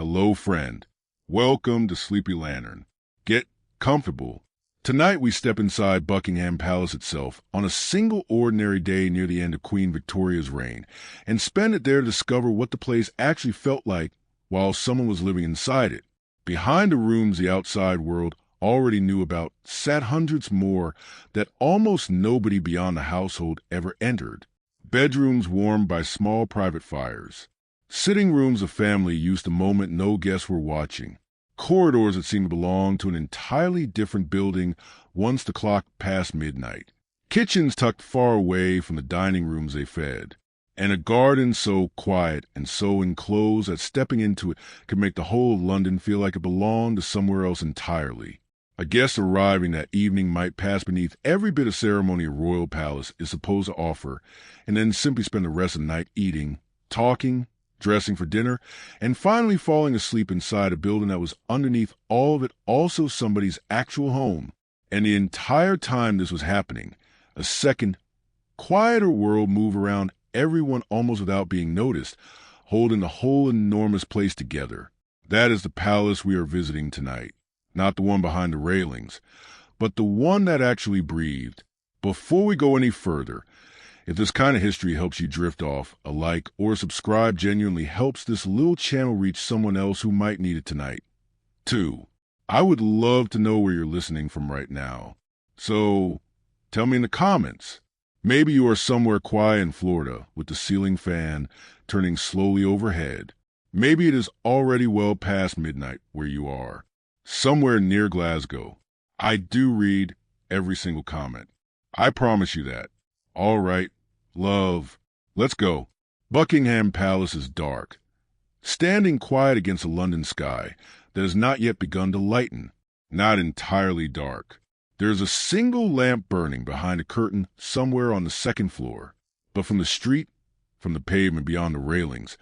Hello, friend. Welcome to Sleepy Lantern. Get comfortable. Tonight we step inside Buckingham Palace itself on a single ordinary day near the end of Queen Victoria's reign and spend it there to discover what the place actually felt like while someone was living inside it. Behind the rooms the outside world already knew about sat hundreds more that almost nobody beyond the household ever entered. Bedrooms warmed by small private fires. Sitting rooms of family used the moment no guests were watching. Corridors that seemed to belong to an entirely different building once the clock passed midnight. Kitchens tucked far away from the dining rooms they fed. And a garden so quiet and so enclosed that stepping into it could make the whole of London feel like it belonged to somewhere else entirely. A guest arriving that evening might pass beneath every bit of ceremony a royal palace is supposed to offer, and then simply spend the rest of the night eating, talking, dressing for dinner, and finally falling asleep inside a building that was underneath all of it also somebody's actual home. And the entire time this was happening, a second, quieter world moved around everyone almost without being noticed, holding the whole enormous place together. That is the palace we are visiting tonight. Not the one behind the railings, but the one that actually breathed. Before we go any further, if this kind of history helps you drift off, a like or subscribe genuinely helps this little channel reach someone else who might need it tonight. 2. I would love to know where you're listening from right now. So, tell me in the comments. Maybe you are somewhere quiet in Florida with the ceiling fan turning slowly overhead. Maybe it is already well past midnight where you are. Somewhere near Glasgow. I do read every single comment. I promise you that. All right, love. Let's go. Buckingham Palace is dark, standing quiet against a London sky that has not yet begun to lighten. Not entirely dark. There's a single lamp burning behind a curtain somewhere on the second floor. But from the street, from the pavement beyond the railings,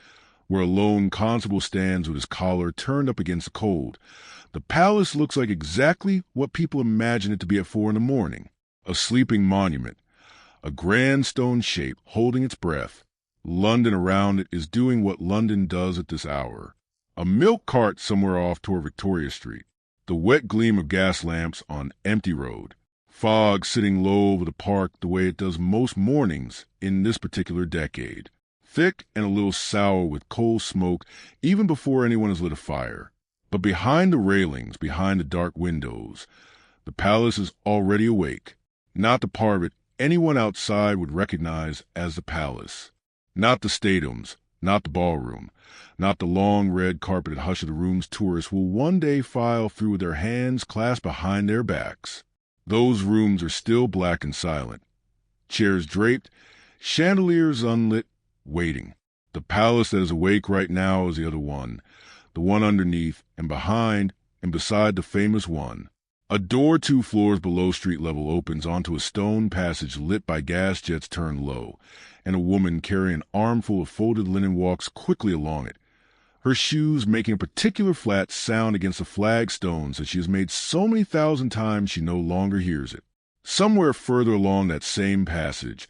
where a lone constable stands with his collar turned up against the cold, the palace looks like exactly what people imagine it to be at 4 a.m. A sleeping monument, a grand stone shape holding its breath. London around it is doing what London does at this hour. A milk cart somewhere off toward Victoria Street. The wet gleam of gas lamps on empty road. Fog sitting low over the park the way it does most mornings in this particular decade. Thick and a little sour with coal smoke even before anyone has lit a fire. But behind the railings, behind the dark windows, the palace is already awake. Not the part of it anyone outside would recognize as the palace. Not the stadiums, not the ballroom, not the long red carpeted hush of the rooms tourists will one day file through with their hands clasped behind their backs. Those rooms are still black and silent. Chairs draped, chandeliers unlit, waiting. The palace that is awake right now is the other one. The one underneath and behind and beside the famous one. A door 2 floors below street level opens onto a stone passage lit by gas jets turned low, and a woman carrying an armful of folded linen walks quickly along it, her shoes making a particular flat sound against the flagstones that she has made so many thousand times she no longer hears it. Somewhere further along that same passage,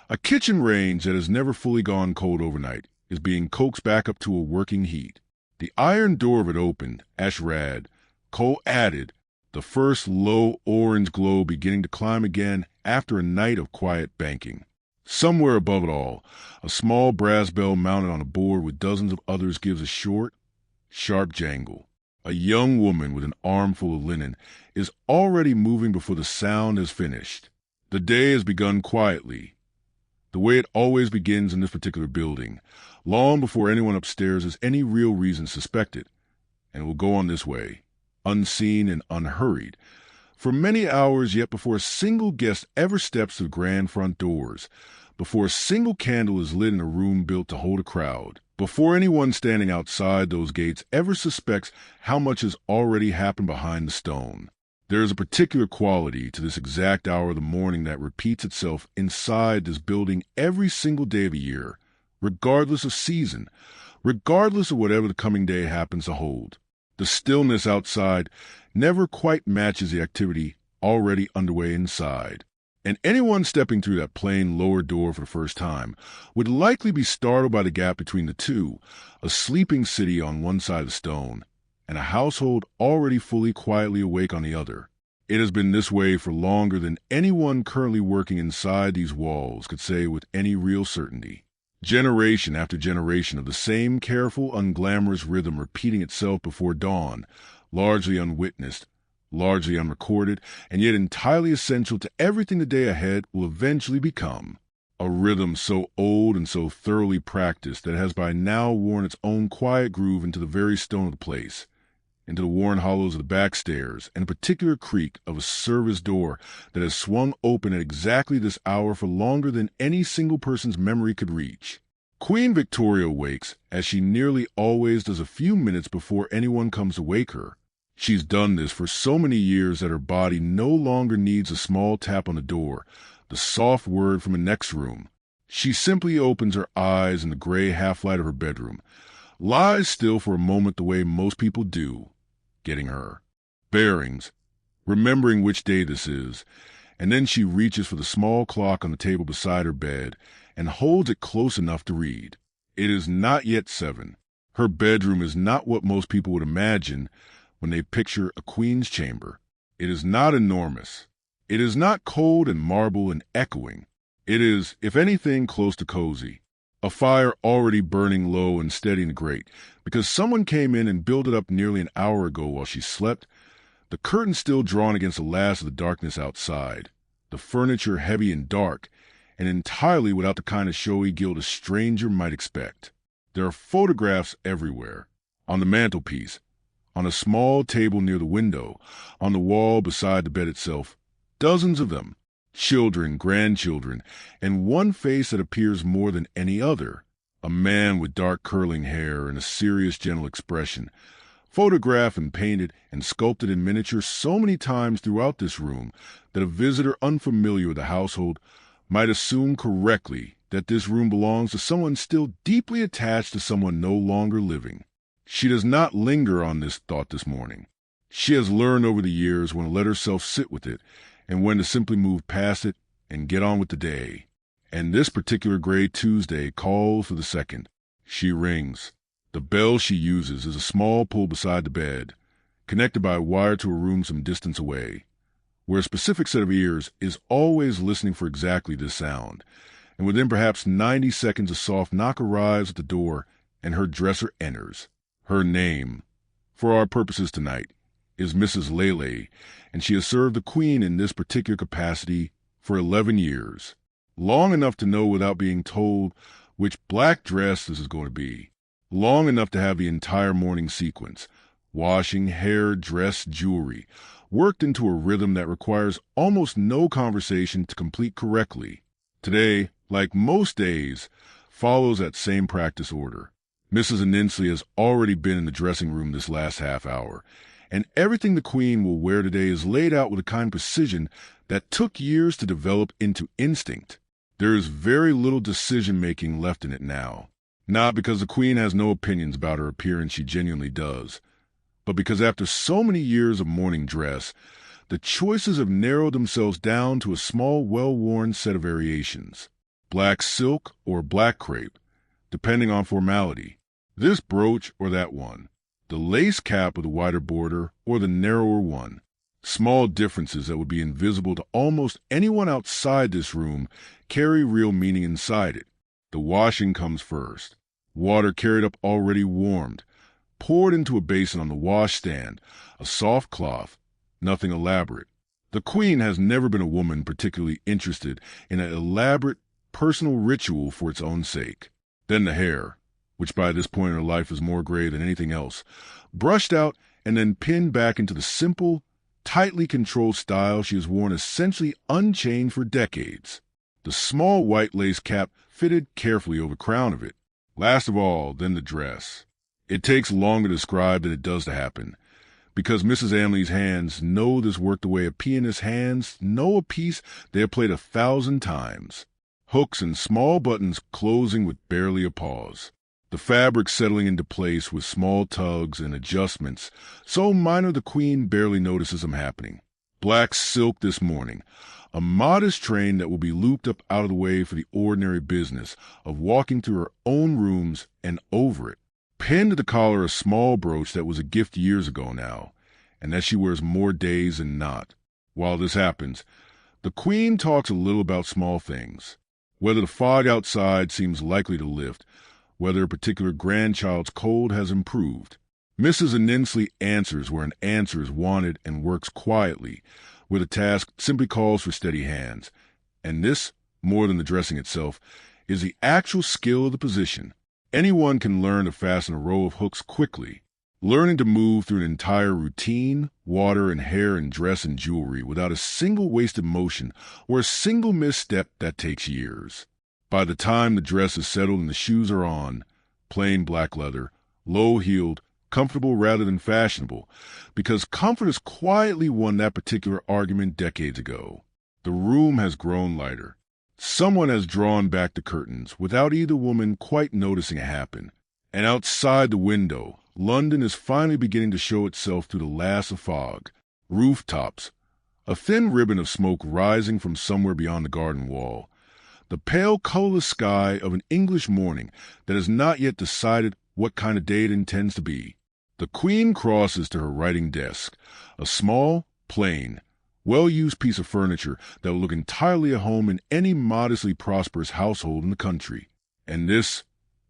a kitchen range that has never fully gone cold overnight is being coaxed back up to a working heat. The iron door of it opened, ash-rad, coal added, the first low orange glow beginning to climb again after a night of quiet banking. Somewhere above it all, a small brass bell mounted on a board with dozens of others gives a short, sharp jangle. A young woman with an armful of linen is already moving before the sound has finished. The day has begun quietly, the way it always begins in this particular building, long before anyone upstairs has any real reason to suspect it, and it will go on this way, unseen and unhurried, for many hours yet before a single guest ever steps to the grand front doors, before a single candle is lit in a room built to hold a crowd, before anyone standing outside those gates ever suspects how much has already happened behind the stone. There is a particular quality to this exact hour of the morning that repeats itself inside this building every single day of the year, regardless of season, regardless of whatever the coming day happens to hold. The stillness outside never quite matches the activity already underway inside. And anyone stepping through that plain lower door for the first time would likely be startled by the gap between the two, a sleeping city on one side of the stone, and a household already fully quietly awake on the other. It has been this way for longer than anyone currently working inside these walls could say with any real certainty. Generation after generation of the same careful, unglamorous rhythm repeating itself before dawn, largely unwitnessed, largely unrecorded, and yet entirely essential to everything the day ahead will eventually become. A rhythm so old and so thoroughly practiced that it has by now worn its own quiet groove into the very stone of the place, into the worn hollows of the back stairs, and a particular creak of a service door that has swung open at exactly this hour for longer than any single person's memory could reach. Queen Victoria wakes, as she nearly always does, a few minutes before anyone comes to wake her. She's done this for so many years that her body no longer needs a small tap on the door, the soft word from the next room. She simply opens her eyes in the gray half-light of her bedroom, lies still for a moment the way most people do, getting her bearings, remembering which day this is, and then she reaches for the small clock on the table beside her bed and holds it close enough to read. It is not yet 7. Her bedroom is not what most people would imagine when they picture a queen's chamber. It is not enormous. It is not cold and marble and echoing. It is, if anything, close to cozy. A fire already burning low and steady in the grate, because someone came in and built it up nearly an hour ago while she slept, the curtains still drawn against the last of the darkness outside, the furniture heavy and dark, and entirely without the kind of showy gilt a stranger might expect. There are photographs everywhere, on the mantelpiece, on a small table near the window, on the wall beside the bed itself, dozens of them. Children, grandchildren, and one face that appears more than any other, a man with dark curling hair and a serious, gentle expression, photographed and painted and sculpted in miniature so many times throughout this room that a visitor unfamiliar with the household might assume correctly that this room belongs to someone still deeply attached to someone no longer living. She does not linger on this thought this morning. She has learned over the years when to let herself sit with it, and when to simply move past it and get on with the day. And this particular gray Tuesday calls for the second. She rings. The bell she uses is a small pull beside the bed, connected by a wire to a room some distance away, where a specific set of ears is always listening for exactly this sound. And within perhaps 90 seconds a soft knock arrives at the door, and her dresser enters. Her name, for our purposes tonight, is Mrs. Lele, and she has served the Queen in this particular capacity for 11 years, long enough to know without being told which black dress this is going to be, long enough to have the entire morning sequence, washing, hair, dress, jewelry, worked into a rhythm that requires almost no conversation to complete correctly. Today, like most days, follows that same practice order. Mrs. Anninsley has already been in the dressing room this last half hour, and everything the Queen will wear today is laid out with a kind of precision that took years to develop into instinct. There is very little decision-making left in it now, not because the Queen has no opinions about her appearance, she genuinely does, but because after so many years of morning dress, the choices have narrowed themselves down to a small, well-worn set of variations. Black silk or black crepe, depending on formality. This brooch or that one. The lace cap with a wider border or the narrower one. Small differences that would be invisible to almost anyone outside this room carry real meaning inside it. The washing comes first. Water carried up already warmed, poured into a basin on the washstand, a soft cloth, nothing elaborate. The Queen has never been a woman particularly interested in an elaborate personal ritual for its own sake. Then the hair, which by this point in her life is more gray than anything else, brushed out and then pinned back into the simple, tightly controlled style she has worn essentially unchanged for decades. The small white lace cap fitted carefully over the crown of it. Last of all, then the dress. It takes longer to describe than it does to happen, because Mrs. Amley's hands know this work the way a pianist's hands know a piece they have played 1,000 times. Hooks and small buttons closing with barely a pause. The fabric settling into place with small tugs and adjustments, so minor the Queen barely notices them happening. black silk this morning, a modest train that will be looped up out of the way for the ordinary business of walking through her own rooms and over it. Pinned to the collar a small brooch that was a gift years ago now, and that she wears more days than not. While this happens, the Queen talks a little about small things. Whether the fog outside seems likely to lift, whether a particular grandchild's cold has improved. Mrs. Anninsley answers where an answer is wanted and works quietly, where the task simply calls for steady hands. And this, more than the dressing itself, is the actual skill of the position. Anyone can learn to fasten a row of hooks quickly. Learning to move through an entire routine, water and hair and dress and jewelry without a single wasted motion or a single misstep, that takes years. By the time the dress is settled and the shoes are on, plain black leather, low-heeled, comfortable rather than fashionable, because comfort has quietly won that particular argument decades ago. The room has grown lighter. Someone has drawn back the curtains without either woman quite noticing it happen. And outside the window, London is finally beginning to show itself through the last of fog. Rooftops, a thin ribbon of smoke rising from somewhere beyond the garden wall. The pale, colorless sky of an English morning that has not yet decided what kind of day it intends to be. The Queen crosses to her writing desk, a small, plain, well-used piece of furniture that will look entirely at home in any modestly prosperous household in the country. And this,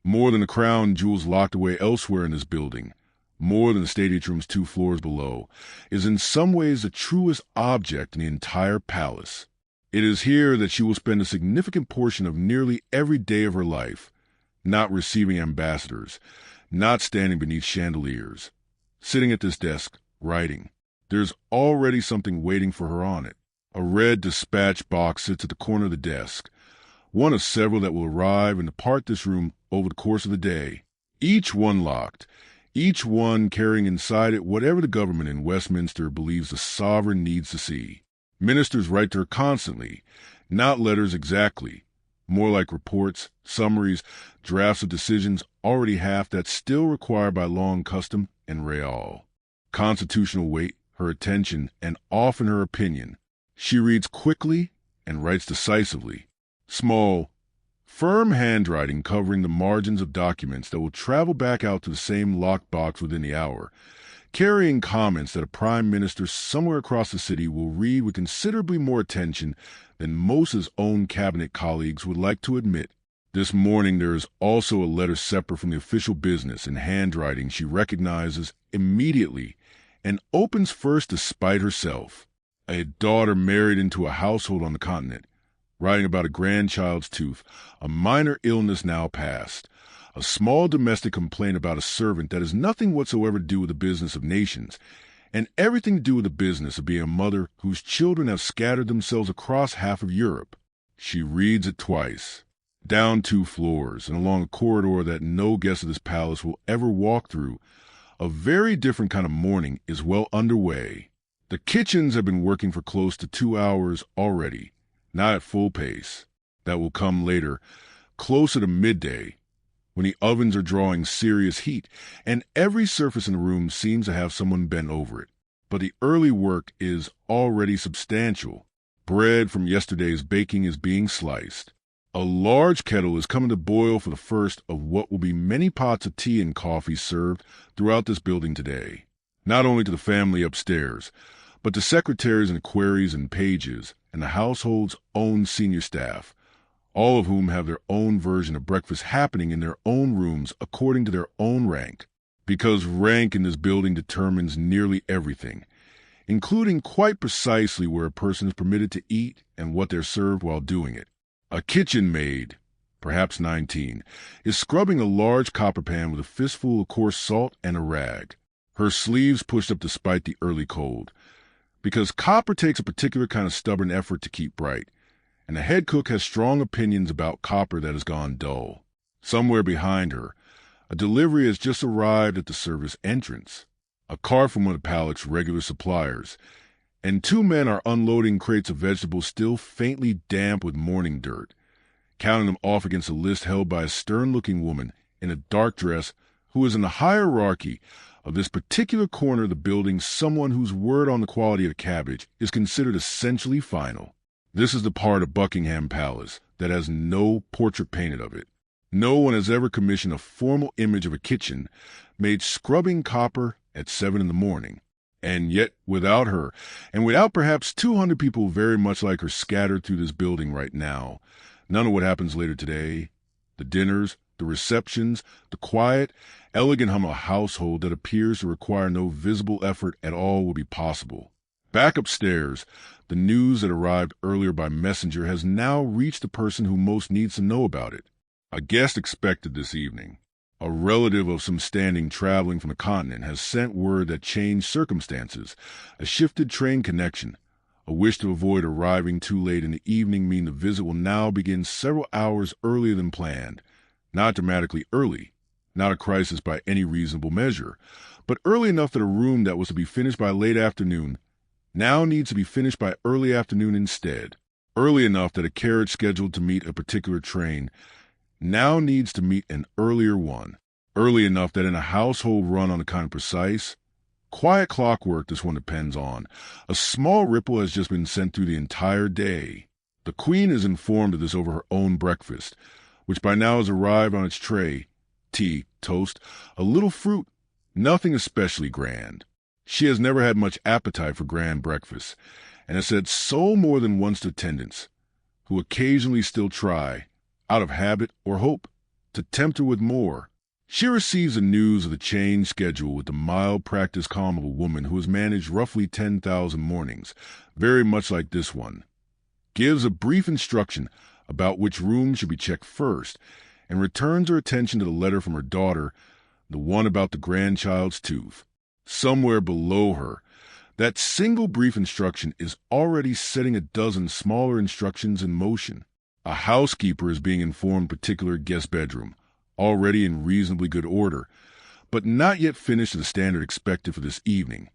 more than the crown jewels locked away elsewhere in this building, more than the state atrium's 2 floors below, is in some ways the truest object in the entire palace. It is here that she will spend a significant portion of nearly every day of her life, not receiving ambassadors, not standing beneath chandeliers, sitting at this desk, writing. There's already something waiting for her on it. A red dispatch box sits at the corner of the desk, one of several that will arrive and depart this room over the course of the day, each one locked, each one carrying inside it whatever the government in Westminster believes the sovereign needs to see. Ministers write to her constantly, not letters exactly, more like reports, summaries, drafts of decisions already half that still required by law and custom and real. Constitutional weight, her attention, and often her opinion. She reads quickly and writes decisively. Small, firm handwriting covering the margins of documents that will travel back out to the same locked box within the hour, carrying comments that a prime minister somewhere across the city will read with considerably more attention than most of his own cabinet colleagues would like to admit. This morning there is also a letter separate from the official business in handwriting she recognizes immediately and opens first to spite herself. A daughter married into a household on the continent, writing about a grandchild's tooth, a minor illness now past, a small domestic complaint about a servant that has nothing whatsoever to do with the business of nations, and everything to do with the business of being a mother whose children have scattered themselves across half of Europe. She reads it twice, down 2 floors and along a corridor that no guest of this palace will ever walk through. A very different kind of morning is well underway. The kitchens have been working for close to 2 hours already, not at full pace. That will come later, closer to midday, when the ovens are drawing serious heat, and every surface in the room seems to have someone bent over it. But the early work is already substantial. Bread from yesterday's baking is being sliced. A large kettle is coming to boil for the first of what will be many pots of tea and coffee served throughout this building today, not only to the family upstairs, but to secretaries and equerries and pages and the household's own senior staff, all of whom have their own version of breakfast happening in their own rooms according to their own rank, because rank in this building determines nearly everything, including quite precisely where a person is permitted to eat and what they're served while doing it. A kitchen maid, perhaps 19, is scrubbing a large copper pan with a fistful of coarse salt and a rag, her sleeves pushed up despite the early cold, because copper takes a particular kind of stubborn effort to keep bright, and the head cook has strong opinions about copper that has gone dull. Somewhere behind her, a delivery has just arrived at the service entrance, a cart from one of the palace's regular suppliers, and 2 men are unloading crates of vegetables still faintly damp with morning dirt, counting them off against a list held by a stern-looking woman in a dark dress who is in the hierarchy Of this particular corner of the building, someone whose word on the quality of the cabbage is considered essentially final. This is the part of Buckingham Palace that has no portrait painted of it. No one has ever commissioned a formal image of a kitchen made scrubbing copper at 7 in the morning. And yet, without her, and without perhaps 200 people very much like her scattered through this building right now, none of what happens later today, the dinners, the receptions, the quiet, elegant hum of a household that appears to require no visible effort at all will be possible. Back upstairs, the news that arrived earlier by messenger has now reached the person who most needs to know about it. A guest expected this evening. A relative of some standing traveling from the continent has sent word that changed circumstances, a shifted train connection, a wish to avoid arriving too late in the evening mean the visit will now begin several hours earlier than planned. Not dramatically early, not a crisis by any reasonable measure, but early enough that a room that was to be finished by late afternoon now needs to be finished by early afternoon instead. Early enough that a carriage scheduled to meet a particular train now needs to meet an earlier one. Early enough that in a household run on the kind of precise, quiet clockwork this one depends on, a small ripple has just been sent through the entire day. The Queen is informed of this over her own breakfast, which by now has arrived on its tray. Tea, toast, a little fruit, nothing especially grand. She has never had much appetite for grand breakfasts, and has said so more than once to attendants, who occasionally still try, out of habit or hope, to tempt her with more. She receives the news of the changed schedule with the mild practiced calm of a woman who has managed roughly 10,000 mornings, very much like this one. Gives a brief instruction about which room should be checked first, and returns her attention to the letter from her daughter, the one about the grandchild's tooth. Somewhere below her, that single brief instruction is already setting a dozen smaller instructions in motion. A housekeeper is being informed particular guest bedroom, already in reasonably good order, but not yet finished to the standard expected for this evening,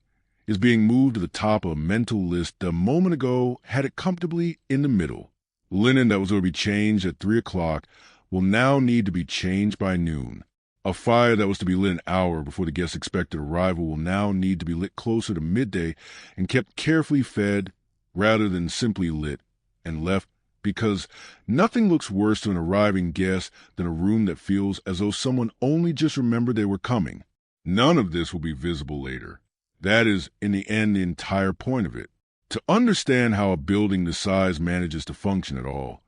is being moved to the top of a mental list that a moment ago had it comfortably in the middle. Linen that was going to be changed at 3 o'clock will now need to be changed by noon. A fire that was to be lit an hour before the guest's expected arrival will now need to be lit closer to midday and kept carefully fed rather than simply lit and left, because nothing looks worse to an arriving guest than a room that feels as though someone only just remembered they were coming. None of this will be visible later. That is, in the end, the entire point of it. To understand how a building this size manages to function at all,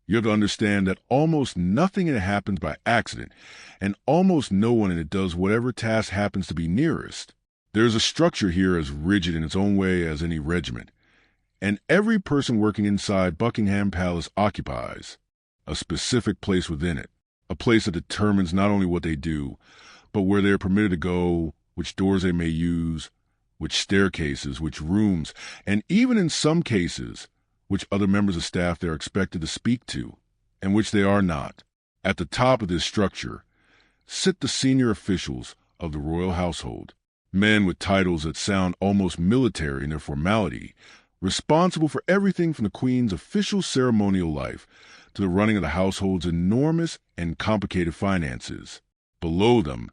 you have to understand that almost nothing in it happens by accident, and almost no one in it does whatever task happens to be nearest. There is a structure here as rigid in its own way as any regiment, and every person working inside Buckingham Palace occupies a specific place within it, a place that determines not only what they do, but where they are permitted to go, which doors they may use, which staircases, which rooms, and even in some cases, which other members of staff they are expected to speak to, and which they are not. At the top of this structure sit the senior officials of the royal household, men with titles that sound almost military in their formality, responsible for everything from the Queen's official ceremonial life to the running of the household's enormous and complicated finances. Below them,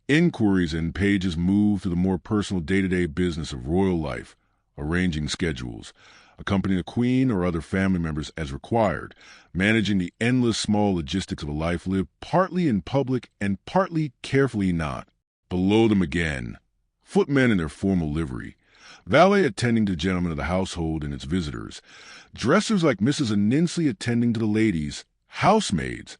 inquiries and pages move to the more personal day-to-day business of royal life, arranging schedules, accompanying the Queen or other family members as required, managing the endless small logistics of a life lived partly in public and partly carefully not. Below them again, footmen in their formal livery, valet attending to the gentlemen of the household and its visitors, dressers like Mrs. Anninsley attending to the ladies, housemaids,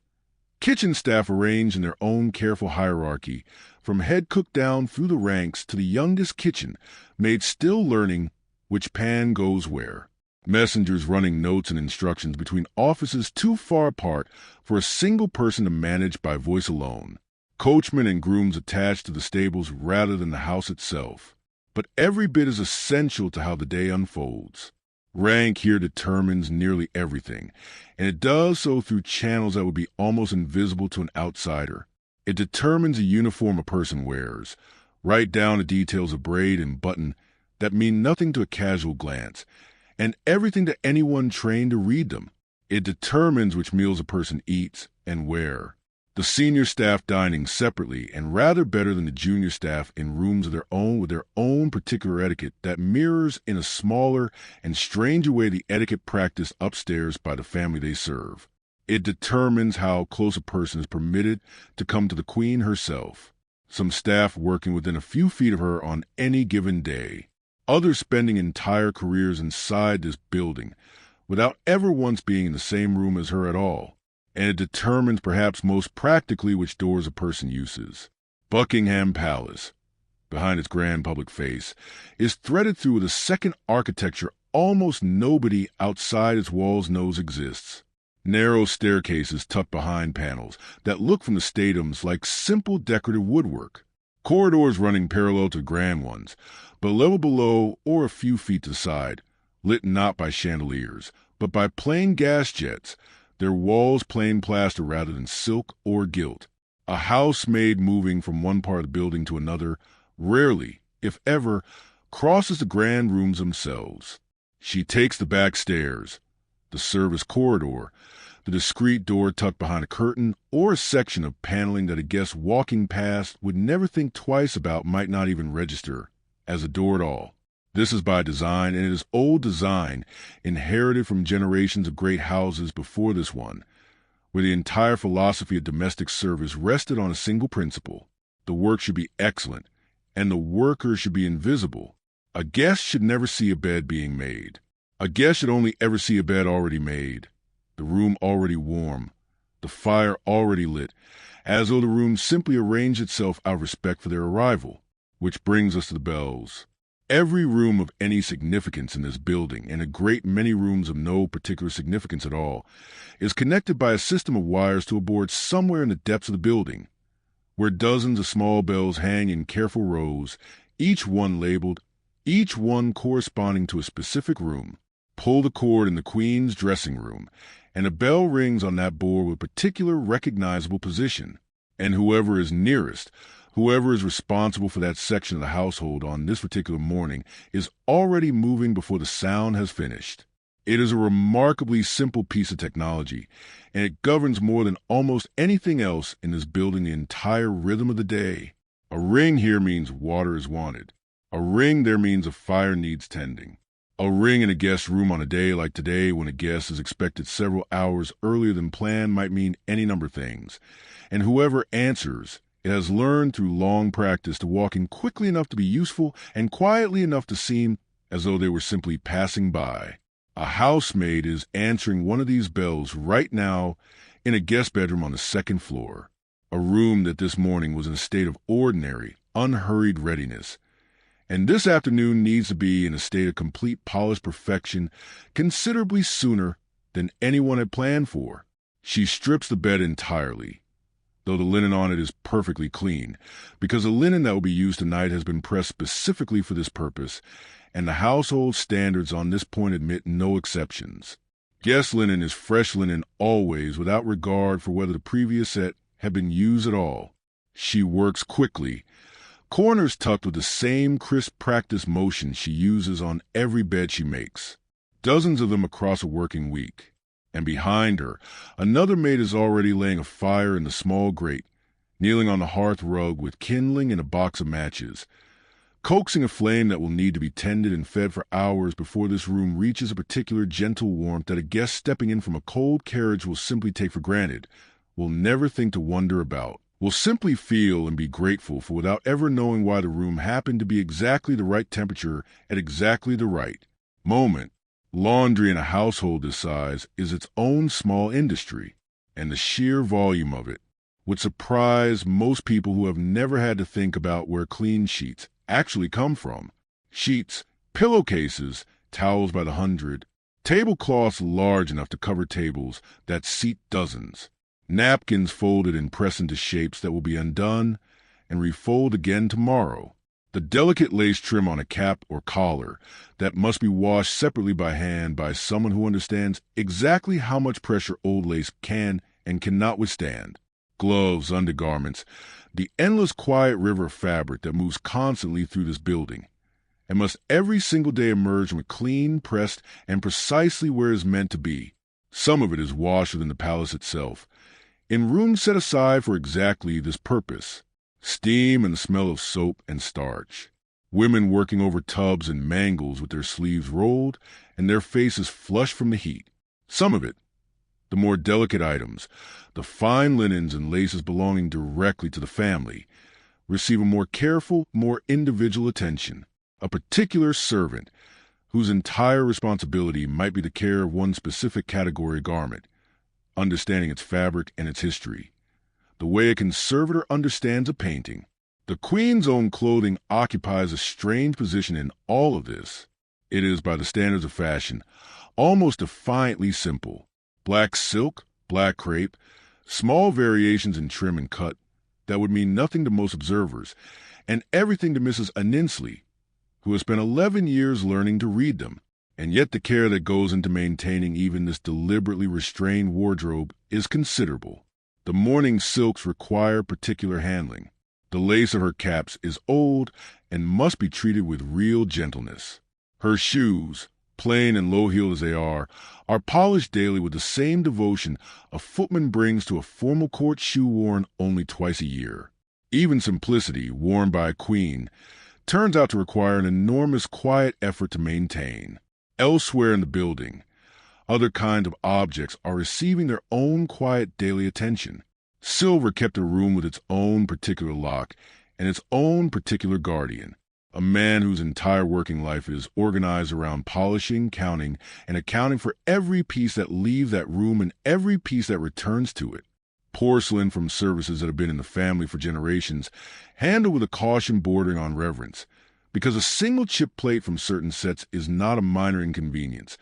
kitchen staff arranged in their own careful hierarchy, from head cook down through the ranks to the youngest kitchen maid still learning which pan goes where. Messengers running notes and instructions between offices too far apart for a single person to manage by voice alone. Coachmen and grooms attached to the stables rather than the house itself. But every bit is essential to how the day unfolds. Rank here determines nearly everything, and it does so through channels that would be almost invisible to an outsider. It determines the uniform a person wears, right down to details of braid and button that mean nothing to a casual glance, and everything to anyone trained to read them. It determines which meals a person eats and where. The senior staff dining separately and rather better than the junior staff in rooms of their own with their own particular etiquette that mirrors in a smaller and stranger way the etiquette practiced upstairs by the family they serve. It determines how close a person is permitted to come to the Queen herself, some staff working within a few feet of her on any given day, others spending entire careers inside this building without ever once being in the same room as her at all. And it determines perhaps most practically which doors a person uses. Buckingham Palace, behind its grand public face, is threaded through with a second architecture almost nobody outside its walls knows exists. Narrow staircases tucked behind panels that look from the statums like simple decorative woodwork. Corridors running parallel to grand ones, but level below or a few feet to the side, lit not by chandeliers, but by plain gas jets, their walls plain plaster rather than silk or gilt. A housemaid moving from one part of the building to another rarely, if ever, crosses the grand rooms themselves. She takes the back stairs, the service corridor, the discreet door tucked behind a curtain, or a section of paneling that a guest walking past would never think twice about might not even register as a door at all. This is by design, and it is old design inherited from generations of great houses before this one, where the entire philosophy of domestic service rested on a single principle. The work should be excellent, and the worker should be invisible. A guest should never see a bed being made. A guest should only ever see a bed already made, the room already warm, the fire already lit, as though the room simply arranged itself out of respect for their arrival. Which brings us to the bells. Every room of any significance in this building, and a great many rooms of no particular significance at all, is connected by a system of wires to a board somewhere in the depths of the building, where dozens of small bells hang in careful rows, each one labeled, each one corresponding to a specific room. Pull the cord in the Queen's dressing room, and a bell rings on that board with a particular recognizable position, and whoever is nearest, whoever is responsible for that section of the household on this particular morning is already moving before the sound has finished. It is a remarkably simple piece of technology, and it governs more than almost anything else in this building the entire rhythm of the day. A ring here means water is wanted. A ring there means a fire needs tending. A ring in a guest room on a day like today when a guest is expected several hours earlier than planned might mean any number of things, and whoever answers, it has learned through long practice to walk in quickly enough to be useful and quietly enough to seem as though they were simply passing by. A housemaid is answering one of these bells right now in a guest bedroom on the second floor, a room that this morning was in a state of ordinary, unhurried readiness, and this afternoon needs to be in a state of complete polished perfection considerably sooner than anyone had planned for. She strips the bed entirely, though the linen on it is perfectly clean, because the linen that will be used tonight has been pressed specifically for this purpose, and the household standards on this point admit no exceptions. Guest linen is fresh linen always, without regard for whether the previous set had been used at all. She works quickly, corners tucked with the same crisp practice motion she uses on every bed she makes, dozens of them across a working week. And behind her, another maid is already laying a fire in the small grate, kneeling on the hearth rug with kindling and a box of matches, coaxing a flame that will need to be tended and fed for hours before this room reaches a particular gentle warmth that a guest stepping in from a cold carriage will simply take for granted, will never think to wonder about, will simply feel and be grateful for without ever knowing why the room happened to be exactly the right temperature at exactly the right moment. Laundry in a household this size is its own small industry, and the sheer volume of it would surprise most people who have never had to think about where clean sheets actually come from. Sheets, pillowcases, towels by the hundred, tablecloths large enough to cover tables that seat dozens, napkins folded and pressed into shapes that will be undone and refold again tomorrow, the delicate lace trim on a cap or collar that must be washed separately by hand by someone who understands exactly how much pressure old lace can and cannot withstand, gloves, undergarments, the endless quiet river of fabric that moves constantly through this building, and must every single day emerge from clean, pressed, and precisely where it is meant to be. Some of it is washed within the palace itself, in rooms set aside for exactly this purpose. Steam and the smell of soap and starch. Women working over tubs and mangles with their sleeves rolled and their faces flushed from the heat. Some of it, the more delicate items, the fine linens and laces belonging directly to the family, receive a more careful, more individual attention. A particular servant, whose entire responsibility might be the care of one specific category garment, understanding its fabric and its history, the way a conservator understands a painting. The Queen's own clothing occupies a strange position in all of this. It is, by the standards of fashion, almost defiantly simple. Black silk, black crepe, small variations in trim and cut that would mean nothing to most observers, and everything to Mrs. Aninsley, who has spent 11 years learning to read them. And yet the care that goes into maintaining even this deliberately restrained wardrobe is considerable. The mourning silks require particular handling. The lace of her caps is old and must be treated with real gentleness. Her shoes, plain and low-heeled as they are polished daily with the same devotion a footman brings to a formal court shoe worn only twice a year. Even simplicity, worn by a queen, turns out to require an enormous quiet effort to maintain. Elsewhere in the building, other kinds of objects are receiving their own quiet daily attention. Silver kept a room with its own particular lock and its own particular guardian, a man whose entire working life is organized around polishing, counting, and accounting for every piece that leaves that room and every piece that returns to it. Porcelain from services that have been in the family for generations, handled with a caution bordering on reverence, because a single chip plate from certain sets is not a minor inconvenience,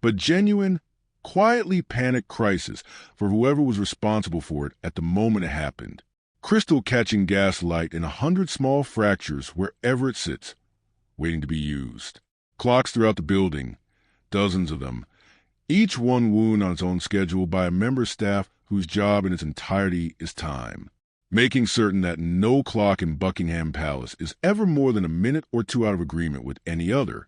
but genuine, quietly panicked crisis for whoever was responsible for it at the moment it happened. Crystal catching gas light in 100 small fractures wherever it sits, waiting to be used. Clocks throughout the building, dozens of them, each one wound on its own schedule by a member staff whose job in its entirety is time. Making certain that no clock in Buckingham Palace is ever more than a minute or two out of agreement with any other,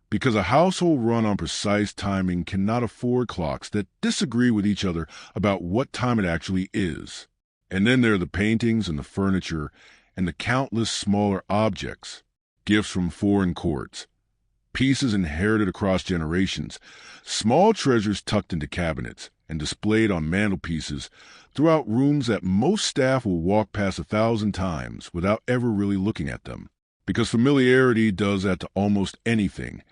because a household run on precise timing cannot afford clocks that disagree with each other about what time it actually is. And then there are the paintings and the furniture and the countless smaller objects, gifts from foreign courts, pieces inherited across generations, small treasures tucked into cabinets and displayed on mantelpieces throughout rooms that most staff will walk past 1,000 times without ever really looking at them, because familiarity does that to almost anything,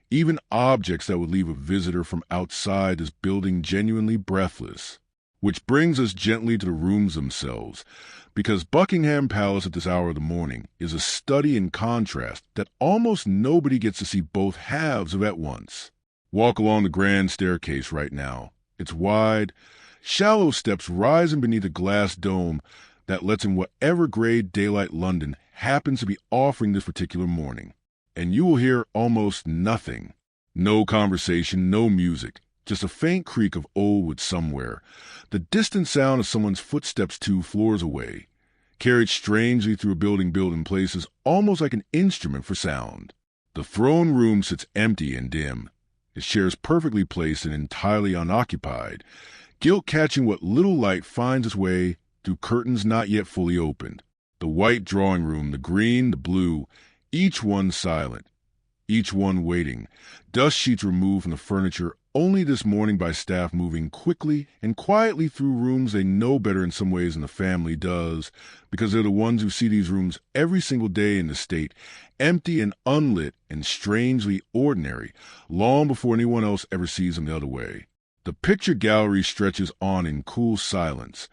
even objects that would leave a visitor from outside this building genuinely breathless. Which brings us gently to the rooms themselves, because Buckingham Palace at this hour of the morning is a study in contrast that almost nobody gets to see both halves of at once. Walk along the grand staircase right now. It's wide, shallow steps rising beneath a glass dome that lets in whatever grade daylight London happens to be offering this particular morning. And you will hear almost nothing. No conversation, no music. Just a faint creak of old wood somewhere, the distant sound of someone's footsteps 2 floors away, carried strangely through a building built in places almost like an instrument for sound. The throne room sits empty and dim, its chairs perfectly placed and entirely unoccupied, gilt catching what little light finds its way through curtains not yet fully opened. The white drawing room, the green, the blue, each one silent, each one waiting, dust sheets removed from the furniture only this morning by staff moving quickly and quietly through rooms they know better in some ways than the family does, because they're the ones who see these rooms every single day in the state, empty and unlit and strangely ordinary, long before anyone else ever sees them the other way. The picture gallery stretches on in cool silence,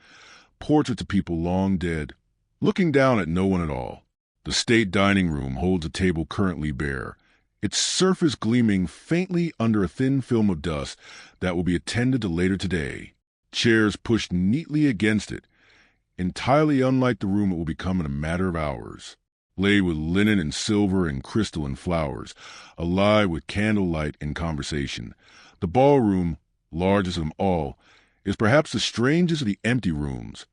portraits of people long dead, looking down at no one at all. The state dining room holds a table currently bare, its surface gleaming faintly under a thin film of dust that will be attended to later today. Chairs pushed neatly against it, entirely unlike the room it will become in a matter of hours, laid with linen and silver and crystal and flowers, alive with candlelight and conversation. The ballroom, largest of them all, is perhaps the strangest of the empty rooms,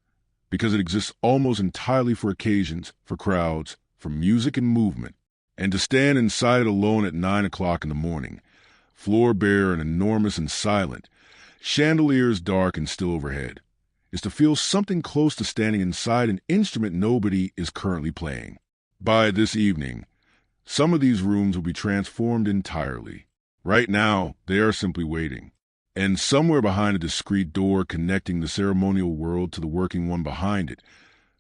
because it exists almost entirely for occasions, for crowds, for music and movement. And to stand inside it alone at 9 o'clock in the morning, floor bare and enormous and silent, chandeliers dark and still overhead, is to feel something close to standing inside an instrument nobody is currently playing. By this evening, some of these rooms will be transformed entirely. Right now, they are simply waiting. And somewhere behind a discreet door connecting the ceremonial world to the working one behind it,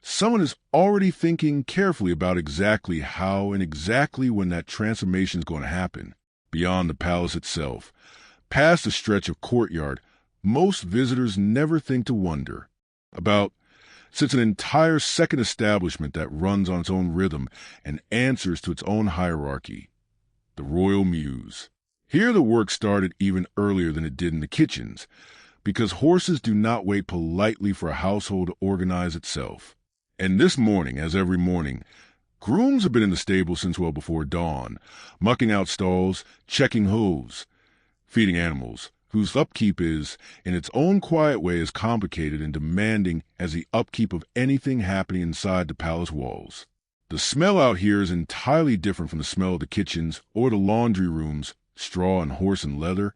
someone is already thinking carefully about exactly how and exactly when that transformation is going to happen. Beyond the palace itself, past a stretch of courtyard, most visitors never think to wonder about, sits an entire second establishment that runs on its own rhythm and answers to its own hierarchy, the royal mews. Here the work started even earlier than it did in the kitchens, because horses do not wait politely for a household to organize itself. And this morning, as every morning, grooms have been in the stable since well before dawn, mucking out stalls, checking hooves, feeding animals, whose upkeep is, in its own quiet way, as complicated and demanding as the upkeep of anything happening inside the palace walls. The smell out here is entirely different from the smell of the kitchens or the laundry rooms, straw and horse and leather,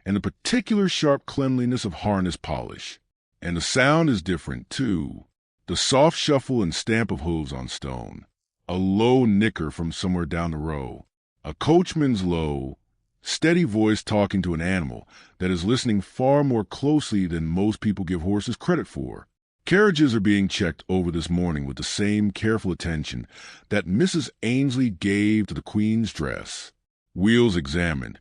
and the particular sharp cleanliness of harness polish. And the sound is different, too. The soft shuffle and stamp of hooves on stone, a low nicker from somewhere down the row, a coachman's low, steady voice talking to an animal that is listening far more closely than most people give horses credit for. Carriages are being checked over this morning with the same careful attention that Mrs. Ainsley gave to the Queen's dress. Wheels examined,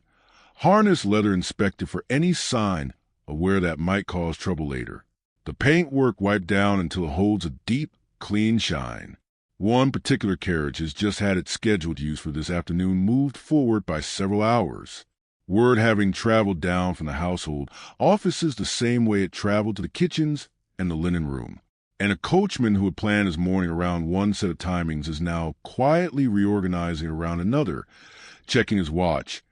harness leather inspected for any sign of where that might cause trouble later. The paintwork wiped down until it holds a deep, clean shine. One particular carriage has just had its scheduled use for this afternoon moved forward by several hours. Word having traveled down from the household offices the same way it traveled to the kitchens and the linen room. And a coachman who had planned his morning around one set of timings is now quietly reorganizing around another, checking his watch,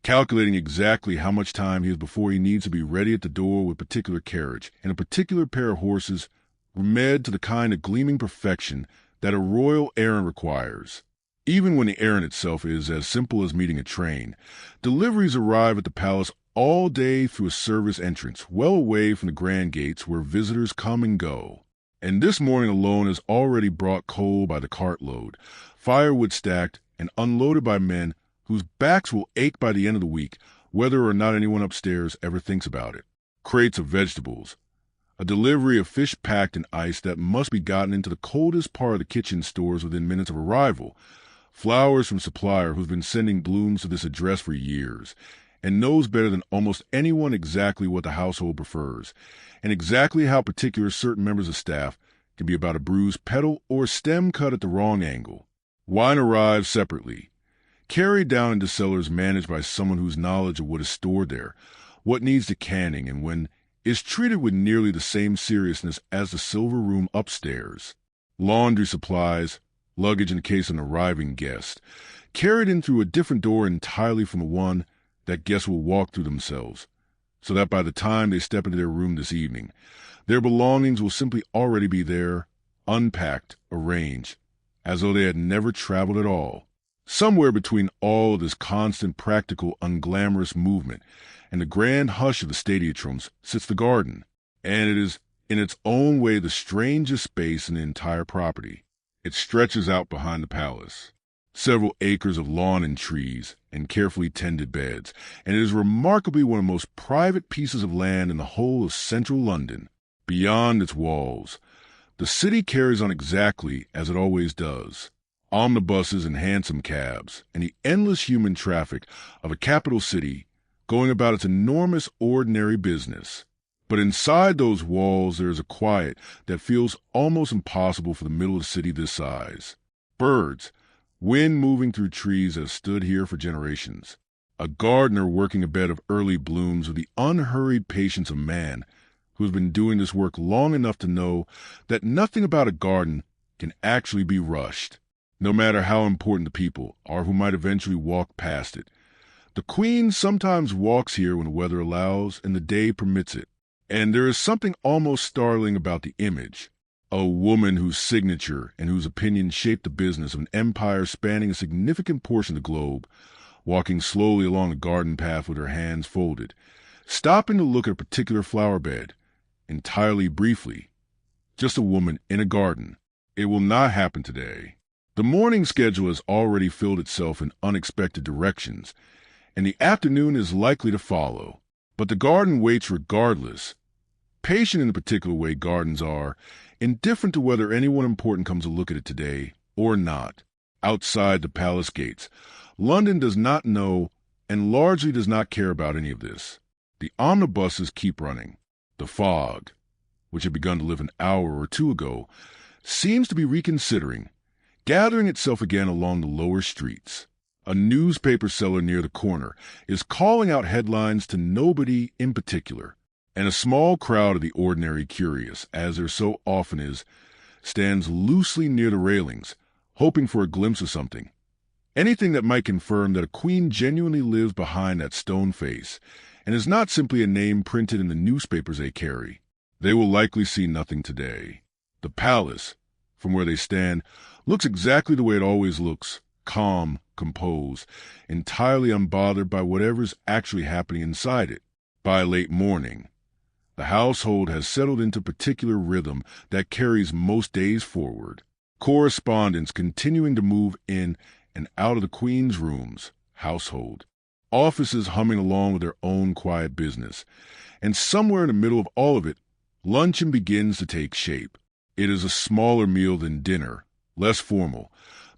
calculating exactly how much time he has before he needs to be ready at the door with a particular carriage and a particular pair of horses, remed to the kind of gleaming perfection that a royal errand requires. Even when the errand itself is as simple as meeting a train, deliveries arrive at the palace all day through a service entrance, well away from the grand gates where visitors come and go. And this morning alone has already brought coal by the cartload, firewood stacked and unloaded by men whose backs will ache by the end of the week, whether or not anyone upstairs ever thinks about it. Crates of vegetables, a delivery of fish packed in ice that must be gotten into the coldest part of the kitchen stores within minutes of arrival, flowers from supplier who's been sending blooms to this address for years, and knows better than almost anyone exactly what the household prefers, and exactly how particular certain members of staff can be about a bruised petal or stem cut at the wrong angle. Wine arrives separately, carried down into cellars managed by someone whose knowledge of what is stored there, what needs the canning, and when is treated with nearly the same seriousness as the silver room upstairs. Laundry supplies, luggage in case of an arriving guest, carried in through a different door entirely from the one that guests will walk through themselves, so that by the time they step into their room this evening, their belongings will simply already be there, unpacked, arranged, as though they had never traveled at all. Somewhere between all of this constant, practical, unglamorous movement and the grand hush of the stadiotrums sits the garden, and it is in its own way the strangest space in the entire property. It stretches out behind the palace, several acres of lawn and trees and carefully tended beds, and it is remarkably one of the most private pieces of land in the whole of central London. Beyond its walls, the city carries on exactly as it always does. Omnibuses and hansom cabs, and the endless human traffic of a capital city going about its enormous ordinary business. But inside those walls there is a quiet that feels almost impossible for the middle of a city this size. Birds, wind moving through trees that have stood here for generations. A gardener working a bed of early blooms with the unhurried patience of man who has been doing this work long enough to know that nothing about a garden can actually be rushed, no matter how important the people are who might eventually walk past it. The Queen sometimes walks here when the weather allows and the day permits it, and there is something almost startling about the image. A woman whose signature and whose opinion shaped the business of an empire spanning a significant portion of the globe, walking slowly along a garden path with her hands folded, stopping to look at a particular flower bed, entirely briefly. Just a woman in a garden. It will not happen today. The morning schedule has already filled itself in unexpected directions, and the afternoon is likely to follow. But the garden waits regardless. Patient in the particular way gardens are, indifferent to whether anyone important comes to look at it today or not. Outside the palace gates, London does not know and largely does not care about any of this. The omnibuses keep running. The fog, which had begun to lift an hour or two ago, seems to be reconsidering, gathering itself again along the lower streets. A newspaper seller near the corner is calling out headlines to nobody in particular, and a small crowd of the ordinary curious, as there so often is, stands loosely near the railings, hoping for a glimpse of something. Anything that might confirm that a queen genuinely lives behind that stone face, and is not simply a name printed in the newspapers they carry. They will likely see nothing today. The palace, from where they stand, looks exactly the way it always looks, calm, composed, entirely unbothered by whatever's actually happening inside it. By late morning, the household has settled into a particular rhythm that carries most days forward. Correspondents continuing to move in and out of the Queen's rooms, household. Offices humming along with their own quiet business. And somewhere in the middle of all of it, luncheon begins to take shape. It is a smaller meal than dinner, less formal,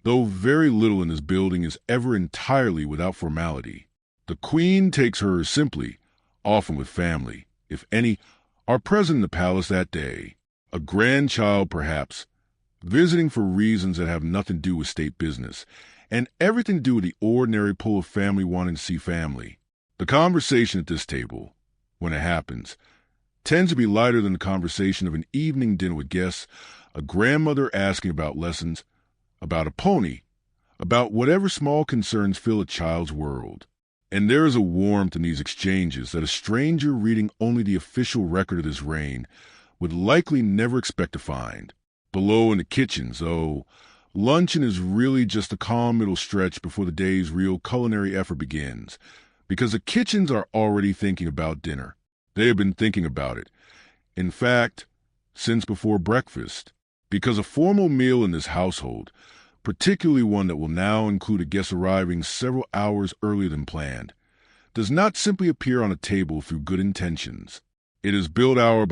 though very little in this building is ever entirely without formality. The Queen takes hers simply, often with family, if any, are present in the palace that day. A grandchild, perhaps, visiting for reasons that have nothing to do with state business, and everything to do with the ordinary pull of family wanting to see family. The conversation at this table, when it happens, tends to be lighter than the conversation of an evening dinner with guests, a grandmother asking about lessons, about a pony, about whatever small concerns fill a child's world. And there is a warmth in these exchanges that a stranger reading only the official record of this reign would likely never expect to find. Below in the kitchens, though, luncheon is really just a calm middle stretch before the day's real culinary effort begins, because the kitchens are already thinking about dinner. They have been thinking about it, in fact, since before breakfast, because a formal meal in this household, particularly one that will now include a guest arriving several hours earlier than planned, does not simply appear on a table through good intentions. It is built hour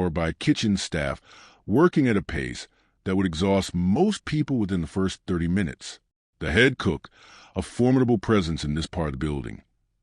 by kitchen staff working at a pace that would exhaust most people within the first 30 minutes. The head cook, a formidable presence in this part of the building,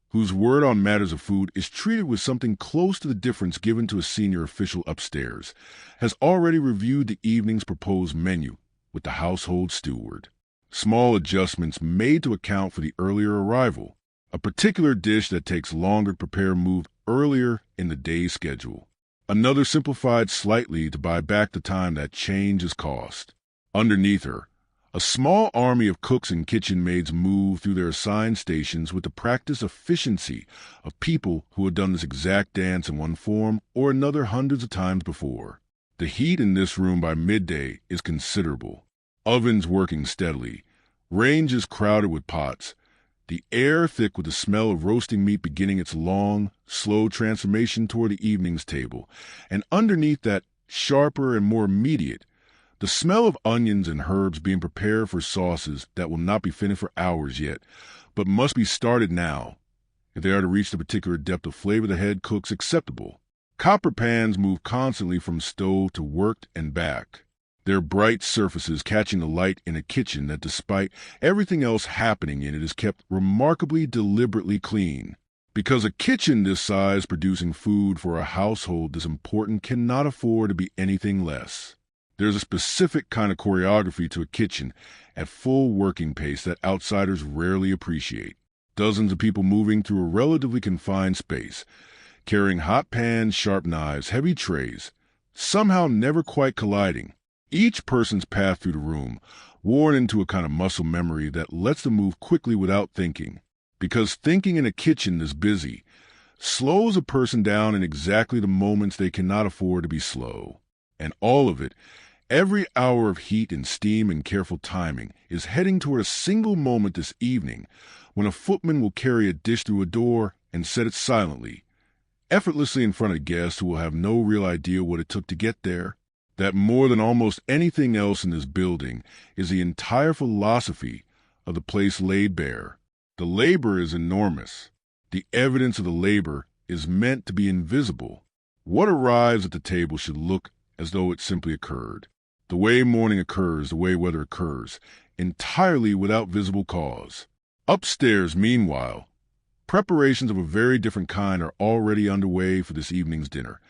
whose word on matters of food is treated with something close to the difference given to a senior official upstairs, has already reviewed the evening's proposed menu with the household steward. Small adjustments made to account for the earlier arrival. A particular dish that takes longer to prepare moved earlier in the day's schedule. Another simplified slightly to buy back the time that change has cost. Underneath her, a small army of cooks and kitchen maids move through their assigned stations with the practiced efficiency of people who have done this exact dance in one form or another hundreds of times before. The heat in this room by midday is considerable. Ovens working steadily, ranges crowded with pots, the air thick with the smell of roasting meat beginning its long, slow transformation toward the evening's table, and underneath that, sharper and more immediate, the smell of onions and herbs being prepared for sauces that will not be finished for hours yet, but must be started now, if they are to reach the particular depth of flavor the head cook's acceptable. Copper pans move constantly from stove to worked and back, their bright surfaces catching the light in a kitchen that, despite everything else happening in it, is kept remarkably deliberately clean. Because a kitchen this size producing food for a household this important cannot afford to be anything less. There's a specific kind of choreography to a kitchen at full working pace that outsiders rarely appreciate. Dozens of people moving through a relatively confined space, carrying hot pans, sharp knives, heavy trays, somehow never quite colliding. Each person's path through the room, worn into a kind of muscle memory that lets them move quickly without thinking. Because thinking in a kitchen this busy slows a person down in exactly the moments they cannot afford to be slow. And all of it, every hour of heat and steam and careful timing, is heading toward a single moment this evening when a footman will carry a dish through a door and set it silently, effortlessly in front of guests who will have no real idea what it took to get there. That more than almost anything else in this building is the entire philosophy of the place laid bare. The labor is enormous. The evidence of the labor is meant to be invisible. What arrives at the table should look as though it simply occurred. The way morning occurs, the way weather occurs, entirely without visible cause. Upstairs, meanwhile, preparations of a very different kind are already underway for this evening's dinner,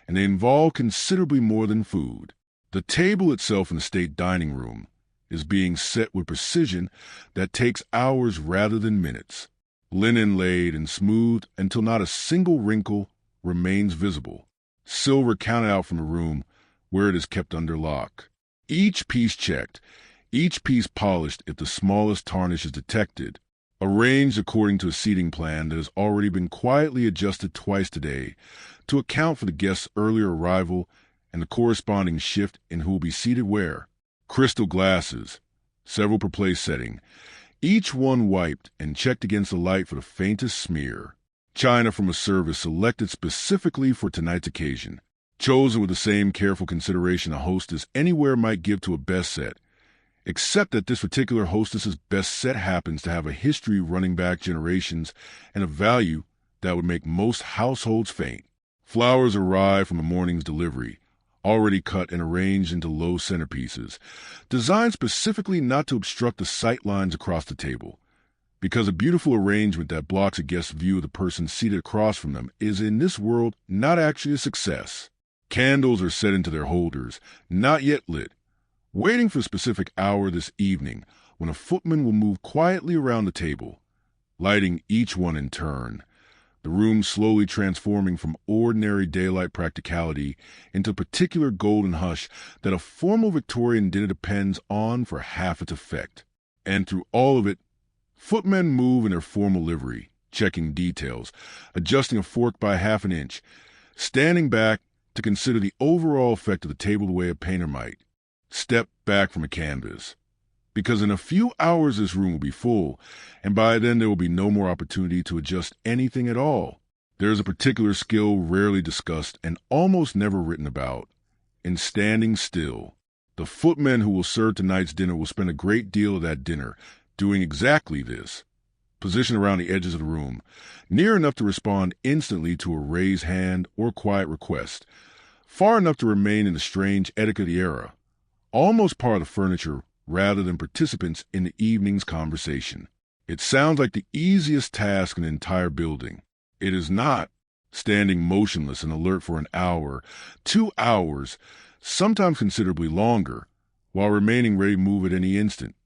and they involve considerably more than food. The table itself in the state dining room is being set with precision that takes hours rather than minutes. Linen laid and smoothed until not a single wrinkle remains visible. Silver counted out from a room where it is kept under lock. Each piece checked, each piece polished if the smallest tarnish is detected. Arranged according to a seating plan that has already been quietly adjusted twice today to account for the guest's earlier arrival and the corresponding shift in who will be seated where. Crystal glasses, several per place setting, each one wiped and checked against the light for the faintest smear. China from a service selected specifically for tonight's occasion, chosen with the same careful consideration a hostess anywhere might give to a best set, except that this particular hostess's best set happens to have a history running back generations and a value that would make most households faint. Flowers arrive from the morning's delivery, already cut and arranged into low centerpieces, designed specifically not to obstruct the sight lines across the table, because a beautiful arrangement that blocks a guest's view of the person seated across from them is in this world not actually a success. Candles are set into their holders, not yet lit, waiting for a specific hour this evening when a footman will move quietly around the table, lighting each one in turn, the room slowly transforming from ordinary daylight practicality into a particular golden hush that a formal Victorian dinner depends on for half its effect. And through all of it, footmen move in their formal livery, checking details, adjusting a fork by half an inch, standing back to consider the overall effect of the table the way a painter might step back from a canvas. Because in a few hours this room will be full, and by then there will be no more opportunity to adjust anything at all. There is a particular skill rarely discussed and almost never written about, in standing still. The footmen who will serve tonight's dinner will spend a great deal of that dinner doing exactly this, positioned around the edges of the room, near enough to respond instantly to a raised hand or quiet request, far enough to remain in the strange etiquette of the era, almost part of the furniture rather than participants in the evening's conversation. It sounds like the easiest task in the entire building. It is not. Standing motionless and alert for an hour, 2 hours, sometimes considerably longer, while remaining ready to move at any instant,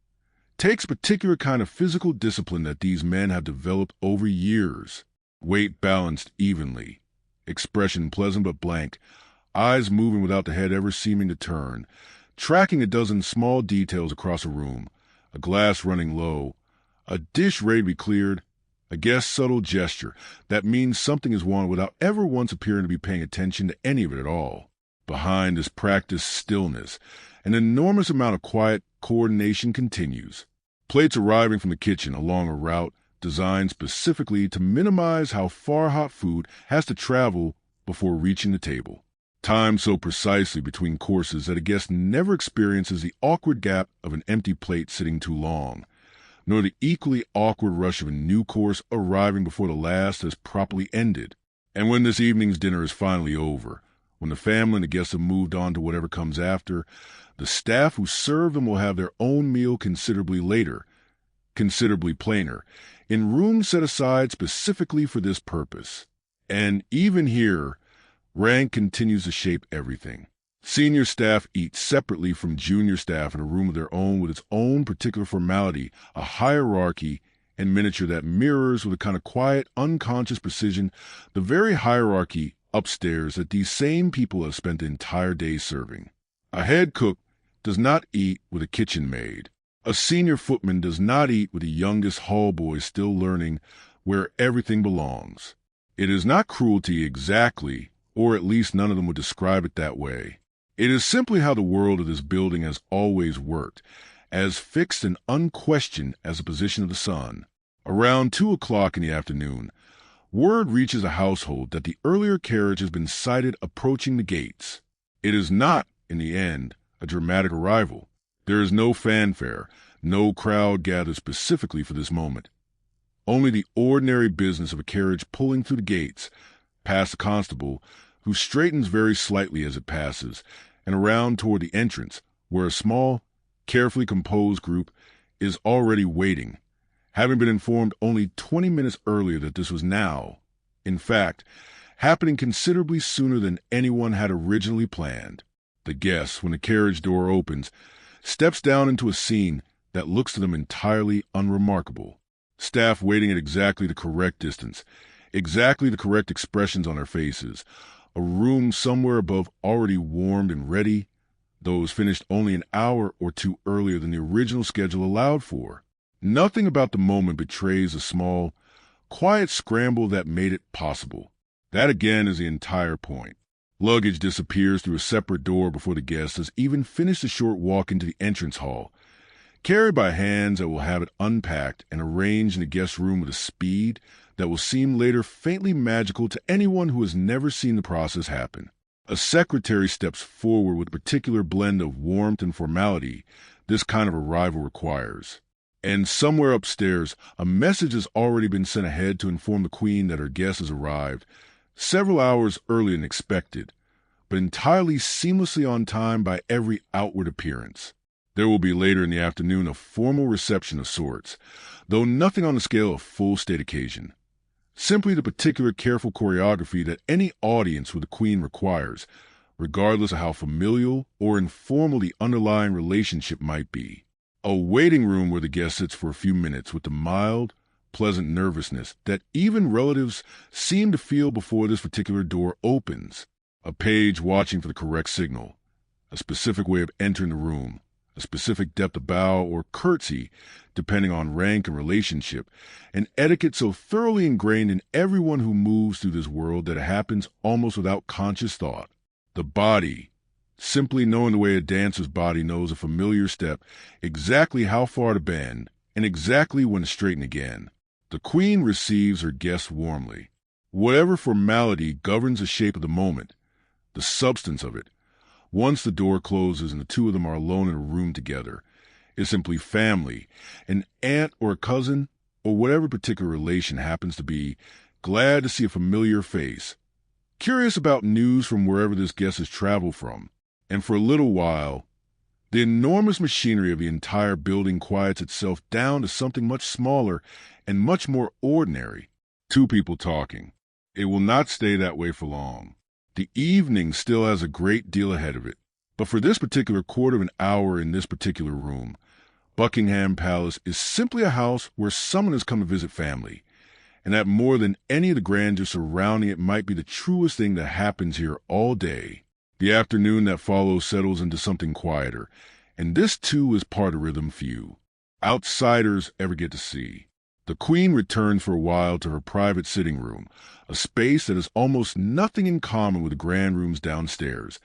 takes a particular kind of physical discipline that these men have developed over years. Weight balanced evenly, expression pleasant but blank, eyes moving without the head ever seeming to turn, tracking a dozen small details across a room, a glass running low, a dish ready to be cleared, a guest's subtle gesture that means something is wanted without ever once appearing to be paying attention to any of it at all. Behind this practiced stillness, an enormous amount of quiet coordination continues. Plates arriving from the kitchen along a route designed specifically to minimize how far hot food has to travel before reaching the table. Timed so precisely between courses that a guest never experiences the awkward gap of an empty plate sitting too long, nor the equally awkward rush of a new course arriving before the last has properly ended. And when this evening's dinner is finally over, when the family and the guests have moved on to whatever comes after, the staff who serve them will have their own meal considerably later, considerably plainer, in rooms set aside specifically for this purpose. And even here, rank continues to shape everything. Senior staff eat separately from junior staff in a room of their own with its own particular formality, a hierarchy and miniature that mirrors with a kind of quiet, unconscious precision the very hierarchy upstairs that these same people have spent the entire day serving. A head cook does not eat with a kitchen maid. A senior footman does not eat with the youngest hall boy still learning where everything belongs. It is not cruelty exactly, or at least none of them would describe it that way. It is simply how the world of this building has always worked, as fixed and unquestioned as the position of the sun. Around 2 o'clock in the afternoon, Word reaches a household that the earlier carriage has been sighted approaching the gates. It is not, in the end, a dramatic arrival. There is no fanfare, no crowd gathered specifically for this moment. Only the ordinary business of a carriage pulling through the gates, past a constable, who straightens very slightly as it passes, and around toward the entrance, where a small, carefully composed group is already waiting, having been informed only 20 minutes earlier that this was now, in fact, happening considerably sooner than anyone had originally planned. The guest, when the carriage door opens, steps down into a scene that looks to them entirely unremarkable. Staff waiting at exactly the correct distance, exactly the correct expressions on their faces, a room somewhere above already warmed and ready, though it was finished only an hour or two earlier than the original schedule allowed for. Nothing about the moment betrays a small, quiet scramble that made it possible. That again is the entire point. Luggage disappears through a separate door before the guest has even finished the short walk into the entrance hall, carried by hands that will have it unpacked and arranged in the guest room with a speed that will seem later faintly magical to anyone who has never seen the process happen. A secretary steps forward with a particular blend of warmth and formality this kind of arrival requires. And somewhere upstairs, a message has already been sent ahead to inform the Queen that her guest has arrived several hours earlier than expected, but entirely seamlessly on time by every outward appearance. There will be later in the afternoon a formal reception of sorts, though nothing on the scale of full state occasion. Simply the particular careful choreography that any audience with the Queen requires, regardless of how familial or informal the underlying relationship might be. A waiting room where the guest sits for a few minutes with the mild, pleasant nervousness that even relatives seem to feel before this particular door opens. A page watching for the correct signal, a specific way of entering the room, a specific depth of bow or curtsy, depending on rank and relationship, an etiquette so thoroughly ingrained in everyone who moves through this world that it happens almost without conscious thought. The body, simply knowing the way a dancer's body knows a familiar step, exactly how far to bend, and exactly when to straighten again. The Queen receives her guests warmly. Whatever formality governs the shape of the moment, the substance of it, once the door closes and the two of them are alone in a room together, is simply family, an aunt or a cousin, or whatever particular relation happens to be, glad to see a familiar face, curious about news from wherever this guest has traveled from, and for a little while, the enormous machinery of the entire building quiets itself down to something much smaller and much more ordinary. Two people talking. It will not stay that way for long. The evening still has a great deal ahead of it, but for this particular quarter of an hour in this particular room, Buckingham Palace is simply a house where someone has come to visit family, and that more than any of the grandeur surrounding it might be the truest thing that happens here all day. The afternoon that follows settles into something quieter, and this too is part of rhythm few outsiders ever get to see. The Queen returns for a while to her private sitting room, a space that has almost nothing in common with the grand rooms downstairs,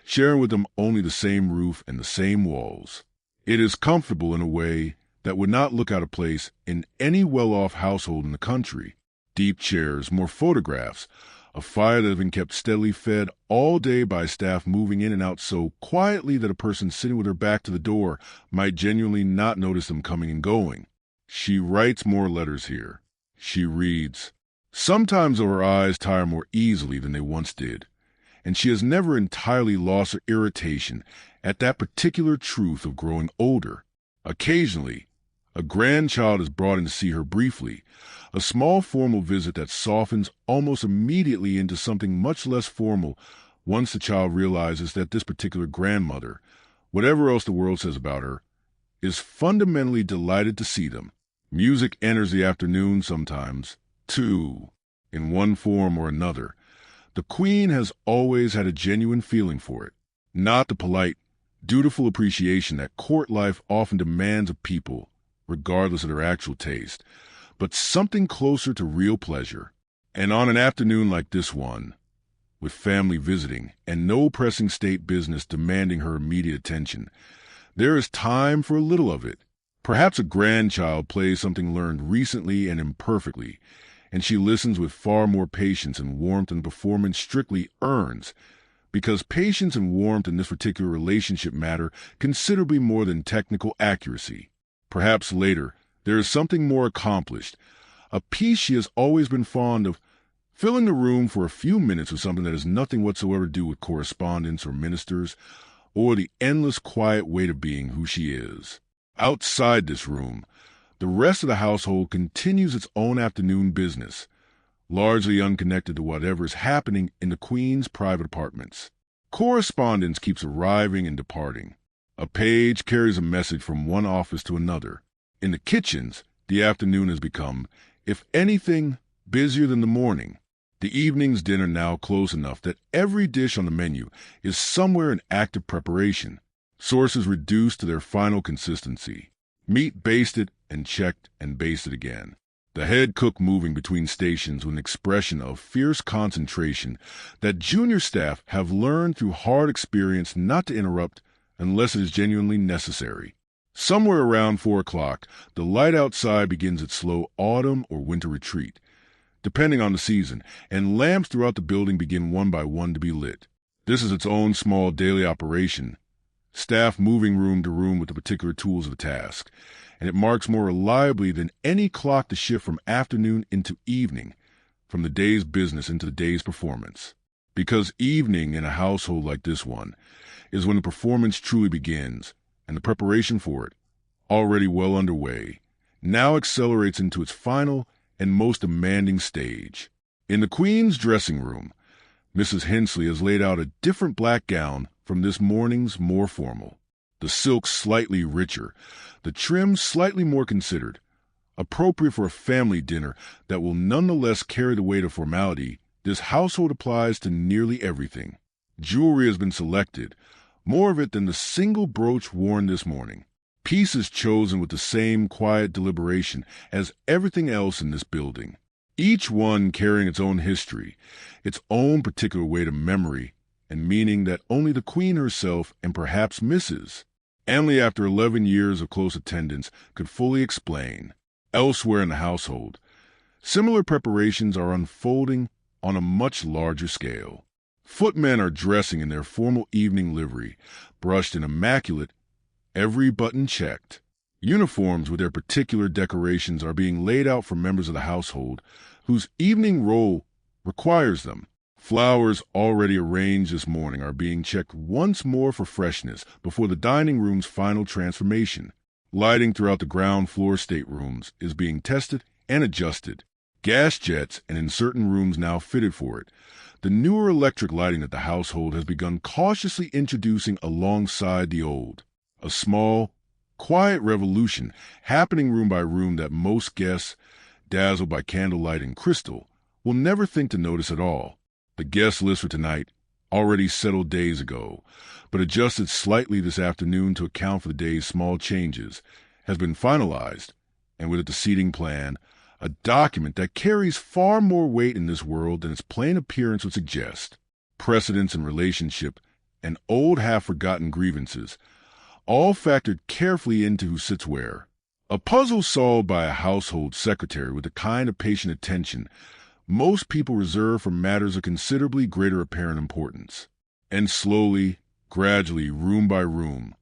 sharing with them only the same roof and the same walls. It is comfortable in a way that would not look out of place in any well-off household in the country. Deep chairs, more photographs, a fire that has been kept steadily fed all day by staff moving in and out so quietly that a person sitting with her back to the door might genuinely not notice them coming and going. She writes more letters here. She reads. Sometimes her eyes tire more easily than they once did, and she has never entirely lost her irritation at that particular truth of growing older. Occasionally, a grandchild is brought in to see her briefly, a small formal visit that softens almost immediately into something much less formal once the child realizes that this particular grandmother, whatever else the world says about her, is fundamentally delighted to see them. Music enters the afternoon sometimes, too, in one form or another. The Queen has always had a genuine feeling for it, not the polite, dutiful appreciation that court life often demands of people, regardless of their actual taste, but something closer to real pleasure. And on an afternoon like this one, with family visiting and no pressing state business demanding her immediate attention, there is time for a little of it. Perhaps a grandchild plays something learned recently and imperfectly, and she listens with far more patience and warmth than the performance strictly earns, because patience and warmth in this particular relationship matter considerably more than technical accuracy. Perhaps later, there is something more accomplished, a piece she has always been fond of, filling the room for a few minutes with something that has nothing whatsoever to do with correspondence or ministers, or the endless quiet weight of being who she is. Outside this room, the rest of the household continues its own afternoon business, largely unconnected to whatever is happening in the Queen's private apartments. Correspondence keeps arriving and departing. A page carries a message from one office to another. In the kitchens, the afternoon has become, if anything, busier than the morning. The evening's dinner now close enough that every dish on the menu is somewhere in active preparation, sources reduced to their final consistency. Meat basted and checked and basted again. The head cook moving between stations with an expression of fierce concentration that junior staff have learned through hard experience not to interrupt unless it is genuinely necessary. Somewhere around 4 o'clock, the light outside begins its slow autumn or winter retreat, depending on the season, and lamps throughout the building begin one by one to be lit. This is its own small daily operation, staff moving room to room with the particular tools of the task, and it marks more reliably than any clock the shift from afternoon into evening, from the day's business into the day's performance. Because evening in a household like this one is when the performance truly begins, and the preparation for it, already well underway, now accelerates into its final and most demanding stage. In the Queen's dressing room, Mrs. Hensley has laid out a different black gown from this morning's more formal. The silk slightly richer, the trim slightly more considered, appropriate for a family dinner that will nonetheless carry the weight of formality. This household applies to nearly everything. Jewelry has been selected, more of it than the single brooch worn this morning. Pieces chosen with the same quiet deliberation as everything else in this building. Each one carrying its own history, its own particular weight of memory and meaning that only the Queen herself and perhaps Mrs. Emily, after 11 years of close attendance, could fully explain. Elsewhere in the household, similar preparations are unfolding on a much larger scale. Footmen are dressing in their formal evening livery, brushed and immaculate, every button checked. Uniforms with their particular decorations are being laid out for members of the household whose evening role requires them. Flowers already arranged this morning are being checked once more for freshness before the dining room's final transformation. Lighting throughout the ground floor staterooms is being tested and adjusted. Gas jets and in certain rooms now fitted for it. The newer electric lighting that the household has begun cautiously introducing alongside the old. A small, quiet revolution happening room by room that most guests, dazzled by candlelight and crystal, will never think to notice at all. The guest list for tonight, already settled days ago, but adjusted slightly this afternoon to account for the day's small changes, has been finalized, and with it the seating plan, a document that carries far more weight in this world than its plain appearance would suggest. Precedence and relationship, and old half-forgotten grievances, all factored carefully into who sits where. A puzzle solved by a household secretary with the kind of patient attention most people reserve for matters of considerably greater apparent importance. And slowly, gradually, room by room,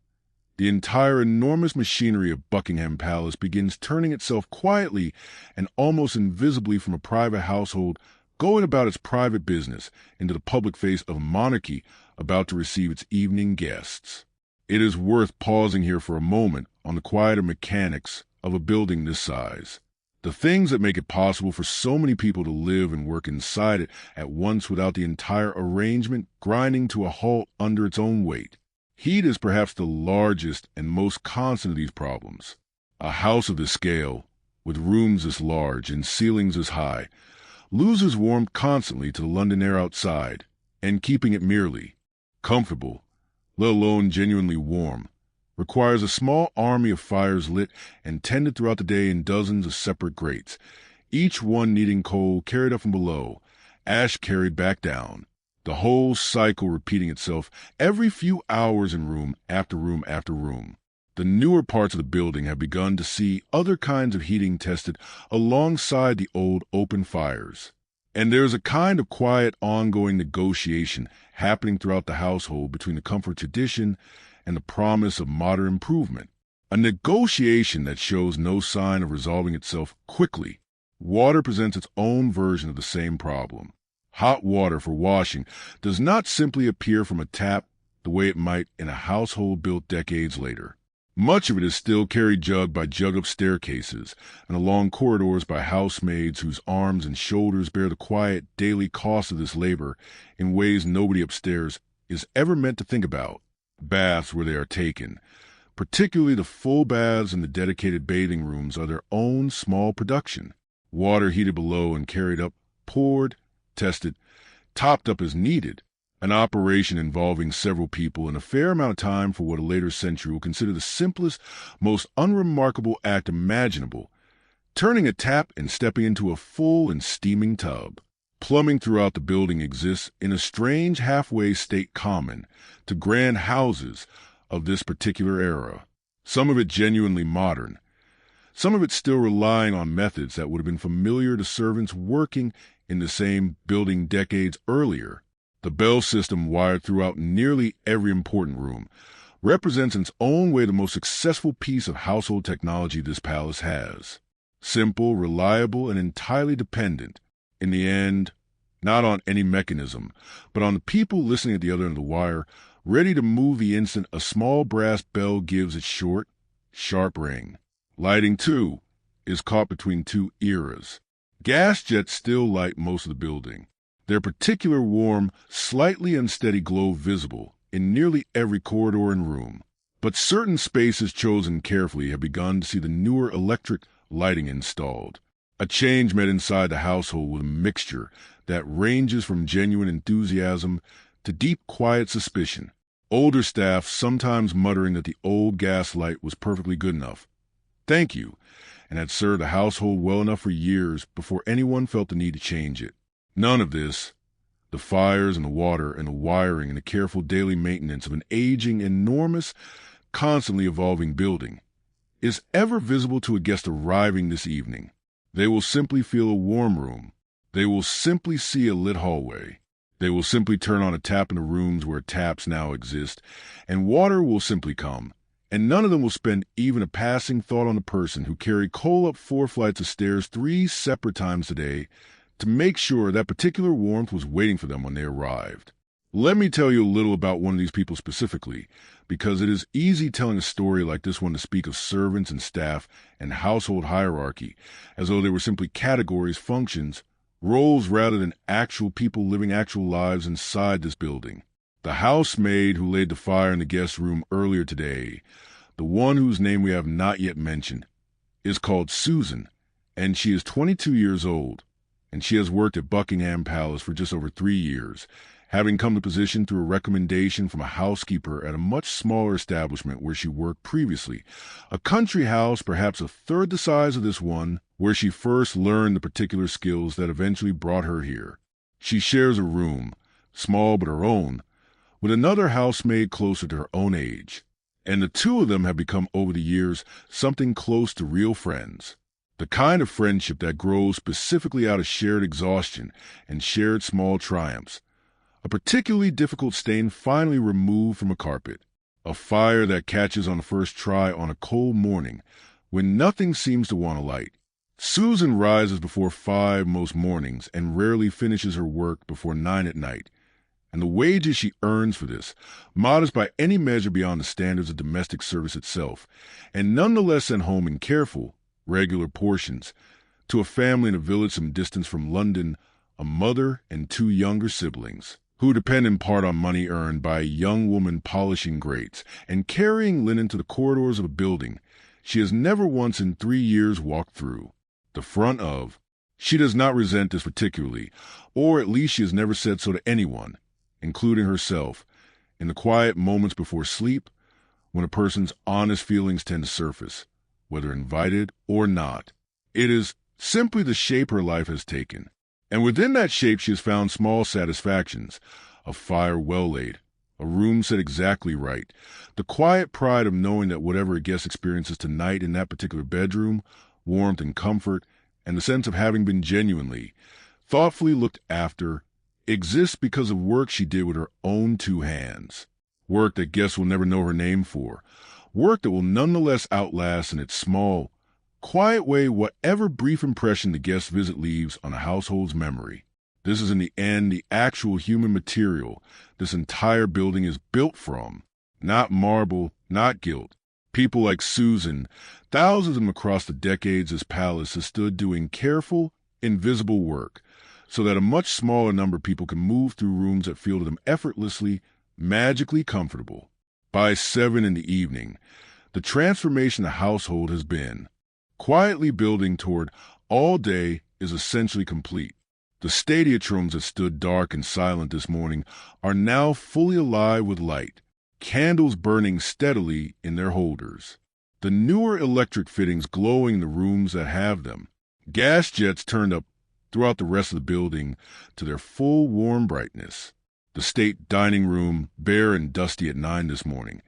the entire enormous machinery of Buckingham Palace begins turning itself quietly and almost invisibly from a private household going about its private business into the public face of a monarchy about to receive its evening guests. It is worth pausing here for a moment on the quieter mechanics of a building this size. The things that make it possible for so many people to live and work inside it at once without the entire arrangement grinding to a halt under its own weight. Heat is perhaps the largest and most constant of these problems. A house of this scale, with rooms this large and ceilings this high, loses warmth constantly to the London air outside, and keeping it merely comfortable, let alone genuinely warm, requires a small army of fires lit and tended throughout the day in dozens of separate grates, each one needing coal carried up from below, ash carried back down, the whole cycle repeating itself every few hours in room after room after room. The newer parts of the building have begun to see other kinds of heating tested alongside the old open fires. And there's a kind of quiet, ongoing negotiation happening throughout the household between the comfort tradition and the promise of modern improvement. A negotiation that shows no sign of resolving itself quickly. Water presents its own version of the same problem. Hot water for washing does not simply appear from a tap the way it might in a household built decades later. Much of it is still carried jug by jug up staircases and along corridors by housemaids whose arms and shoulders bear the quiet daily cost of this labor in ways nobody upstairs is ever meant to think about. Baths where they are taken, particularly the full baths and the dedicated bathing rooms, are their own small production. Water heated below and carried up, poured, tested, topped up as needed. An operation involving several people and a fair amount of time for what a later century will consider the simplest, most unremarkable act imaginable, turning a tap and stepping into a full and steaming tub. Plumbing throughout the building exists in a strange halfway state common to grand houses of this particular era, some of it genuinely modern, some of it still relying on methods that would have been familiar to servants working in the same building decades earlier. The bell system, wired throughout nearly every important room, represents in its own way the most successful piece of household technology this palace has. Simple, reliable, and entirely dependent, in the end, not on any mechanism, but on the people listening at the other end of the wire, ready to move the instant a small brass bell gives its short, sharp ring. Lighting, too, is caught between two eras. Gas jets still light most of the building, their particular warm, slightly unsteady glow visible in nearly every corridor and room. But certain spaces chosen carefully have begun to see the newer electric lighting installed. A change met inside the household with a mixture that ranges from genuine enthusiasm to deep, quiet suspicion. Older staff sometimes muttering that the old gas light was perfectly good enough. Thank you, and had served the household well enough for years before anyone felt the need to change it. None of this, the fires and the water and the wiring and the careful daily maintenance of an aging, enormous, constantly evolving building, is ever visible to a guest arriving this evening. They will simply feel a warm room. They will simply see a lit hallway. They will simply turn on a tap in the rooms where taps now exist, and water will simply come. And none of them will spend even a passing thought on the person who carried coal up 4 flights of stairs 3 separate times today to make sure that particular warmth was waiting for them when they arrived. Let me tell you a little about one of these people specifically, because it is easy telling a story like this one to speak of servants and staff and household hierarchy as though they were simply categories, functions, roles rather than actual people living actual lives inside this building. The housemaid who laid the fire in the guest room earlier today, the one whose name we have not yet mentioned, is called Susan, and she is 22 years old, and she has worked at Buckingham Palace for just over 3 years, having come to position through a recommendation from a housekeeper at a much smaller establishment where she worked previously, a country house perhaps a third the size of this one, where she first learned the particular skills that eventually brought her here. She shares a room, small but her own, with another housemaid closer to her own age, and the two of them have become over the years something close to real friends. The kind of friendship that grows specifically out of shared exhaustion and shared small triumphs. A particularly difficult stain finally removed from a carpet. A fire that catches on the first try on a cold morning when nothing seems to want to light. Susan rises before 5 most mornings and rarely finishes her work before 9 at night. And the wages she earns for this, modest by any measure beyond the standards of domestic service itself, and nonetheless sent home in careful, regular portions, to a family in a village some distance from London, a mother and 2 younger siblings, who depend in part on money earned by a young woman polishing grates and carrying linen to the corridors of a building she has never once in 3 years walked through, the front of. She does not resent this particularly, or at least she has never said so to anyone, including herself, in the quiet moments before sleep, when a person's honest feelings tend to surface, whether invited or not. It is simply the shape her life has taken. And within that shape she has found small satisfactions, a fire well laid, A room set exactly right. The quiet pride of knowing that whatever a guest experiences tonight in that particular bedroom, warmth and comfort, and the sense of having been genuinely, thoughtfully looked after, exists because of work she did with her own two hands. Work that guests will never know her name for. Work that will nonetheless outlast in its small, quiet way whatever brief impression the guest visit leaves on a household's memory. This is in the end the actual human material this entire building is built from. Not marble, not gilt. People like Susan, thousands of them across the decades this palace has stood doing careful, invisible work, so that a much smaller number of people can move through rooms that feel to them effortlessly, magically comfortable. By 7 in the evening, the transformation the household has been, quietly building toward all day, is essentially complete. The stadiatrums that stood dark and silent this morning are now fully alive with light, candles burning steadily in their holders. The newer electric fittings glowing in the rooms that have them. Gas jets turned up throughout the rest of the building to their full warm brightness. The state dining room, bare and dusty at 9 this morning,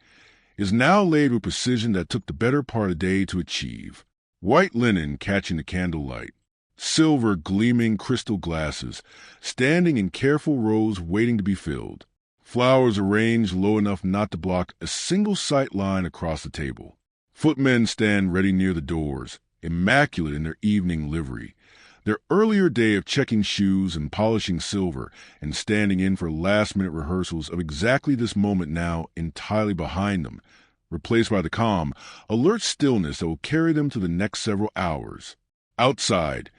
is now laid with precision that took the better part of the day to achieve. White linen catching the candlelight. Silver gleaming crystal glasses, standing in careful rows waiting to be filled. Flowers arranged low enough not to block a single sight line across the table. Footmen stand ready near the doors, immaculate in their evening livery. Their earlier day of checking shoes and polishing silver and standing in for last-minute rehearsals of exactly this moment now entirely behind them, replaced by the calm, alert stillness that will carry them to the next several hours. Outside,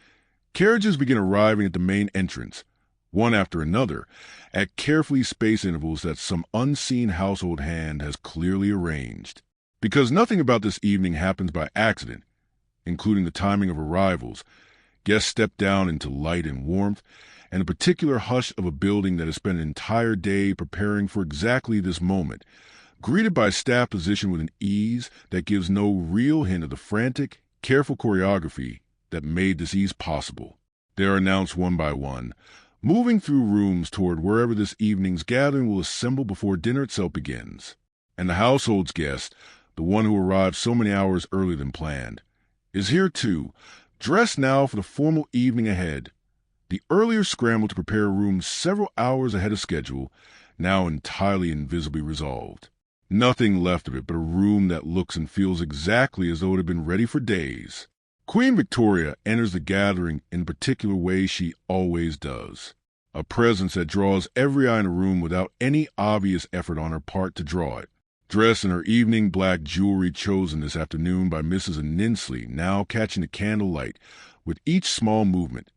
carriages begin arriving at the main entrance, one after another, at carefully spaced intervals that some unseen household hand has clearly arranged. Because nothing about this evening happens by accident, including the timing of arrivals, guests step down into light and warmth, and the particular hush of a building that has spent an entire day preparing for exactly this moment, greeted by staff positioned with an ease that gives no real hint of the frantic, careful choreography that made this ease possible. They are announced one by one, moving through rooms toward wherever this evening's gathering will assemble before dinner itself begins. And the household's guest, the one who arrived so many hours earlier than planned, is here too, dressed now for the formal evening ahead. The earlier scramble to prepare rooms several hours ahead of schedule, now entirely invisibly resolved. Nothing left of it but a room that looks and feels exactly as though it had been ready for days. Queen Victoria enters the gathering in the particular way she always does. A presence that draws every eye in the room without any obvious effort on her part to draw it. Dressed in her evening black jewelry chosen this afternoon by Mrs. Ninsley, now catching the candlelight with each small movement,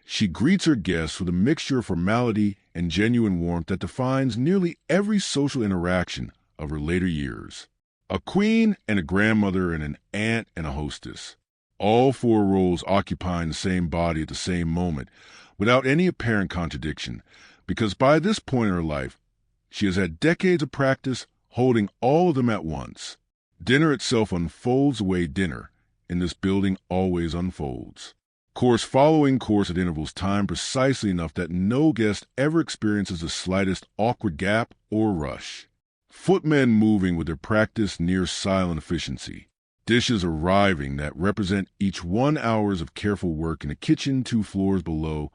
she greets her guests with a mixture of formality and genuine warmth that defines nearly every social interaction of her later years. A queen and a grandmother and an aunt and a hostess. All four roles occupying the same body at the same moment, without any apparent contradiction, because by this point in her life, she has had decades of practice holding all of them at once. Dinner itself unfolds the way dinner, in this building, always unfolds. Course following course at intervals timed precisely enough that no guest ever experiences the slightest awkward gap or rush. Footmen moving with their practiced near-silent efficiency. Dishes arriving that represent each 1 hour of careful work in a kitchen 2 floors below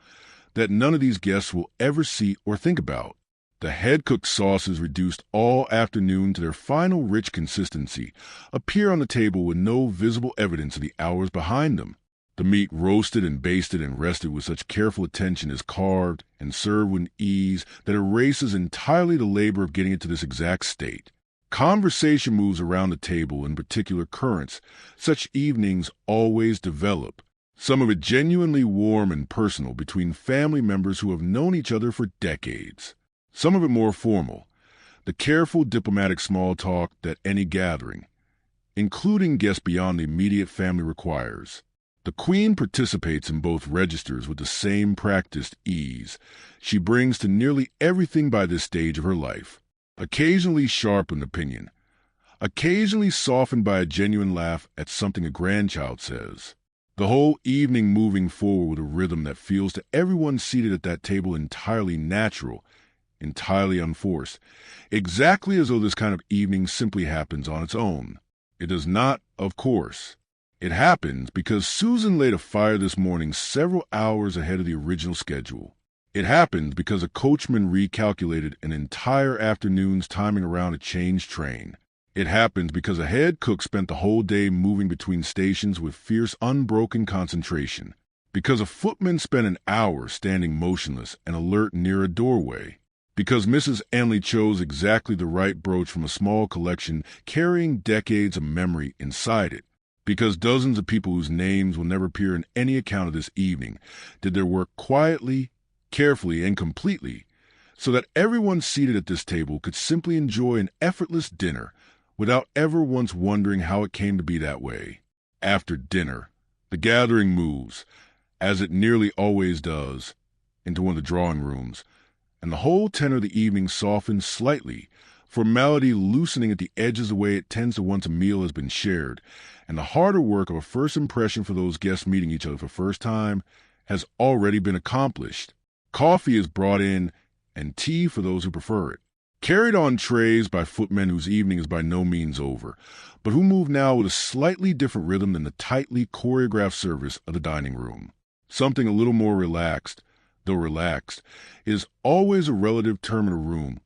that none of these guests will ever see or think about. The head-cooked sauces reduced all afternoon to their final rich consistency appear on the table with no visible evidence of the hours behind them. The meat roasted and basted and rested with such careful attention is carved and served with ease that erases entirely the labor of getting it to this exact state. Conversation moves around the table in particular currents such evenings always develop, some of it genuinely warm and personal between family members who have known each other for decades. Some of it more formal, the careful diplomatic small talk that any gathering, including guests beyond the immediate family, requires. The Queen participates in both registers with the same practiced ease she brings to nearly everything by this stage of her life. Occasionally sharp in opinion, occasionally softened by a genuine laugh at something a grandchild says. The whole evening moving forward with a rhythm that feels to everyone seated at that table entirely natural entirely unforced, exactly as though this kind of evening simply happens on its own. It does not, of course. It happens because Susan lit a fire this morning several hours ahead of the original schedule. It happens because a coachman recalculated an entire afternoon's timing around a changed train. It happens because a head cook spent the whole day moving between stations with fierce, unbroken concentration. Because a footman spent an hour standing motionless and alert near a doorway. Because Mrs. Anley chose exactly the right brooch from a small collection carrying decades of memory inside it. Because dozens of people whose names will never appear in any account of this evening did their work quietly, carefully, and completely, so that everyone seated at this table could simply enjoy an effortless dinner without ever once wondering how it came to be that way. After dinner, the gathering moves, as it nearly always does, into one of the drawing rooms, and the whole tenor of the evening softens slightly, formality loosening at the edges the way it tends to once a meal has been shared, and the harder work of a first impression for those guests meeting each other for the first time has already been accomplished. Coffee is brought in, and tea for those who prefer it, carried on trays by footmen whose evening is by no means over, but who move now with a slightly different rhythm than the tightly choreographed service of the dining room. Something a little more relaxed, though relaxed, is always a relative term in a room,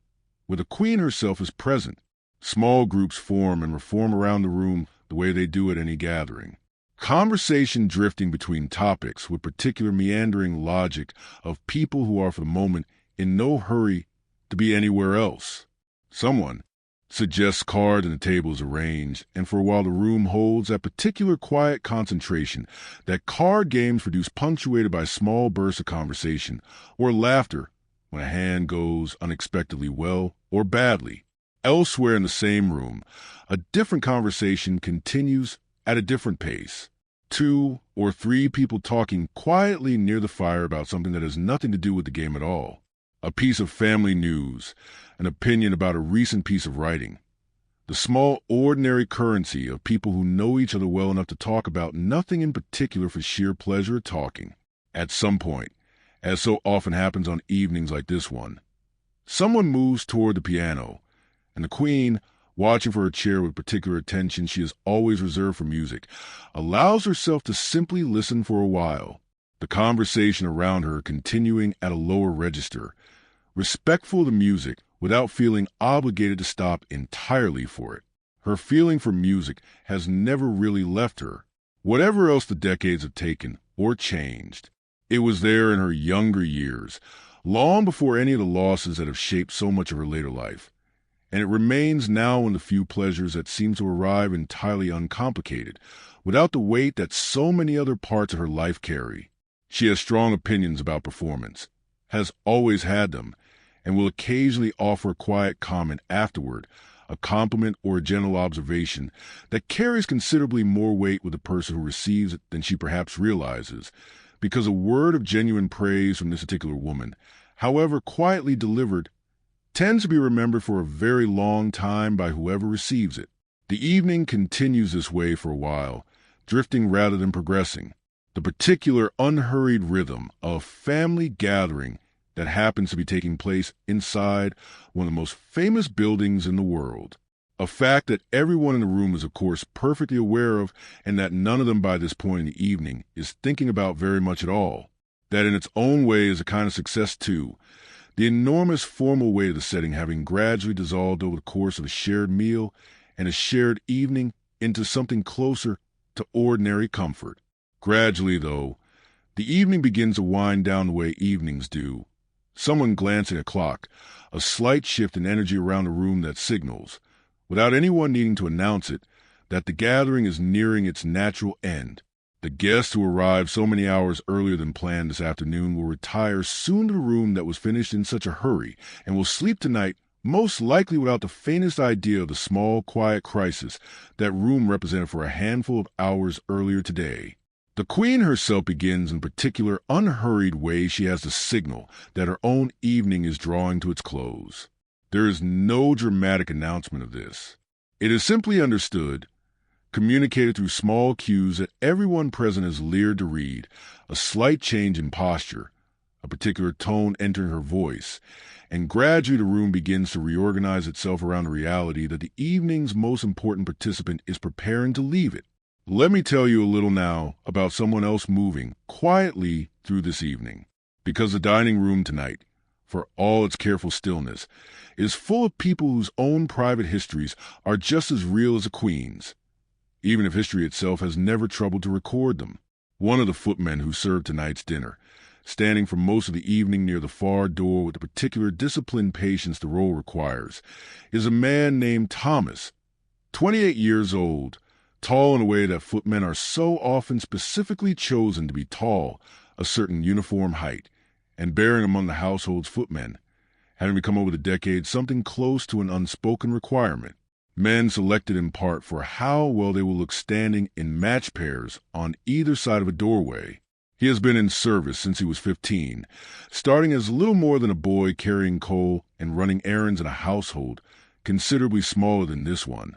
where the Queen herself is present. Small groups form and reform around the room the way they do at any gathering. Conversation drifting between topics with particular meandering logic of people who are for the moment in no hurry to be anywhere else. Someone suggests cards and the table is arranged, and for a while the room holds that particular quiet concentration that card games produce, punctuated by small bursts of conversation or laughter when a hand goes unexpectedly well or badly. Elsewhere in the same room, a different conversation continues at a different pace. 2 or 3 people talking quietly near the fire about something that has nothing to do with the game at all. A piece of family news, an opinion about a recent piece of writing. The small ordinary currency of people who know each other well enough to talk about nothing in particular for sheer pleasure of talking. At some point, as so often happens on evenings like this one, someone moves toward the piano, and the Queen, watching for her chair with particular attention she has always reserved for music, allows herself to simply listen for a while, the conversation around her continuing at a lower register, respectful of the music without feeling obligated to stop entirely for it. Her feeling for music has never really left her, whatever else the decades have taken or changed. It was there in her younger years, long before any of the losses that have shaped so much of her later life. And it remains now in the few pleasures that seem to arrive entirely uncomplicated, without the weight that so many other parts of her life carry. She has strong opinions about performance, has always had them, and will occasionally offer a quiet comment afterward, a compliment or a general observation that carries considerably more weight with the person who receives it than she perhaps realizes, because a word of genuine praise from this particular woman, however quietly delivered, tends to be remembered for a very long time by whoever receives it. The evening continues this way for a while, drifting rather than progressing. The particular unhurried rhythm of family gathering that happens to be taking place inside one of the most famous buildings in the world. A fact that everyone in the room is of course perfectly aware of, and that none of them by this point in the evening is thinking about very much at all. That in its own way is a kind of success too, the enormous formal weight of the setting having gradually dissolved over the course of a shared meal and a shared evening into something closer to ordinary comfort. Gradually, though, the evening begins to wind down the way evenings do. Someone glancing at a clock, a slight shift in energy around the room that signals, without anyone needing to announce it, that the gathering is nearing its natural end. The guests who arrived so many hours earlier than planned this afternoon will retire soon to the room that was finished in such a hurry, and will sleep tonight most likely without the faintest idea of the small, quiet crisis that room represented for a handful of hours earlier today. The Queen herself begins in particular unhurried way she has to signal that her own evening is drawing to its close. There is no dramatic announcement of this. It is simply understood, communicated through small cues that everyone present is leered to read, a slight change in posture, a particular tone entering her voice, and gradually the room begins to reorganize itself around the reality that the evening's most important participant is preparing to leave it. Let me tell you a little now about someone else moving quietly through this evening, because the dining room tonight, for all its careful stillness, is full of people whose own private histories are just as real as the Queen's, even if history itself has never troubled to record them. One of the footmen who served tonight's dinner, standing for most of the evening near the far door with the particular disciplined patience the role requires, is a man named Thomas, 28 years old, tall in a way that footmen are so often specifically chosen to be tall, a certain uniform height, and bearing among the household's footmen, having become over the decades something close to an unspoken requirement. Men selected in part for how well they will look standing in match pairs on either side of a doorway. He has been in service since he was 15, starting as little more than a boy carrying coal and running errands in a household considerably smaller than this one,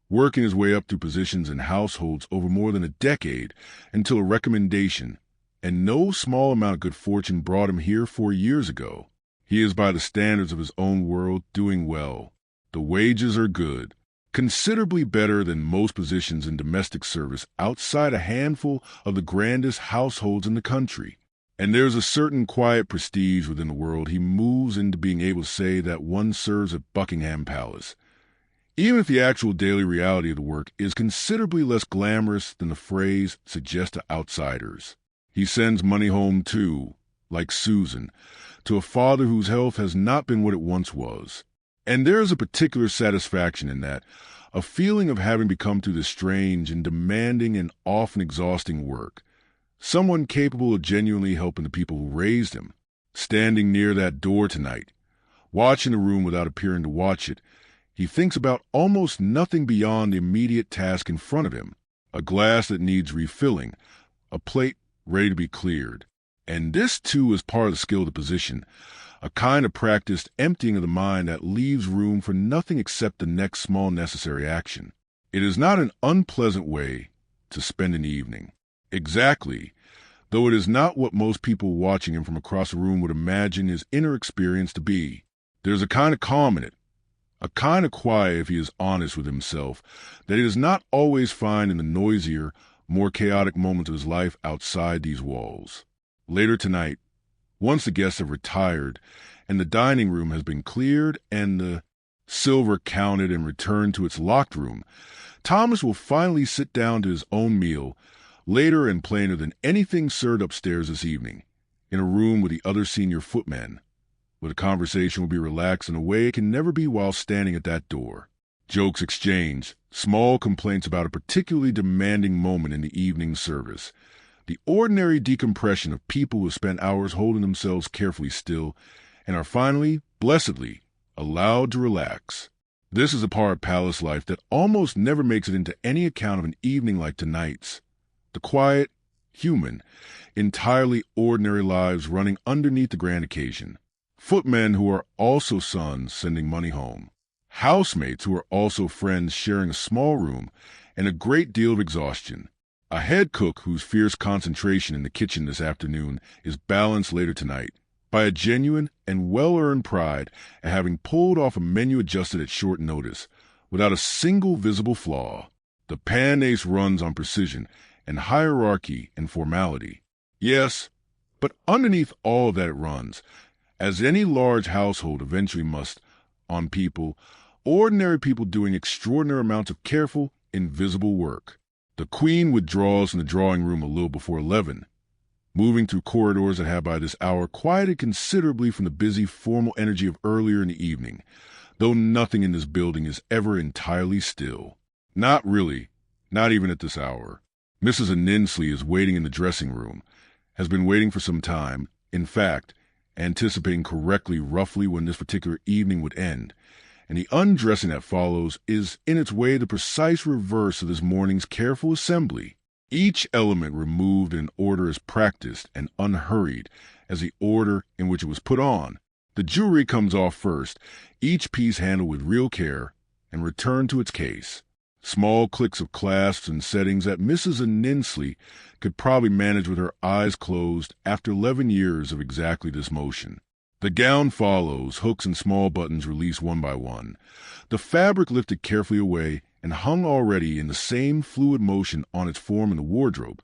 working his way up through positions in households over more than a decade until a recommendation and no small amount of good fortune brought him here 4 years ago. He is, by the standards of his own world, doing well. The wages are good, considerably better than most positions in domestic service outside a handful of the grandest households in the country. And there's a certain quiet prestige within the world he moves into being able to say that one serves at Buckingham Palace, even if the actual daily reality of the work is considerably less glamorous than the phrase suggests to outsiders. He sends money home, too, like Susan, to a father whose health has not been what it once was. And there is a particular satisfaction in that, a feeling of having become through this strange and demanding and often exhausting work, someone capable of genuinely helping the people who raised him. Standing near that door tonight, watching the room without appearing to watch it, he thinks about almost nothing beyond the immediate task in front of him, a glass that needs refilling, a plate ready to be cleared. And this, too, is part of the skill of the position, a kind of practiced emptying of the mind that leaves room for nothing except the next small necessary action. It is not an unpleasant way to spend an evening. Exactly, though it is not what most people watching him from across the room would imagine his inner experience to be. There's a kind of calm in it, a kind of quiet if he is honest with himself, that he does not always find in the noisier, more chaotic moments of his life outside these walls. Later tonight, once the guests have retired and the dining room has been cleared and the silver counted and returned to its locked room, Thomas will finally sit down to his own meal, later and plainer than anything served upstairs this evening, in a room with the other senior footmen, where the conversation will be relaxed in a way it can never be while standing at that door. Jokes exchanged, small complaints about a particularly demanding moment in the evening service, the ordinary decompression of people who have spent hours holding themselves carefully still and are finally, blessedly, allowed to relax. This is a part of palace life that almost never makes it into any account of an evening like tonight's. The quiet, human, entirely ordinary lives running underneath the grand occasion. Footmen who are also sons sending money home. Housemates who are also friends sharing a small room and a great deal of exhaustion. A head cook whose fierce concentration in the kitchen this afternoon is balanced later tonight by a genuine and well-earned pride at having pulled off a menu adjusted at short notice, without a single visible flaw. The pan-ace runs on precision and hierarchy and formality. Yes, but underneath all of that it runs, as any large household eventually must, on people, ordinary people doing extraordinary amounts of careful, invisible work. The Queen withdraws from the drawing room a little before 11, moving through corridors that have by this hour quieted considerably from the busy, formal energy of earlier in the evening, though nothing in this building is ever entirely still. Not really, not even at this hour. Mrs. Aninsley is waiting in the dressing room, has been waiting for some time, in fact, anticipating correctly roughly when this particular evening would end, and the undressing that follows is in its way the precise reverse of this morning's careful assembly. Each element removed in order as practiced and unhurried as the order in which it was put on. The jewelry comes off first, each piece handled with real care, and returned to its case. Small clicks of clasps and settings that Mrs. Annesley could probably manage with her eyes closed after 11 years of exactly this motion. The gown follows, hooks and small buttons released one by one. The fabric lifted carefully away and hung already in the same fluid motion on its form in the wardrobe,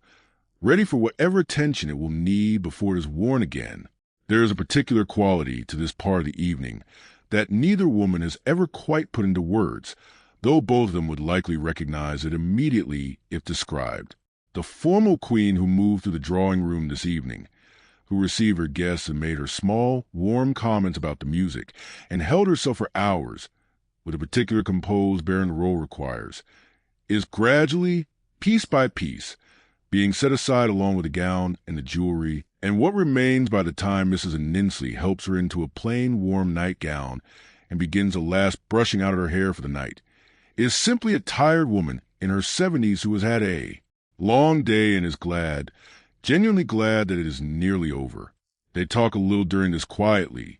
ready for whatever attention it will need before it is worn again. There is a particular quality to this part of the evening that neither woman has ever quite put into words, though both of them would likely recognize it immediately if described. The formal queen who moved through the drawing room this evening, who received her guests and made her small, warm comments about the music, and held herself for hours, with a particular composed bearing the role requires, is gradually, piece by piece, being set aside along with the gown and the jewelry, and what remains by the time Mrs. Annesley helps her into a plain, warm nightgown and begins the last brushing out of her hair for the night, is simply a tired woman in her 70s who has had a long day and is glad, genuinely glad that it is nearly over. They talk a little during this quietly,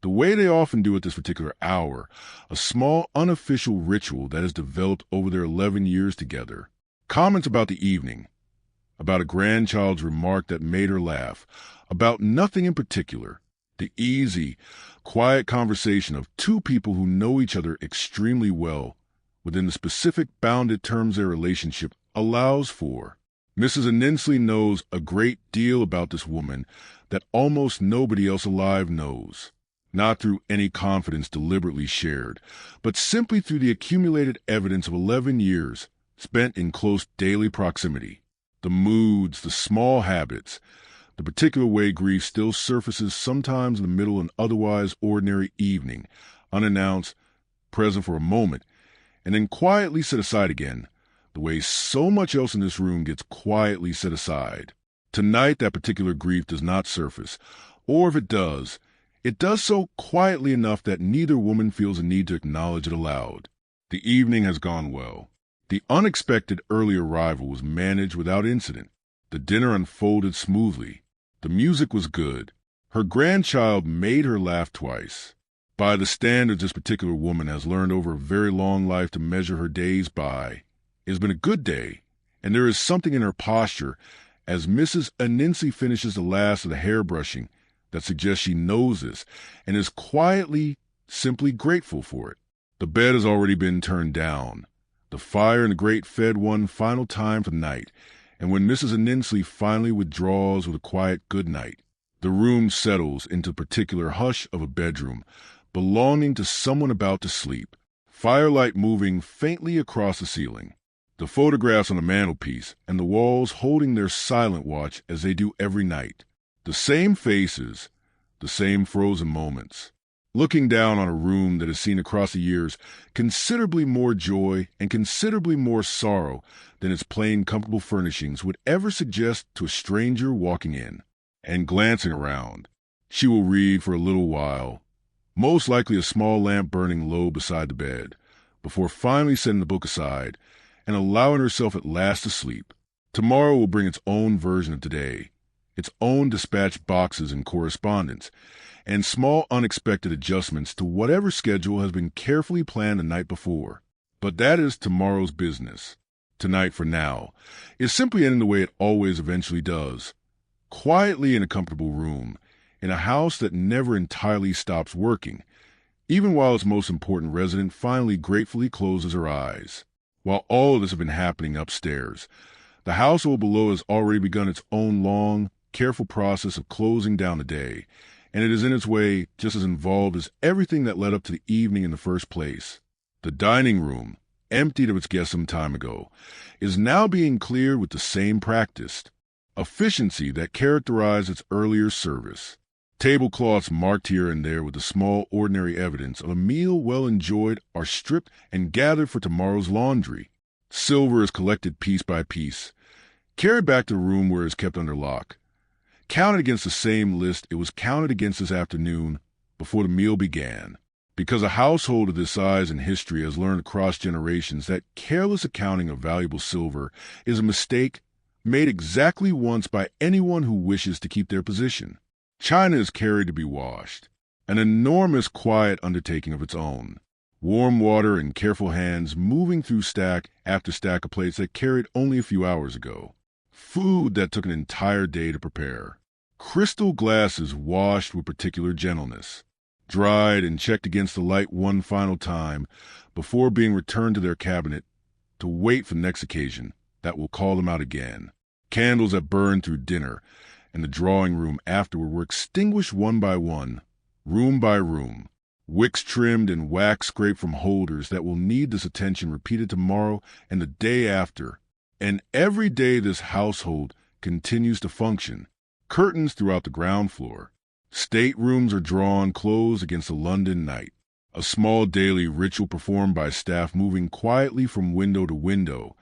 the way they often do at this particular hour, a small unofficial ritual that has developed over their 11 years together. Comments about the evening, about a grandchild's remark that made her laugh, about nothing in particular. The easy, quiet conversation of two people who know each other extremely well within the specific bounded terms their relationship allows for. Mrs. Annesley knows a great deal about this woman that almost nobody else alive knows, not through any confidence deliberately shared, but simply through the accumulated evidence of 11 years spent in close daily proximity. The moods, the small habits, the particular way grief still surfaces sometimes in the middle of an otherwise ordinary evening, unannounced, present for a moment, and then quietly set aside again, the way so much else in this room gets quietly set aside. Tonight that particular grief does not surface, or if it does so quietly enough that neither woman feels a need to acknowledge it aloud. The evening has gone well. The unexpected early arrival was managed without incident. The dinner unfolded smoothly. The music was good. Her grandchild made her laugh twice. By the standards this particular woman has learned over a very long life to measure her days by, it has been a good day, and there is something in her posture as Mrs. Annesley finishes the last of the hair brushing that suggests she knows this and is quietly, simply grateful for it. The bed has already been turned down. The fire in the grate fed one final time for the night, and when Mrs. Annesley finally withdraws with a quiet good night, the room settles into the particular hush of a bedroom belonging to someone about to sleep, firelight moving faintly across the ceiling, the photographs on the mantelpiece and the walls holding their silent watch as they do every night, the same faces, the same frozen moments. Looking down on a room that has seen across the years considerably more joy and considerably more sorrow than its plain comfortable furnishings would ever suggest to a stranger walking in, and glancing around, she will read for a little while, most likely a small lamp burning low beside the bed, before finally setting the book aside and allowing herself at last to sleep. Tomorrow will bring its own version of today, its own dispatch boxes and correspondence, and small unexpected adjustments to whatever schedule has been carefully planned the night before. But that is tomorrow's business. Tonight, for now, is simply ending the way it always eventually does, quietly in a comfortable room, in a house that never entirely stops working, even while its most important resident finally gratefully closes her eyes. While all of this has been happening upstairs, the household below has already begun its own long, careful process of closing down the day, and it is in its way just as involved as everything that led up to the evening in the first place. The dining room, emptied of its guests some time ago, is now being cleared with the same practiced efficiency that characterized its earlier service. Tablecloths marked here and there with the small ordinary evidence of a meal well enjoyed are stripped and gathered for tomorrow's laundry. Silver is collected piece by piece, carried back to the room where it is kept under lock, counted against the same list it was counted against this afternoon before the meal began. Because a household of this size and history has learned across generations that careless accounting of valuable silver is a mistake made exactly once by anyone who wishes to keep their position. China is carried to be washed, an enormous quiet undertaking of its own. Warm water and careful hands moving through stack after stack of plates that carried only a few hours ago. Food that took an entire day to prepare. Crystal glasses washed with particular gentleness, dried and checked against the light one final time before being returned to their cabinet to wait for the next occasion that will call them out again. Candles that burned through dinner and the drawing room afterward were extinguished one by one, room by room. Wicks trimmed and wax scraped from holders that will need this attention repeated tomorrow and the day after. And every day this household continues to function. Curtains throughout the ground floor. Staterooms are drawn close against the London night. A small daily ritual performed by staff moving quietly from window to window,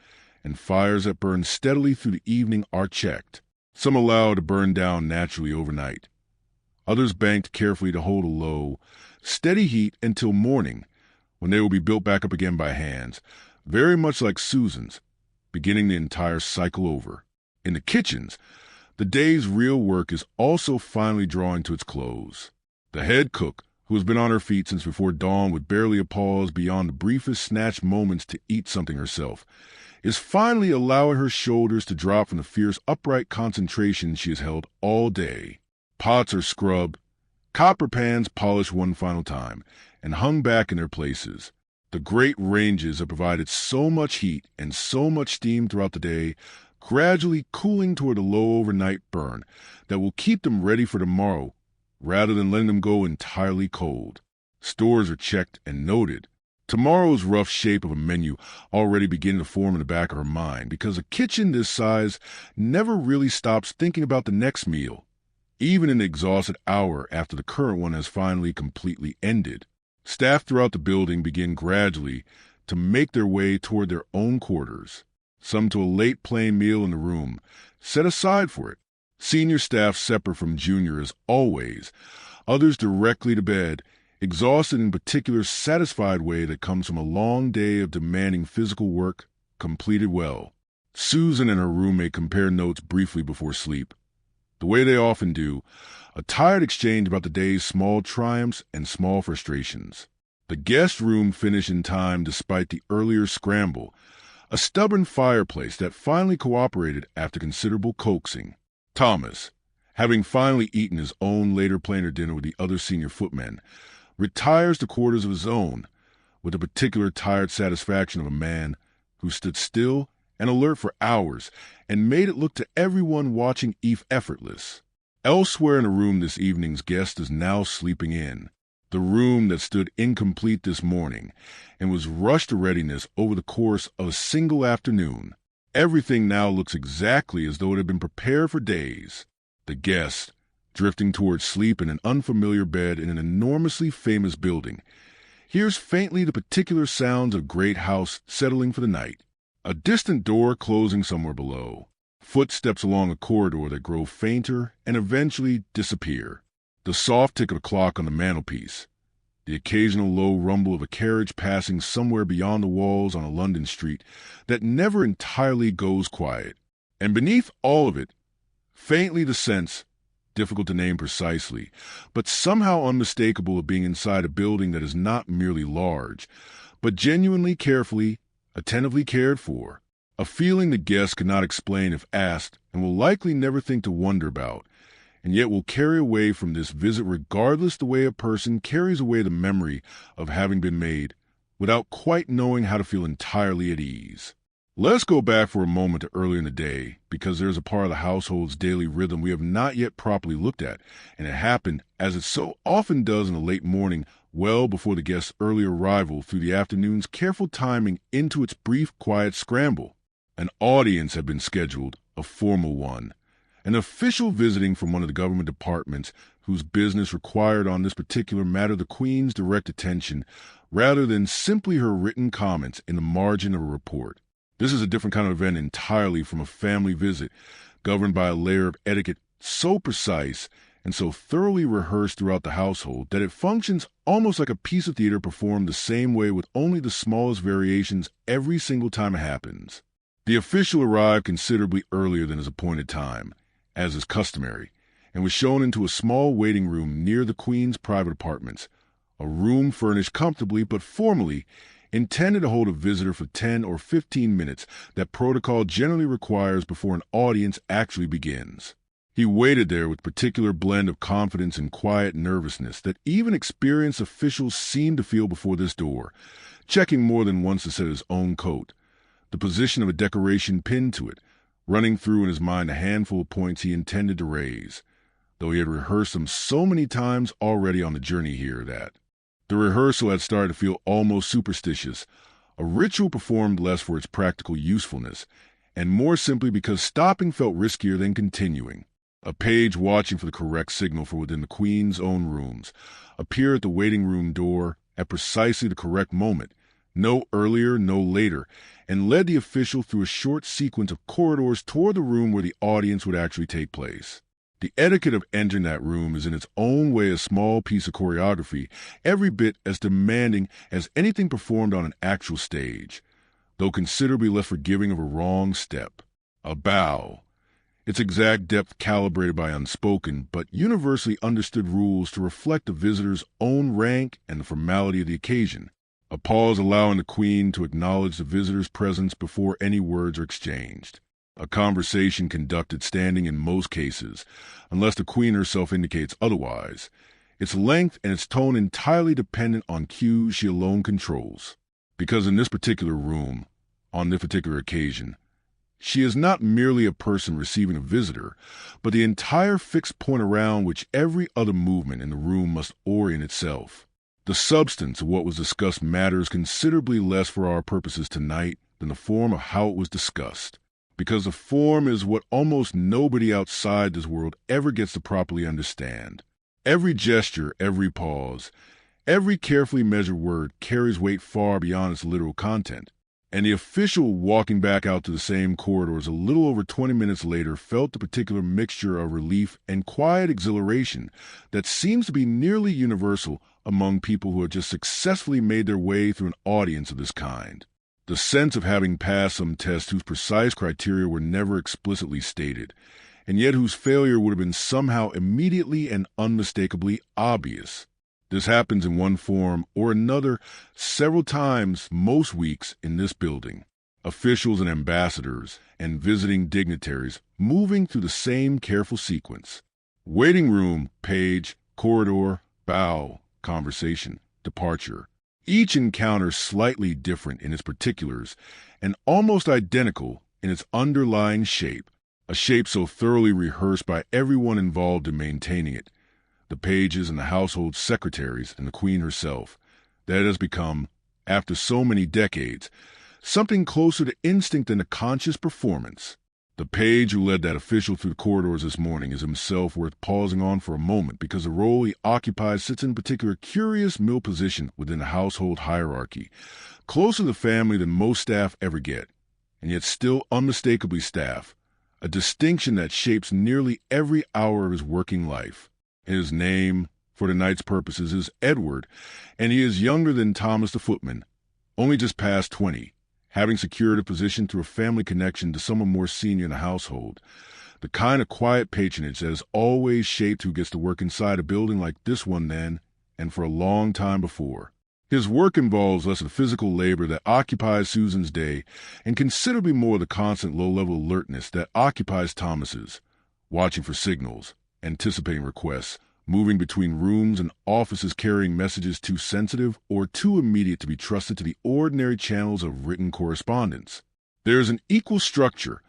and fires that burn steadily through the evening are checked. Some allowed to burn down naturally overnight. Others banked carefully to hold a low, steady heat until morning, when they will be built back up again by hands, very much like Susan's, beginning the entire cycle over. In the kitchens, the day's real work is also finally drawing to its close. The head cook, who has been on her feet since before dawn with barely a pause beyond the briefest snatched moments to eat something herself, is finally allowing her shoulders to drop from the fierce upright concentration she has held all day. Pots are scrubbed, copper pans polished one final time, and hung back in their places. The great ranges have provided so much heat and so much steam throughout the day, gradually cooling toward a low overnight burn that will keep them ready for tomorrow, rather than letting them go entirely cold. Stores are checked and noted. Tomorrow's rough shape of a menu already beginning to form in the back of her mind, because a kitchen this size never really stops thinking about the next meal, even in the exhausted hour after the current one has finally completely ended. Staff throughout the building begin gradually to make their way toward their own quarters, some to a late plain meal in the room set aside for it. Senior staff separate from junior as always, others directly to bed, exhausted in particular satisfied way that comes from a long day of demanding physical work completed well. Susan and her roommate compare notes briefly before sleep, the way they often do, a tired exchange about the day's small triumphs and small frustrations. The guest room finished in time despite the earlier scramble, a stubborn fireplace that finally cooperated after considerable coaxing. Thomas, having finally eaten his own later plainer dinner with the other senior footmen, retires to quarters of his own, with the particular tired satisfaction of a man who stood still and alert for hours and made it look to everyone watching Eve effortless. Elsewhere in the room this evening's guest is now sleeping in, the room that stood incomplete this morning and was rushed to readiness over the course of a single afternoon. Everything now looks exactly as though it had been prepared for days. The guest, drifting towards sleep in an unfamiliar bed in an enormously famous building, hears faintly the particular sounds of great house settling for the night. A distant door closing somewhere below. Footsteps along a corridor that grow fainter and eventually disappear. The soft tick of a clock on the mantelpiece. The occasional low rumble of a carriage passing somewhere beyond the walls on a London street that never entirely goes quiet. And beneath all of it, faintly the sense, difficult to name precisely, but somehow unmistakable, of being inside a building that is not merely large, but genuinely carefully, attentively cared for. A feeling the guest could not explain if asked, and will likely never think to wonder about, and yet will carry away from this visit regardless the way a person carries away the memory of having been made, without quite knowing how to feel entirely at ease. Let's go back for a moment to early in the day, because there's a part of the household's daily rhythm we have not yet properly looked at, and it happened, as it so often does in the late morning, well before the guest's early arrival through the afternoon's careful timing into its brief, quiet scramble. An audience had been scheduled, a formal one, an official visiting from one of the government departments whose business required on this particular matter the Queen's direct attention, rather than simply her written comments in the margin of a report. This is a different kind of event entirely from a family visit, governed by a layer of etiquette so precise and so thoroughly rehearsed throughout the household that it functions almost like a piece of theater performed the same way with only the smallest variations every single time it happens. The official arrived considerably earlier than his appointed time, as is customary, and was shown into a small waiting room near the Queen's private apartments, a room furnished comfortably but formally, intended to hold a visitor for 10 or 15 minutes that protocol generally requires before an audience actually begins. He waited there with particular blend of confidence and quiet nervousness that even experienced officials seemed to feel before this door, checking more than once to set his own coat, the position of a decoration pinned to it, running through in his mind a handful of points he intended to raise, though he had rehearsed them so many times already on the journey here that the rehearsal had started to feel almost superstitious, a ritual performed less for its practical usefulness, and more simply because stopping felt riskier than continuing. A page watching for the correct signal from within the Queen's own rooms appeared at the waiting room door at precisely the correct moment, no earlier, no later, and led the official through a short sequence of corridors toward the room where the audience would actually take place. The etiquette of entering that room is in its own way a small piece of choreography, every bit as demanding as anything performed on an actual stage, though considerably less forgiving of a wrong step. A bow, its exact depth calibrated by unspoken but universally understood rules to reflect the visitor's own rank and the formality of the occasion. A pause allowing the Queen to acknowledge the visitor's presence before any words are exchanged. A conversation conducted standing in most cases, unless the Queen herself indicates otherwise, its length and its tone entirely dependent on cues she alone controls. Because in this particular room, on this particular occasion, she is not merely a person receiving a visitor, but the entire fixed point around which every other movement in the room must orient itself. The substance of what was discussed matters considerably less for our purposes tonight than the form of how it was discussed, because the form is what almost nobody outside this world ever gets to properly understand. Every gesture, every pause, every carefully measured word carries weight far beyond its literal content. And the official walking back out to the same corridors a little over 20 minutes later felt the particular mixture of relief and quiet exhilaration that seems to be nearly universal among people who have just successfully made their way through an audience of this kind. The sense of having passed some test whose precise criteria were never explicitly stated, and yet whose failure would have been somehow immediately and unmistakably obvious. This happens in one form or another several times most weeks in this building. Officials and ambassadors and visiting dignitaries moving through the same careful sequence. Waiting room, page, corridor, bow, conversation, departure. Each encounter slightly different in its particulars and almost identical in its underlying shape, a shape so thoroughly rehearsed by everyone involved in maintaining it, the pages and the household secretaries and the Queen herself, that it has become, after so many decades, something closer to instinct than a conscious performance. The page who led that official through the corridors this morning is himself worth pausing on for a moment because the role he occupies sits in a particular curious middle position within the household hierarchy, closer to the family than most staff ever get, and yet still unmistakably staff, a distinction that shapes nearly every hour of his working life. His name, for tonight's purposes, is Edward, and he is younger than Thomas the footman, only just past 20, having secured a position through a family connection to someone more senior in the household, the kind of quiet patronage that has always shaped who gets to work inside a building like this one then, and for a long time before. His work involves less of the physical labor that occupies Susan's day and considerably more of the constant low-level alertness that occupies Thomas's, watching for signals, anticipating requests, moving between rooms and offices carrying messages too sensitive or too immediate to be trusted to the ordinary channels of written correspondence. There is an equal structure,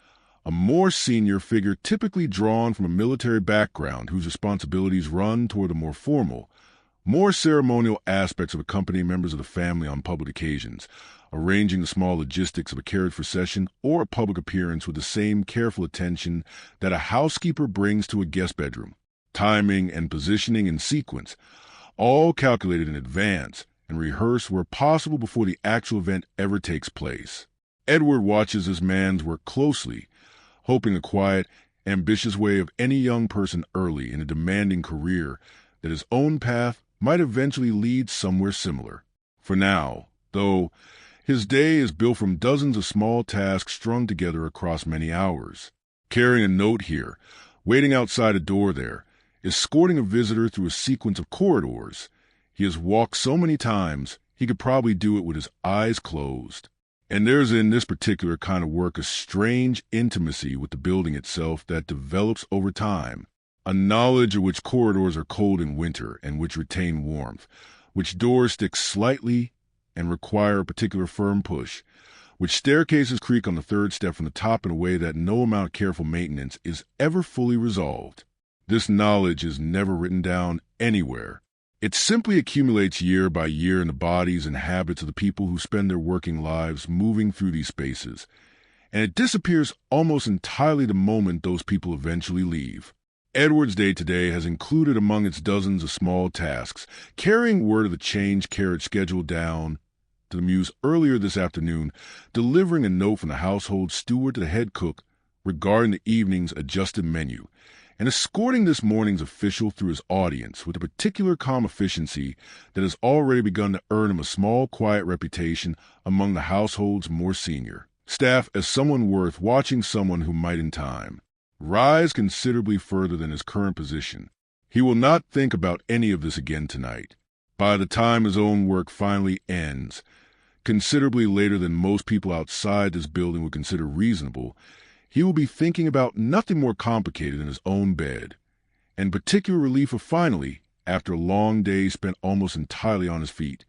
a more senior figure typically drawn from a military background whose responsibilities run toward the more formal, more ceremonial aspects of accompanying members of the family on public occasions, arranging the small logistics of a carriage procession or a public appearance with the same careful attention that a housekeeper brings to a guest bedroom, timing and positioning in sequence, all calculated in advance and rehearsed where possible before the actual event ever takes place. Edward watches this man's work closely, hoping the quiet, ambitious way of any young person early in a demanding career that his own path might eventually lead somewhere similar. For now, though, his day is built from dozens of small tasks strung together across many hours. Carrying a note here, waiting outside a door there, escorting a visitor through a sequence of corridors, He has walked so many times, he could probably do it with his eyes closed. And there's in this particular kind of work a strange intimacy with the building itself that develops over time, a knowledge of which corridors are cold in winter and which retain warmth, which doors stick slightly and require a particular firm push, which staircases creak on the third step from the top in a way that no amount of careful maintenance is ever fully resolved. This knowledge is never written down anywhere. It simply accumulates year by year in the bodies and habits of the people who spend their working lives moving through these spaces, and it disappears almost entirely the moment those people eventually leave. Edward's day today has included among its dozens of small tasks, carrying word of the change carriage schedule down to the Mews earlier this afternoon, delivering a note from the household steward to the head cook regarding the evening's adjusted menu, and escorting this morning's official through his audience with a particular calm efficiency that has already begun to earn him a small, quiet reputation among the household's more senior staff as someone worth watching, someone who might in time rise considerably further than his current position. He will not think about any of this again tonight. By the time his own work finally ends, considerably later than most people outside this building would consider reasonable, he will be thinking about nothing more complicated than his own bed, and particular relief of finally, after a long day spent almost entirely on his feet,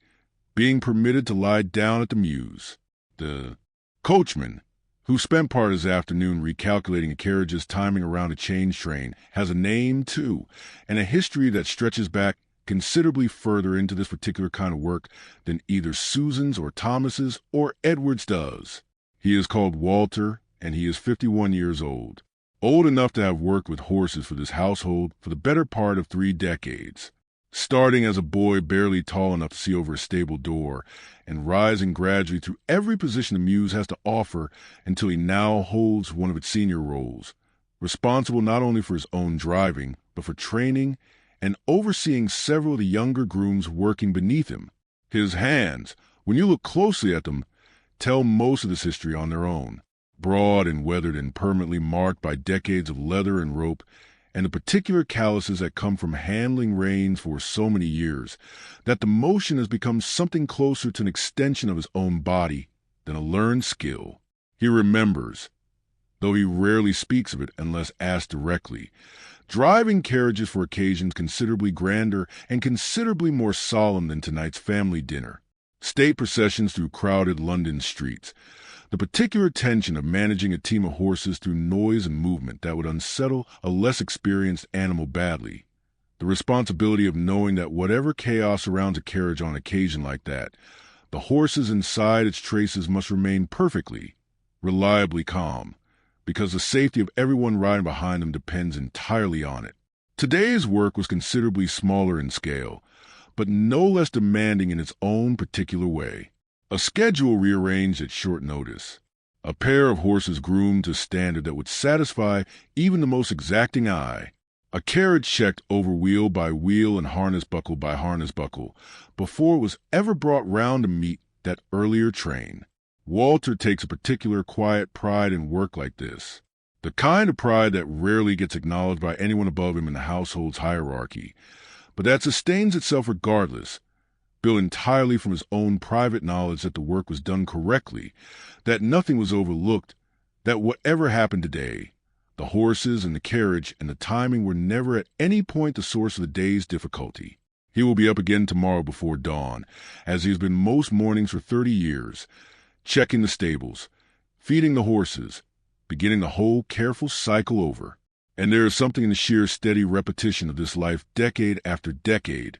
being permitted to lie down at the Mews. The coachman, who spent part of his afternoon recalculating a carriage's timing around a change train, has a name, too, and a history that stretches back considerably further into this particular kind of work than either Susan's or Thomas's or Edward's does. He is called Walter, and he is 51 years old enough to have worked with horses for this household for the better part of 3 decades, starting as a boy barely tall enough to see over a stable door, and rising gradually through every position the Mews has to offer until he now holds one of its senior roles, responsible not only for his own driving, but for training and overseeing several of the younger grooms working beneath him. His hands, when you look closely at them, tell most of this history on their own, broad and weathered and permanently marked by decades of leather and rope, and the particular calluses that come from handling reins for so many years, that the motion has become something closer to an extension of his own body than a learned skill. He remembers, though he rarely speaks of it unless asked directly, driving carriages for occasions considerably grander and considerably more solemn than tonight's family dinner, state processions through crowded London streets, the particular tension of managing a team of horses through noise and movement that would unsettle a less experienced animal badly, the responsibility of knowing that whatever chaos surrounds a carriage on an occasion like that, the horses inside its traces must remain perfectly, reliably calm, because the safety of everyone riding behind them depends entirely on it. Today's work was considerably smaller in scale, but no less demanding in its own particular way. A schedule rearranged at short notice, a pair of horses groomed to standard that would satisfy even the most exacting eye, a carriage checked over wheel by wheel and harness buckle by harness buckle before it was ever brought round to meet that earlier train. Walter takes a particular quiet pride in work like this, the kind of pride that rarely gets acknowledged by anyone above him in the household's hierarchy, but that sustains itself regardless, built entirely from his own private knowledge that the work was done correctly, that nothing was overlooked, that whatever happened today, the horses and the carriage and the timing were never at any point the source of the day's difficulty. He will be up again tomorrow before dawn, as he has been most mornings for 30 years, checking the stables, feeding the horses, beginning the whole careful cycle over. And there is something in the sheer steady repetition of this life decade after decade,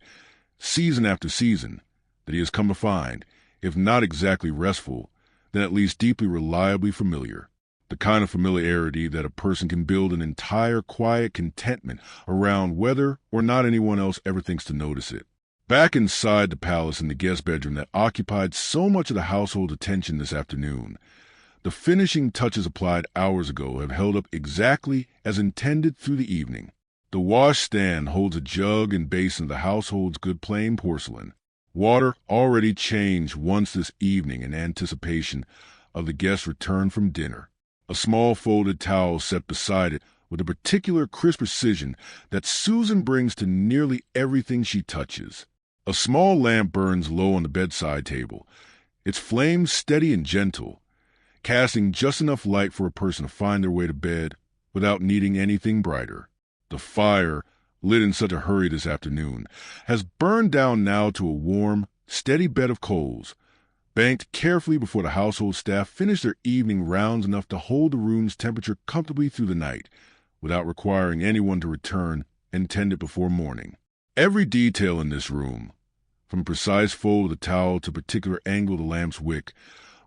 season after season, that he has come to find, if not exactly restful, then at least deeply reliably familiar. The kind of familiarity that a person can build an entire quiet contentment around whether or not anyone else ever thinks to notice it. Back inside the palace in the guest bedroom that occupied so much of the household's attention this afternoon, the finishing touches applied hours ago have held up exactly as intended through the evening. The washstand holds a jug and basin of the household's good plain porcelain, water already changed once this evening in anticipation of the guest's return from dinner. A small folded towel set beside it with a particular crisp precision that Susan brings to nearly everything she touches. A small lamp burns low on the bedside table, its flame steady and gentle, casting just enough light for a person to find their way to bed without needing anything brighter. The fire, lit in such a hurry this afternoon, has burned down now to a warm, steady bed of coals, banked carefully before the household staff finish their evening rounds enough to hold the room's temperature comfortably through the night, without requiring anyone to return and tend it before morning. Every detail in this room, from a precise fold of the towel to a particular angle of the lamp's wick,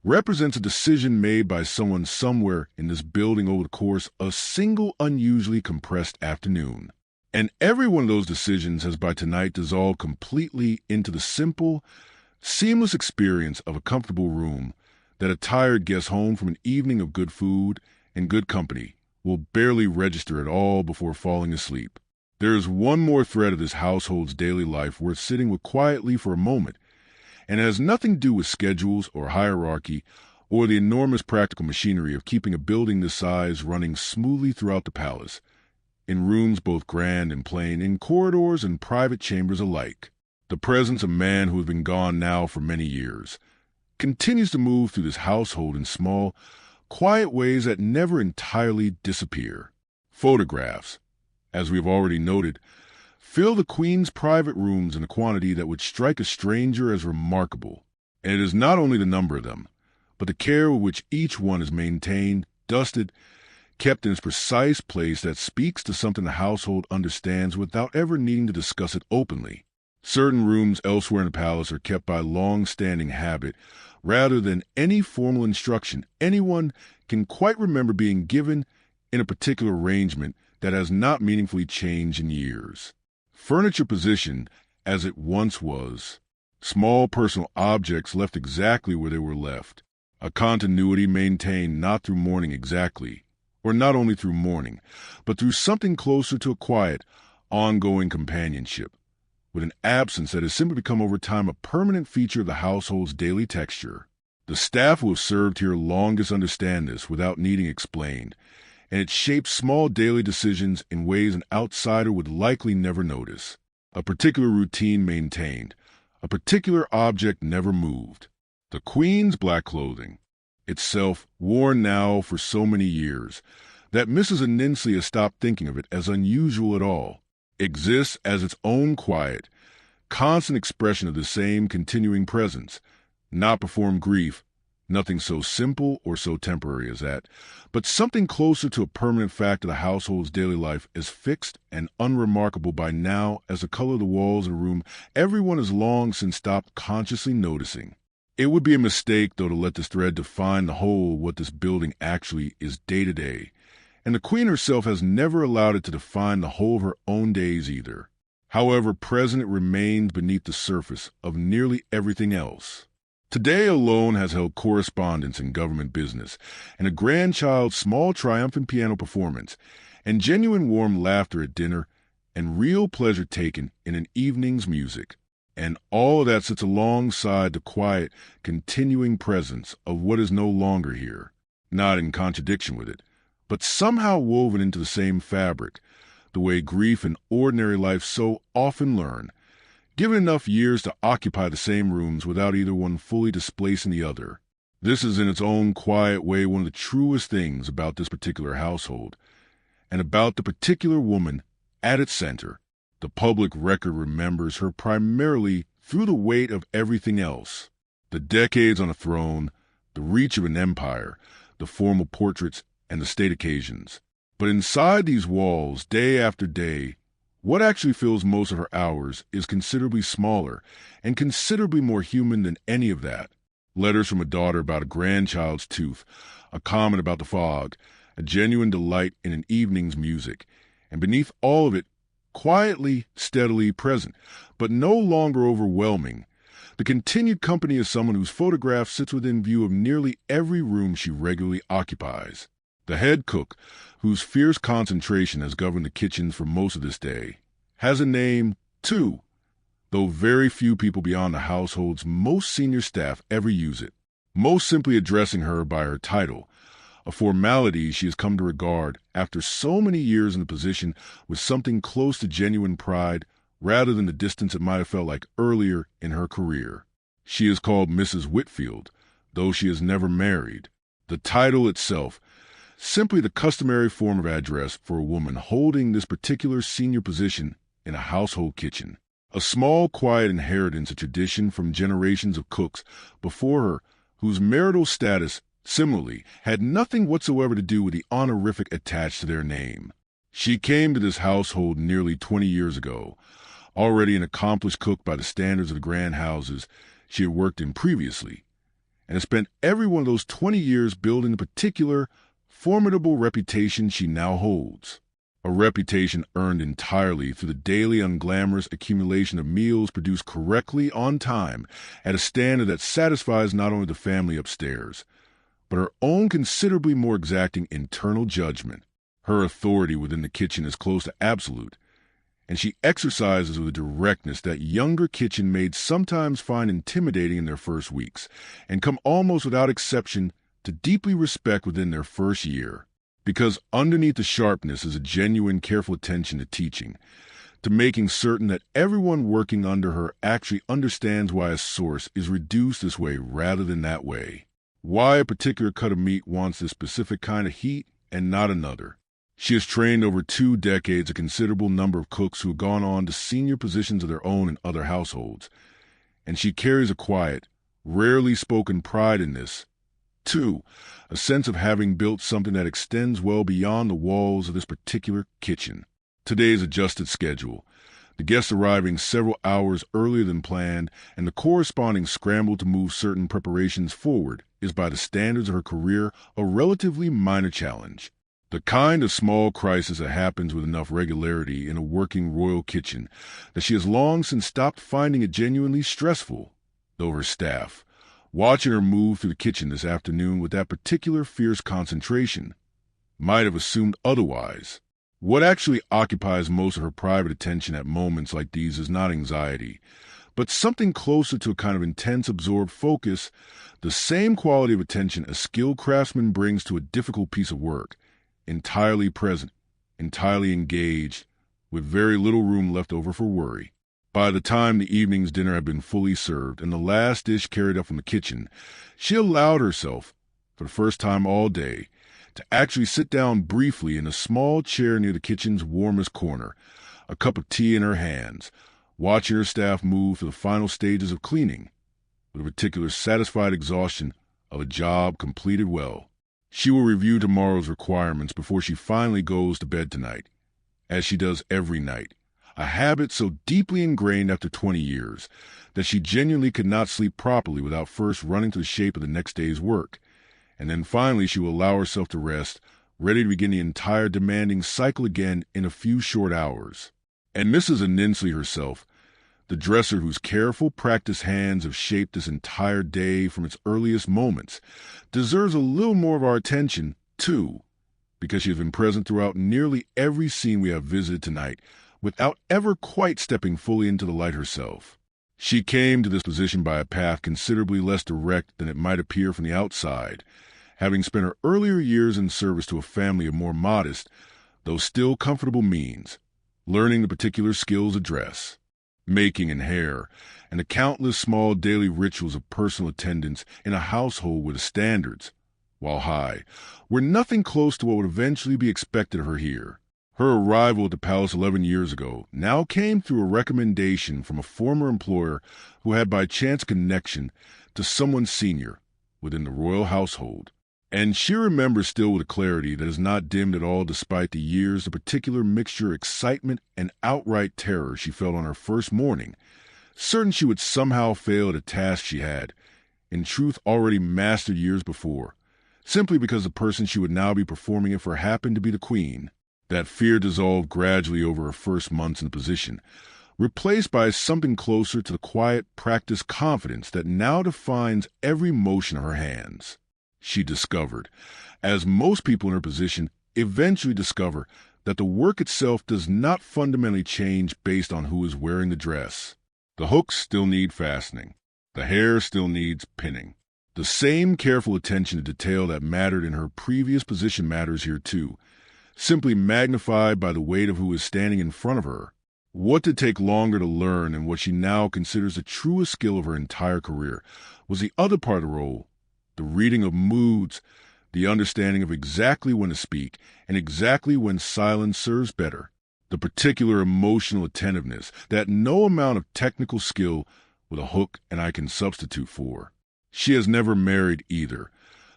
represents a decision made by someone somewhere in this building over the course of a single unusually compressed afternoon. And every one of those decisions has by tonight dissolved completely into the simple, seamless experience of a comfortable room that a tired guest home from an evening of good food and good company will barely register at all before falling asleep. There is one more thread of this household's daily life worth sitting with quietly for a moment, and it has nothing to do with schedules or hierarchy or the enormous practical machinery of keeping a building this size running smoothly throughout the palace, in rooms both grand and plain, in corridors and private chambers alike. The presence of a man who has been gone now for many years continues to move through this household in small, quiet ways that never entirely disappear. Photographs, as we have already noted, fill the Queen's private rooms in a quantity that would strike a stranger as remarkable. And it is not only the number of them, but the care with which each one is maintained, dusted, kept in its precise place that speaks to something the household understands without ever needing to discuss it openly. Certain rooms elsewhere in the palace are kept by long-standing habit rather than any formal instruction anyone can quite remember being given in a particular arrangement that has not meaningfully changed in years. Furniture positioned as it once was, small personal objects left exactly where they were left, a continuity maintained not through mourning exactly, or not only through mourning, but through something closer to a quiet, ongoing companionship, with an absence that has simply become over time a permanent feature of the household's daily texture. The staff who have served here longest understand this without needing explained, and it shapes small daily decisions in ways an outsider would likely never notice. A particular routine maintained, a particular object never moved. The Queen's black clothing, itself worn now for so many years that Mrs. Annesley has stopped thinking of it as unusual at all, exists as its own quiet, constant expression of the same continuing presence, not performed grief, nothing so simple or so temporary as that, but something closer to a permanent fact of the household's daily life, as fixed and unremarkable by now as the color of the walls in a room everyone has long since stopped consciously noticing. It would be a mistake, though, to let this thread define the whole of what this building actually is day to day, and the Queen herself has never allowed it to define the whole of her own days either. However present it remains beneath the surface of nearly everything else. Today alone has held correspondence in government business, and a grandchild's small triumphant piano performance, and genuine warm laughter at dinner, and real pleasure taken in an evening's music. And all of that sits alongside the quiet, continuing presence of what is no longer here, not in contradiction with it, but somehow woven into the same fabric, the way grief and ordinary life so often learn, given enough years to occupy the same rooms without either one fully displacing the other. This is in its own quiet way one of the truest things about this particular household, and about the particular woman at its center. The public record remembers her primarily through the weight of everything else, the decades on a throne, the reach of an empire, the formal portraits, and the state occasions. But inside these walls, day after day, what actually fills most of her hours is considerably smaller and considerably more human than any of that. Letters from a daughter about a grandchild's tooth, a comment about the fog, a genuine delight in an evening's music, and beneath all of it, quietly, steadily present, but no longer overwhelming, the continued company of someone whose photograph sits within view of nearly every room she regularly occupies. The head cook, whose fierce concentration has governed the kitchens for most of this day, has a name, too, though very few people beyond the household's most senior staff ever use it, most simply addressing her by her title, a formality she has come to regard, after so many years in the position, with something close to genuine pride, rather than the distance it might have felt like earlier in her career. She is called Mrs. Whitfield, though she is never married. The title itself, simply the customary form of address for a woman holding this particular senior position in a household kitchen. A small, quiet inheritance, a tradition from generations of cooks before her, whose marital status, similarly, had nothing whatsoever to do with the honorific attached to their name. She came to this household nearly 20 years ago, already an accomplished cook by the standards of the grand houses she had worked in previously, and had spent every one of those 20 years building the particular, formidable reputation she now holds. A reputation earned entirely through the daily unglamorous accumulation of meals produced correctly on time at a standard that satisfies not only the family upstairs, but her own considerably more exacting internal judgment. Her authority within the kitchen is close to absolute, and she exercises with a directness that younger kitchen maids sometimes find intimidating in their first weeks, and come almost without exception to deeply respect within their first year. Because underneath the sharpness is a genuine careful attention to teaching, to making certain that everyone working under her actually understands why a source is reduced this way rather than that way, why a particular cut of meat wants this specific kind of heat and not another. She has trained over 2 decades a considerable number of cooks who have gone on to senior positions of their own in other households, and she carries a quiet, rarely spoken pride in this. 2, a sense of having built something that extends well beyond the walls of this particular kitchen. Today's adjusted schedule, the guests arriving several hours earlier than planned, and the corresponding scramble to move certain preparations forward, is by the standards of her career a relatively minor challenge. The kind of small crisis that happens with enough regularity in a working royal kitchen that she has long since stopped finding it genuinely stressful, though her staff, watching her move through the kitchen this afternoon with that particular fierce concentration, might have assumed otherwise. What actually occupies most of her private attention at moments like these is not anxiety, but something closer to a kind of intense, absorbed focus, the same quality of attention a skilled craftsman brings to a difficult piece of work, entirely present, entirely engaged, with very little room left over for worry. By the time the evening's dinner had been fully served and the last dish carried up from the kitchen, she allowed herself, for the first time all day, to actually sit down briefly in a small chair near the kitchen's warmest corner, a cup of tea in her hands, watching her staff move through the final stages of cleaning, with a particular satisfied exhaustion of a job completed well. She will review tomorrow's requirements before she finally goes to bed tonight, as she does every night, a habit so deeply ingrained after 20 years that she genuinely could not sleep properly without first running to the shape of the next day's work, and then finally she will allow herself to rest, ready to begin the entire demanding cycle again in a few short hours. And Mrs. Anninsley herself, the dresser whose careful, practiced hands have shaped this entire day from its earliest moments, deserves a little more of our attention, too, because she has been present throughout nearly every scene we have visited tonight, without ever quite stepping fully into the light herself. She came to this position by a path considerably less direct than it might appear from the outside, having spent her earlier years in service to a family of more modest, though still comfortable means, learning the particular skills of dress, making and hair, and the countless small daily rituals of personal attendance in a household where the standards, while high, were nothing close to what would eventually be expected of her here. Her arrival at the palace 11 years ago now came through a recommendation from a former employer who had by chance connection to someone senior within the royal household. And she remembers still with a clarity that is not dimmed at all despite the years the particular mixture of excitement and outright terror she felt on her first morning, certain she would somehow fail at a task she had, in truth already mastered years before, simply because the person she would now be performing it for happened to be the Queen. That fear dissolved gradually over her first months in the position, replaced by something closer to the quiet, practiced confidence that now defines every motion of her hands. She discovered, as most people in her position eventually discover, that the work itself does not fundamentally change based on who is wearing the dress. The hooks still need fastening. The hair still needs pinning. The same careful attention to detail that mattered in her previous position matters here too, simply magnified by the weight of who is standing in front of her, What did take longer to learn and what she now considers the truest skill of her entire career was the other part of the role, the reading of moods, the understanding of exactly when to speak and exactly when silence serves better, the particular emotional attentiveness that no amount of technical skill with a hook and eye can substitute for. She has never married either,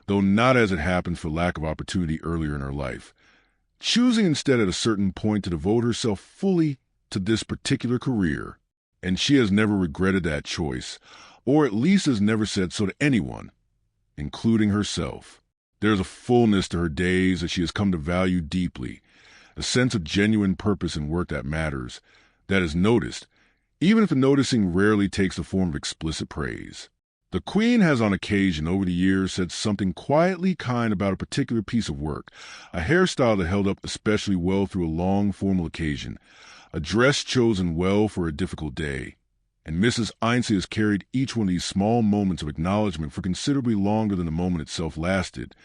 though not as it happens for lack of opportunity earlier in her life, choosing instead at a certain point to devote herself fully to this particular career, and she has never regretted that choice, or at least has never said so to anyone, including herself. There's a fullness to her days that she has come to value deeply, a sense of genuine purpose in work that matters, that is noticed, even if the noticing rarely takes the form of explicit praise. The Queen has on occasion over the years said something quietly kind about a particular piece of work, a hairstyle that held up especially well through a long formal occasion, a dress chosen well for a difficult day, and Mrs. Ainslie has carried each one of these small moments of acknowledgement for considerably longer than the moment itself lasted,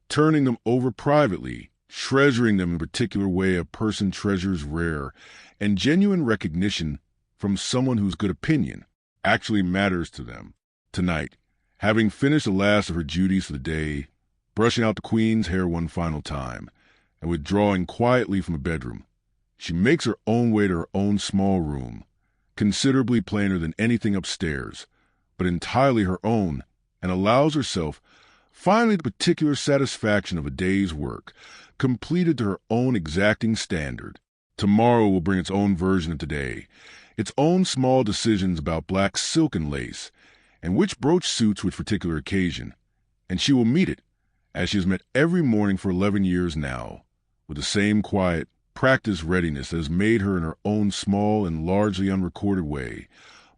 turning them over privately, treasuring them in a particular way a person treasures rare, and genuine recognition from someone whose good opinion actually matters to them. Tonight, having finished the last of her duties for the day, brushing out the Queen's hair one final time, and withdrawing quietly from the bedroom, she makes her own way to her own small room, considerably plainer than anything upstairs, but entirely her own, and allows herself finally the particular satisfaction of a day's work, completed to her own exacting standard. Tomorrow will bring its own version of today, its own small decisions about black silk and lace, and which brooch suits which particular occasion, and she will meet it, as she has met every morning for 11 years now, with the same quiet, practiced readiness that has made her in her own small and largely unrecorded way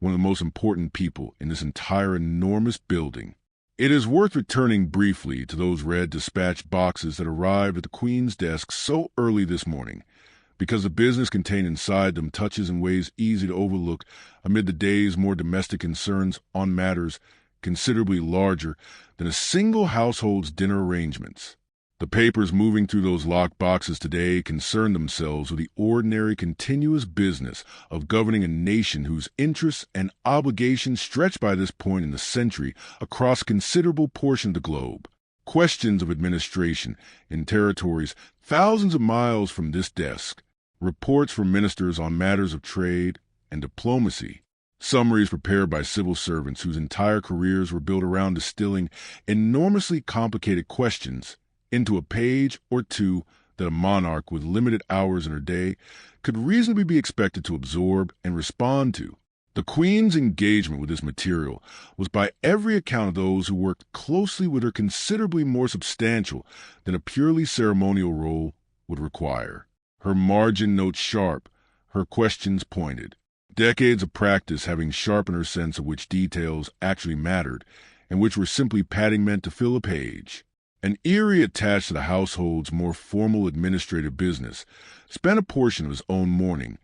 one of the most important people in this entire enormous building. It is worth returning briefly to those red dispatch boxes that arrived at the Queen's desk so early this morning, because the business contained inside them touches in ways easy to overlook amid the day's more domestic concerns on matters considerably larger than a single household's dinner arrangements. The papers moving through those locked boxes today concern themselves with the ordinary continuous business of governing a nation whose interests and obligations stretch by this point in the century across a considerable portion of the globe. Questions of administration in territories thousands of miles from this desk, reports from ministers on matters of trade and diplomacy, summaries prepared by civil servants whose entire careers were built around distilling enormously complicated questions into a page or two that a monarch with limited hours in her day could reasonably be expected to absorb and respond to. The Queen's engagement with this material was by every account of those who worked closely with her considerably more substantial than a purely ceremonial role would require. Her margin notes sharp, her questions pointed. Decades of practice having sharpened her sense of which details actually mattered and which were simply padding meant to fill a page. An Erie attached to the household's more formal administrative business spent a portion of his own morning,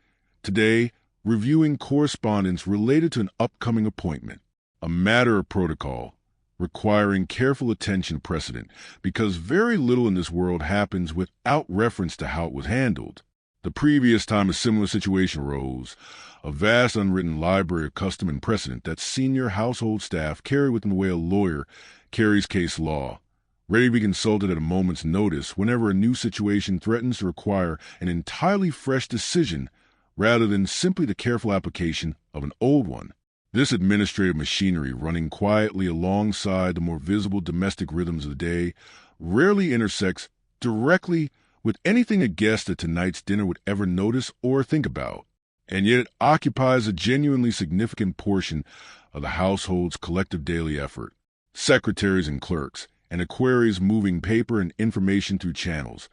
today, reviewing correspondence related to an upcoming appointment, a matter of protocol, requiring careful attention to precedent, because very little in this world happens without reference to how it was handled. The previous time a similar situation arose, a vast unwritten library of custom and precedent that senior household staff carry within the way a lawyer carries case law, ready to be consulted at a moment's notice whenever a new situation threatens to require an entirely fresh decision rather than simply the careful application of an old one. This administrative machinery, running quietly alongside the more visible domestic rhythms of the day, rarely intersects directly with anything a guest at tonight's dinner would ever notice or think about, and yet it occupies a genuinely significant portion of the household's collective daily effort. Secretaries and clerks, and equerries moving paper and information through channels,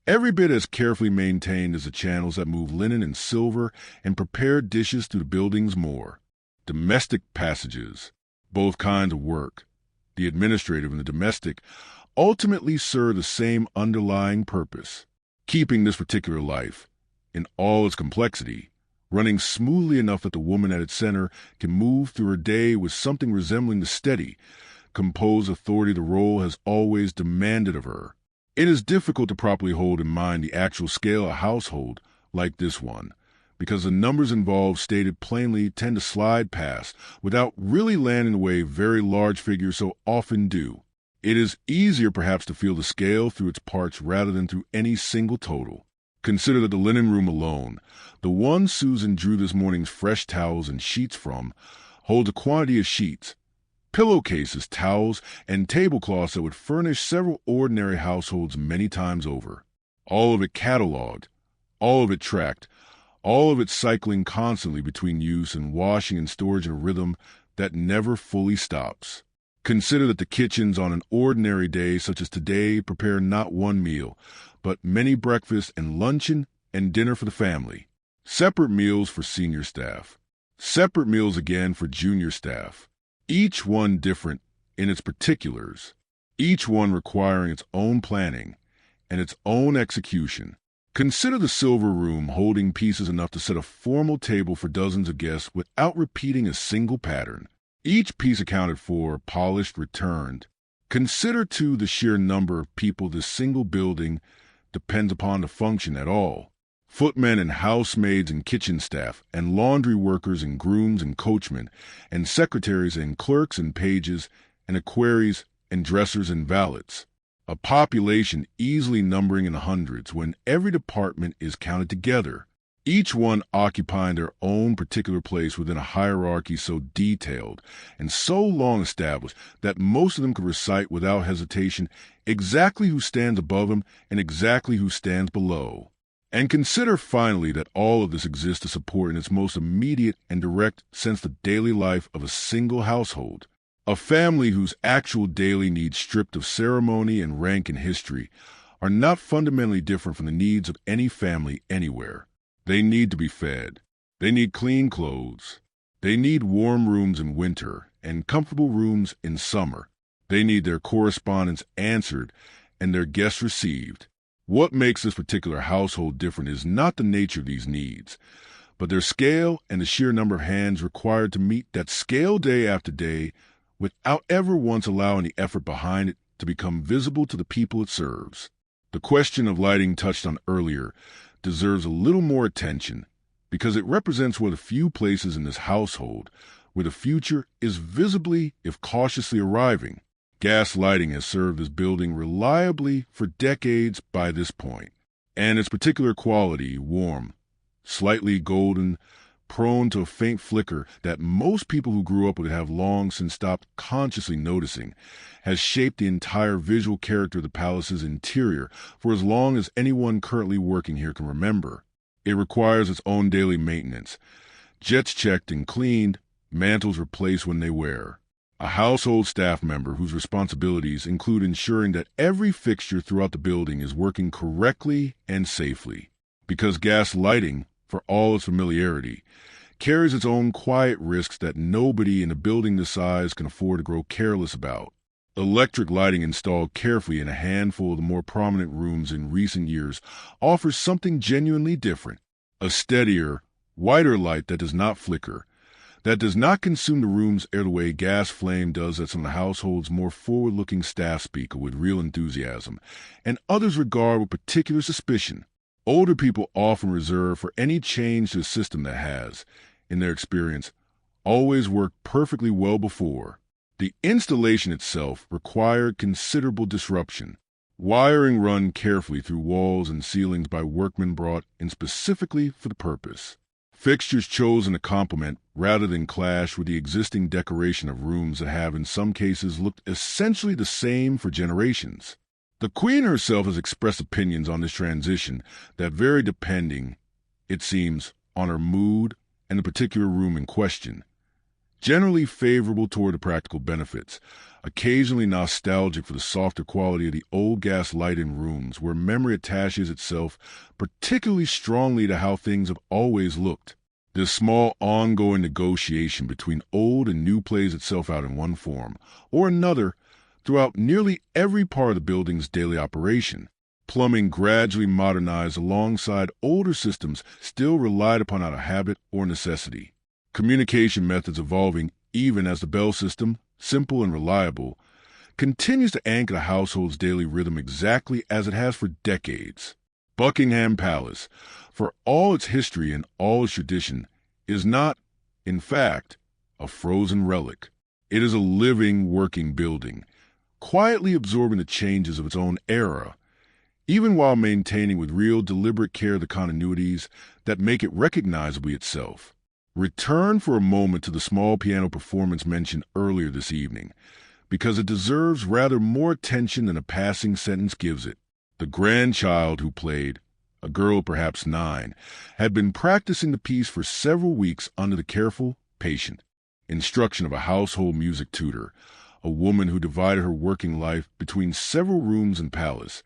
every bit as carefully maintained as the channels that move linen and silver and prepared dishes through the building's more. Domestic passages, both kinds of work, the administrative and the domestic, ultimately serve the same underlying purpose, keeping this particular life, in all its complexity, running smoothly enough that the woman at its center can move through her day with something resembling the steady, composed authority the role has always demanded of her. It is difficult to properly hold in mind the actual scale of a household like this one, because the numbers involved, stated plainly, tend to slide past without really landing the way very large figures so often do. It is easier perhaps to feel the scale through its parts rather than through any single total. Consider that the linen room alone, the one Susan drew this morning's fresh towels and sheets from, holds a quantity of sheets, pillowcases, towels, and tablecloths that would furnish several ordinary households many times over. All of it catalogued, all of it tracked, all of it cycling constantly between use and washing and storage in a rhythm that never fully stops. Consider that the kitchens on an ordinary day such as today prepare not one meal, but many breakfasts and luncheon and dinner for the family. Separate meals for senior staff. Separate meals again for junior staff. Each one different in its particulars. Each one requiring its own planning and its own execution. Consider the silver room holding pieces enough to set a formal table for dozens of guests without repeating a single pattern. Each piece accounted for, polished, returned. Consider, too, the sheer number of people this single building depends upon to function at all. Footmen and housemaids and kitchen staff, and laundry workers and grooms and coachmen, and secretaries and clerks and pages, and equerries and dressers and valets. A population easily numbering in the hundreds when every department is counted together, each one occupying their own particular place within a hierarchy so detailed and so long established that most of them could recite without hesitation exactly who stands above them and exactly who stands below. And consider finally that all of this exists to support in its most immediate and direct sense the daily life of a single household. A family whose actual daily needs, stripped of ceremony and rank and history, are not fundamentally different from the needs of any family anywhere. They need to be fed. They need clean clothes. They need warm rooms in winter and comfortable rooms in summer. They need their correspondence answered and their guests received. What makes this particular household different is not the nature of these needs, but their scale and the sheer number of hands required to meet that scale day after day without ever once allowing the effort behind it to become visible to the people it serves. The question of lighting touched on earlier deserves a little more attention because it represents one of the few places in this household where the future is visibly, if cautiously, arriving. Gas lighting has served this building reliably for decades by this point, and its particular quality, warm, slightly golden, prone to a faint flicker that most people who grew up would have long since stopped consciously noticing, has shaped the entire visual character of the palace's interior for as long as anyone currently working here can remember. It requires its own daily maintenance. Jets checked and cleaned, mantles replaced when they wear. A household staff member whose responsibilities include ensuring that every fixture throughout the building is working correctly and safely. Because gas lighting, for all its familiarity, carries its own quiet risks that nobody in a building this size can afford to grow careless about. Electric lighting installed carefully in a handful of the more prominent rooms in recent years offers something genuinely different. A steadier, whiter light that does not flicker, that does not consume the room's air the way gas flame does that some of the household's more forward-looking staff speak with real enthusiasm, and others regard with particular suspicion. Older people often reserve for any change to a system that has, in their experience, always worked perfectly well before. The installation itself required considerable disruption. Wiring run carefully through walls and ceilings by workmen brought in specifically for the purpose. Fixtures chosen to complement rather than clash with the existing decoration of rooms that have in some cases looked essentially the same for generations. The Queen herself has expressed opinions on this transition that vary depending, it seems, on her mood and the particular room in question. Generally favorable toward the practical benefits, occasionally nostalgic for the softer quality of the old gas light in rooms where memory attaches itself particularly strongly to how things have always looked. This small ongoing negotiation between old and new plays itself out in one form or another throughout nearly every part of the building's daily operation. Plumbing gradually modernized alongside older systems still relied upon out of habit or necessity. Communication methods evolving even as the bell system, simple and reliable, continues to anchor the household's daily rhythm exactly as it has for decades. Buckingham Palace, for all its history and all its tradition, is not, in fact, a frozen relic. It is a living, working building, quietly absorbing the changes of its own era, even while maintaining with real deliberate care the continuities that make it recognizably itself. Return for a moment to the small piano performance mentioned earlier this evening, because it deserves rather more attention than a passing sentence gives it. The grandchild who played, a girl perhaps 9, had been practicing the piece for several weeks under the careful, patient instruction of a household music tutor, a woman who divided her working life between several rooms and palace,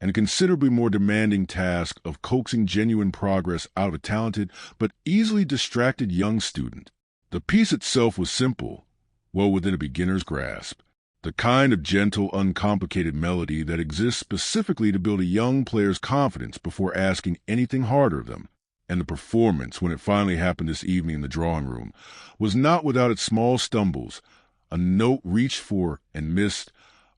and a considerably more demanding task of coaxing genuine progress out of a talented but easily distracted young student. The piece itself was simple, well within a beginner's grasp, the kind of gentle, uncomplicated melody that exists specifically to build a young player's confidence before asking anything harder of them. And the performance, when it finally happened this evening in the drawing room, was not without its small stumbles, a note reached for and missed,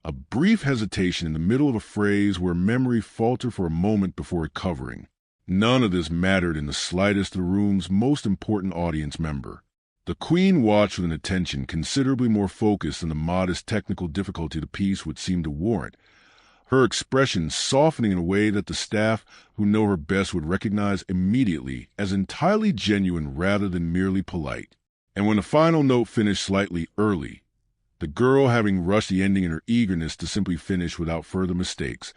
a brief hesitation in the middle of a phrase where memory faltered for a moment before recovering. None of this mattered in the slightest to the room's most important audience member. The Queen watched with an attention considerably more focused than the modest technical difficulty of the piece would seem to warrant, her expression softening in a way that the staff who know her best would recognize immediately as entirely genuine rather than merely polite. And when the final note finished slightly early, the girl having rushed the ending in her eagerness to simply finish without further mistakes,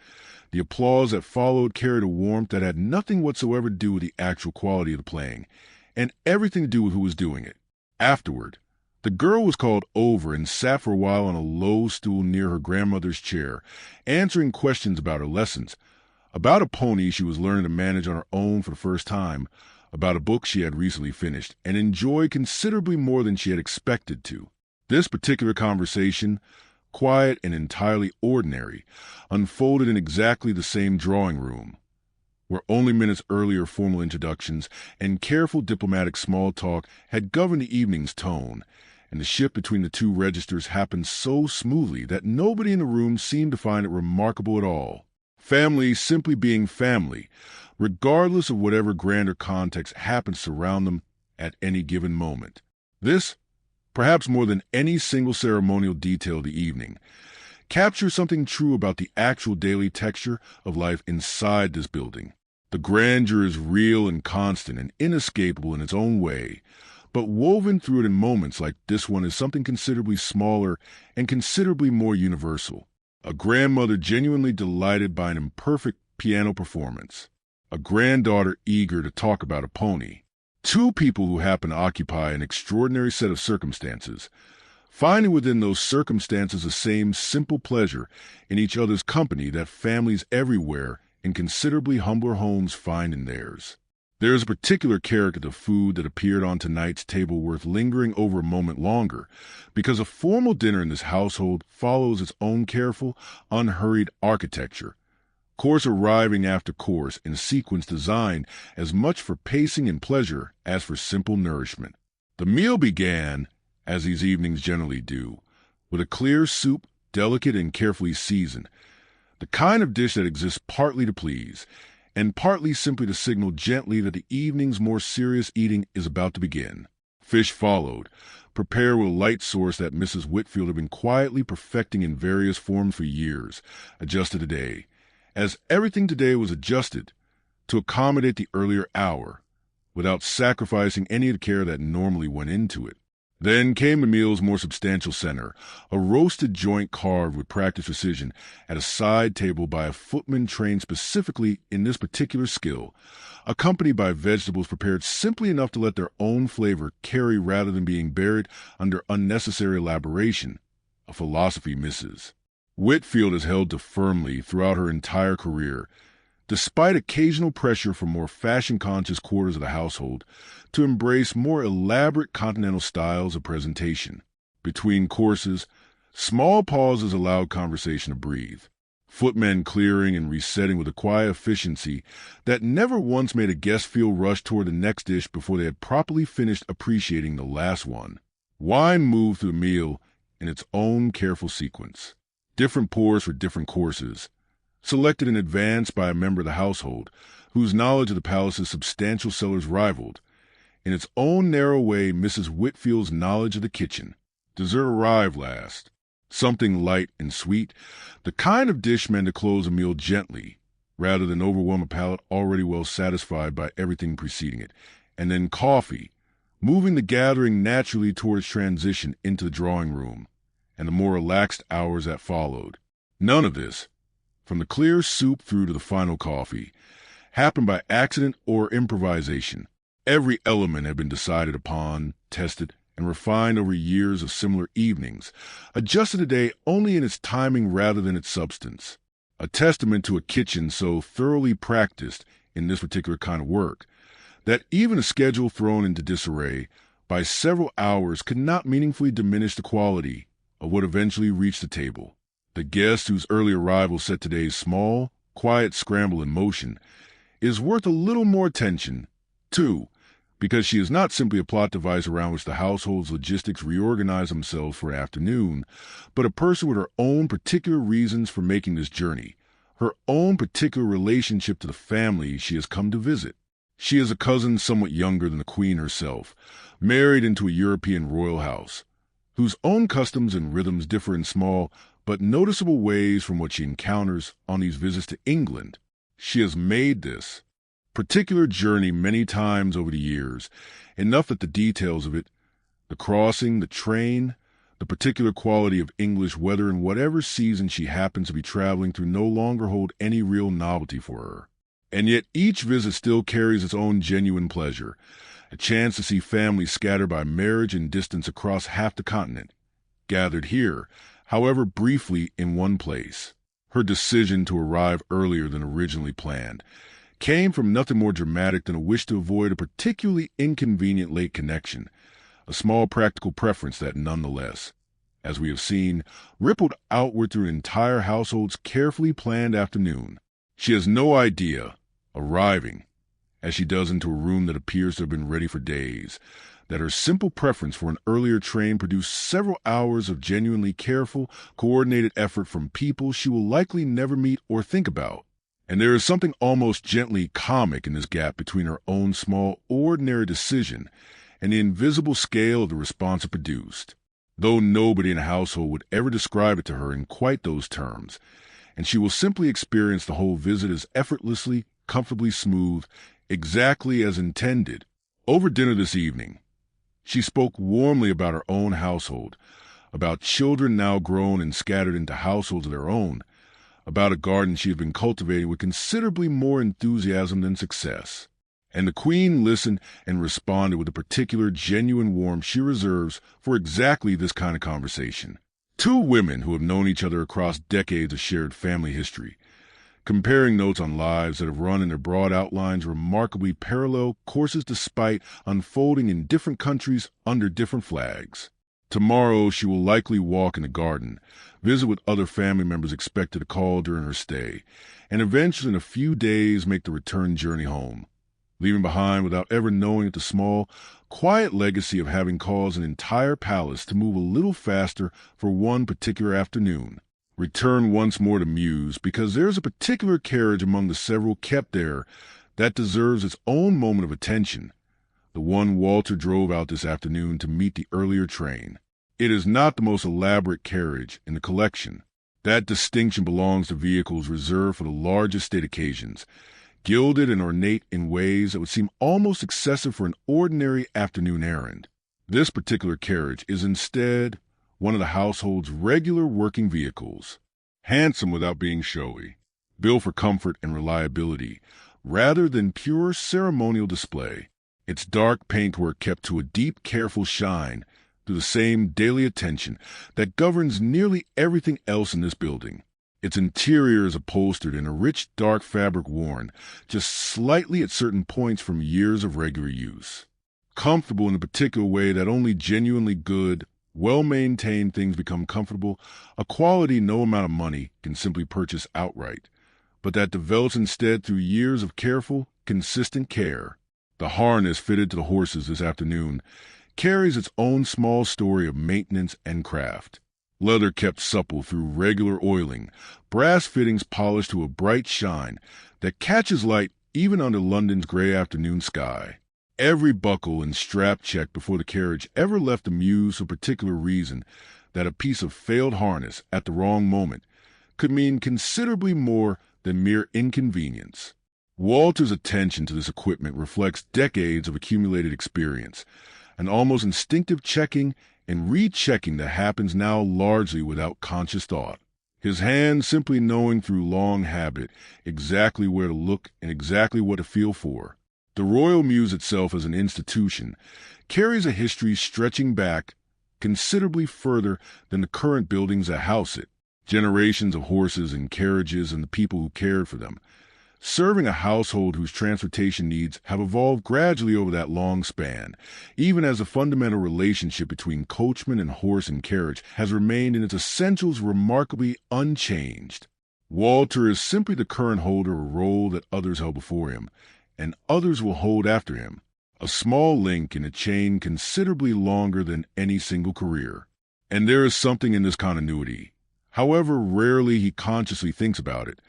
the applause that followed carried a warmth that had nothing whatsoever to do with the actual quality of the playing, and everything to do with who was doing it. Afterward, the girl was called over and sat for a while on a low stool near her grandmother's chair, answering questions about her lessons, about a pony she was learning to manage on her own for the first time, about a book she had recently finished and enjoyed considerably more than she had expected to. This particular conversation, quiet and entirely ordinary, unfolded in exactly the same drawing room, where only minutes earlier formal introductions and careful diplomatic small talk had governed the evening's tone, and the shift between the two registers happened so smoothly that nobody in the room seemed to find it remarkable at all. Family simply being family, regardless of whatever grander context happens to surround them at any given moment. This, perhaps more than any single ceremonial detail of the evening, captures something true about the actual daily texture of life inside this building. The grandeur is real and constant and inescapable in its own way, but woven through it in moments like this one is something considerably smaller and considerably more universal. A grandmother genuinely delighted by an imperfect piano performance. A granddaughter eager to talk about a pony. Two people who happen to occupy an extraordinary set of circumstances, finding within those circumstances the same simple pleasure in each other's company that families everywhere in considerably humbler homes find in theirs. There is a particular character to food that appeared on tonight's table worth lingering over a moment longer, because a formal dinner in this household follows its own careful, unhurried architecture, course arriving after course in a sequence designed as much for pacing and pleasure as for simple nourishment. The meal began, as these evenings generally do, with a clear soup, delicate and carefully seasoned, the kind of dish that exists partly to please, and partly simply to signal gently that the evening's more serious eating is about to begin. Fish followed, prepared with a light sauce that Mrs. Whitfield had been quietly perfecting in various forms for years, adjusted today, as everything today was adjusted to accommodate the earlier hour, without sacrificing any of the care that normally went into it. Then came the meal's more substantial center, a roasted joint carved with practiced precision at a side table by a footman trained specifically in this particular skill, accompanied by vegetables prepared simply enough to let their own flavor carry rather than being buried under unnecessary elaboration, a philosophy Mrs. Whitfield has held to firmly throughout her entire career, despite occasional pressure from more fashion-conscious quarters of the household, to embrace more elaborate continental styles of presentation. Between courses, small pauses allowed conversation to breathe, footmen clearing and resetting with a quiet efficiency that never once made a guest feel rushed toward the next dish before they had properly finished appreciating the last one. Wine moved through the meal in its own careful sequence. Different pours for different courses, selected in advance by a member of the household, whose knowledge of the palace's substantial cellars rivaled, in its own narrow way, Mrs. Whitfield's knowledge of the kitchen. Dessert arrived last. Something light and sweet, the kind of dish meant to close a meal gently, rather than overwhelm a palate already well satisfied by everything preceding it. And then coffee, moving the gathering naturally towards transition into the drawing room, and the more relaxed hours that followed. None of this, from the clear soup through to the final coffee, happened by accident or improvisation. Every element had been decided upon, tested, and refined over years of similar evenings, adjusted today only in its timing rather than its substance. A testament to a kitchen so thoroughly practiced in this particular kind of work, that even a schedule thrown into disarray by several hours could not meaningfully diminish the quality of what eventually reached the table. The guest whose early arrival set today's small, quiet scramble in motion is worth a little more attention, too, because she is not simply a plot device around which the household's logistics reorganize themselves for an afternoon, but a person with her own particular reasons for making this journey, her own particular relationship to the family she has come to visit. She is a cousin somewhat younger than the Queen herself, married into a European royal house, whose own customs and rhythms differ in small but noticeable ways from what she encounters on these visits to England. She has made this particular journey many times over the years, enough that the details of it, the crossing, the train, the particular quality of English weather in whatever season she happens to be traveling through no longer hold any real novelty for her. And yet each visit still carries its own genuine pleasure, a chance to see families scattered by marriage and distance across half the continent, gathered here, however briefly, in one place. Her decision to arrive earlier than originally planned came from nothing more dramatic than a wish to avoid a particularly inconvenient late connection, a small practical preference that nonetheless, as we have seen, rippled outward through an entire household's carefully planned afternoon. She has no idea, arriving, as she does into a room that appears to have been ready for days, that her simple preference for an earlier train produced several hours of genuinely careful, coordinated effort from people she will likely never meet or think about. And there is something almost gently comic in this gap between her own small, ordinary decision and the invisible scale of the response it produced, though nobody in the household would ever describe it to her in quite those terms, and she will simply experience the whole visit as effortlessly, comfortably smooth, exactly as intended. Over dinner this evening, she spoke warmly about her own household, about children now grown and scattered into households of their own, about a garden she had been cultivating with considerably more enthusiasm than success. And the Queen listened and responded with a particular genuine warmth she reserves for exactly this kind of conversation. Two women who have known each other across decades of shared family history, comparing notes on lives that have run in their broad outlines remarkably parallel courses despite unfolding in different countries under different flags. Tomorrow she will likely walk in the garden, visit with other family members expected to call during her stay, and eventually in a few days make the return journey home, leaving behind without ever knowing it the small, quiet legacy of having caused an entire palace to move a little faster for one particular afternoon. Return once more to Mews, because there is a particular carriage among the several kept there that deserves its own moment of attention, the one Walter drove out this afternoon to meet the earlier train. It is not the most elaborate carriage in the collection. That distinction belongs to vehicles reserved for the largest state occasions, gilded and ornate in ways that would seem almost excessive for an ordinary afternoon errand. This particular carriage is instead one of the household's regular working vehicles, handsome without being showy, built for comfort and reliability, rather than pure ceremonial display. Its dark paintwork kept to a deep, careful shine through the same daily attention that governs nearly everything else in this building. Its interior is upholstered in a rich, dark fabric worn just slightly at certain points from years of regular use. Comfortable in a particular way that only genuinely good, well-maintained things become comfortable, a quality no amount of money can simply purchase outright, but that develops instead through years of careful, consistent care. The harness fitted to the horses this afternoon carries its own small story of maintenance and craft. leather kept supple through regular oiling, brass fittings polished to a bright shine that catches light even under London's gray afternoon sky. Every buckle and strap checked before the carriage ever left the muse for particular reason that a piece of failed harness at the wrong moment could mean considerably more than mere inconvenience. Walter's attention to this equipment reflects decades of accumulated experience, an almost instinctive checking and rechecking that happens now largely without conscious thought. His hands simply knowing through long habit exactly where to look and exactly what to feel for. The Royal Mews itself as an institution carries a history stretching back considerably further than the current buildings that house it. Generations of horses and carriages and the people who cared for them, serving a household whose transportation needs have evolved gradually over that long span, even as the fundamental relationship between coachman and horse and carriage has remained in its essentials remarkably unchanged. Walter is simply the current holder of a role that others held before him, and others will hold after him, a small link in a chain considerably longer than any single career. And there is something in this continuity, however rarely he consciously thinks about it,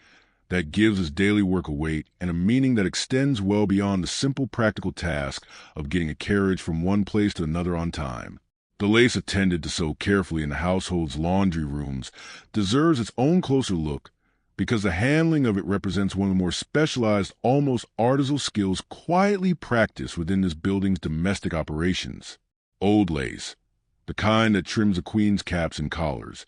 that gives his daily work a weight and a meaning that extends well beyond the simple practical task of getting a carriage from one place to another on time. The lace attended to so carefully in the household's laundry rooms deserves its own closer look because the handling of it represents one of the more specialized, almost artisanal skills quietly practiced within this building's domestic operations. Old lace, the kind that trims the queen's caps and collars,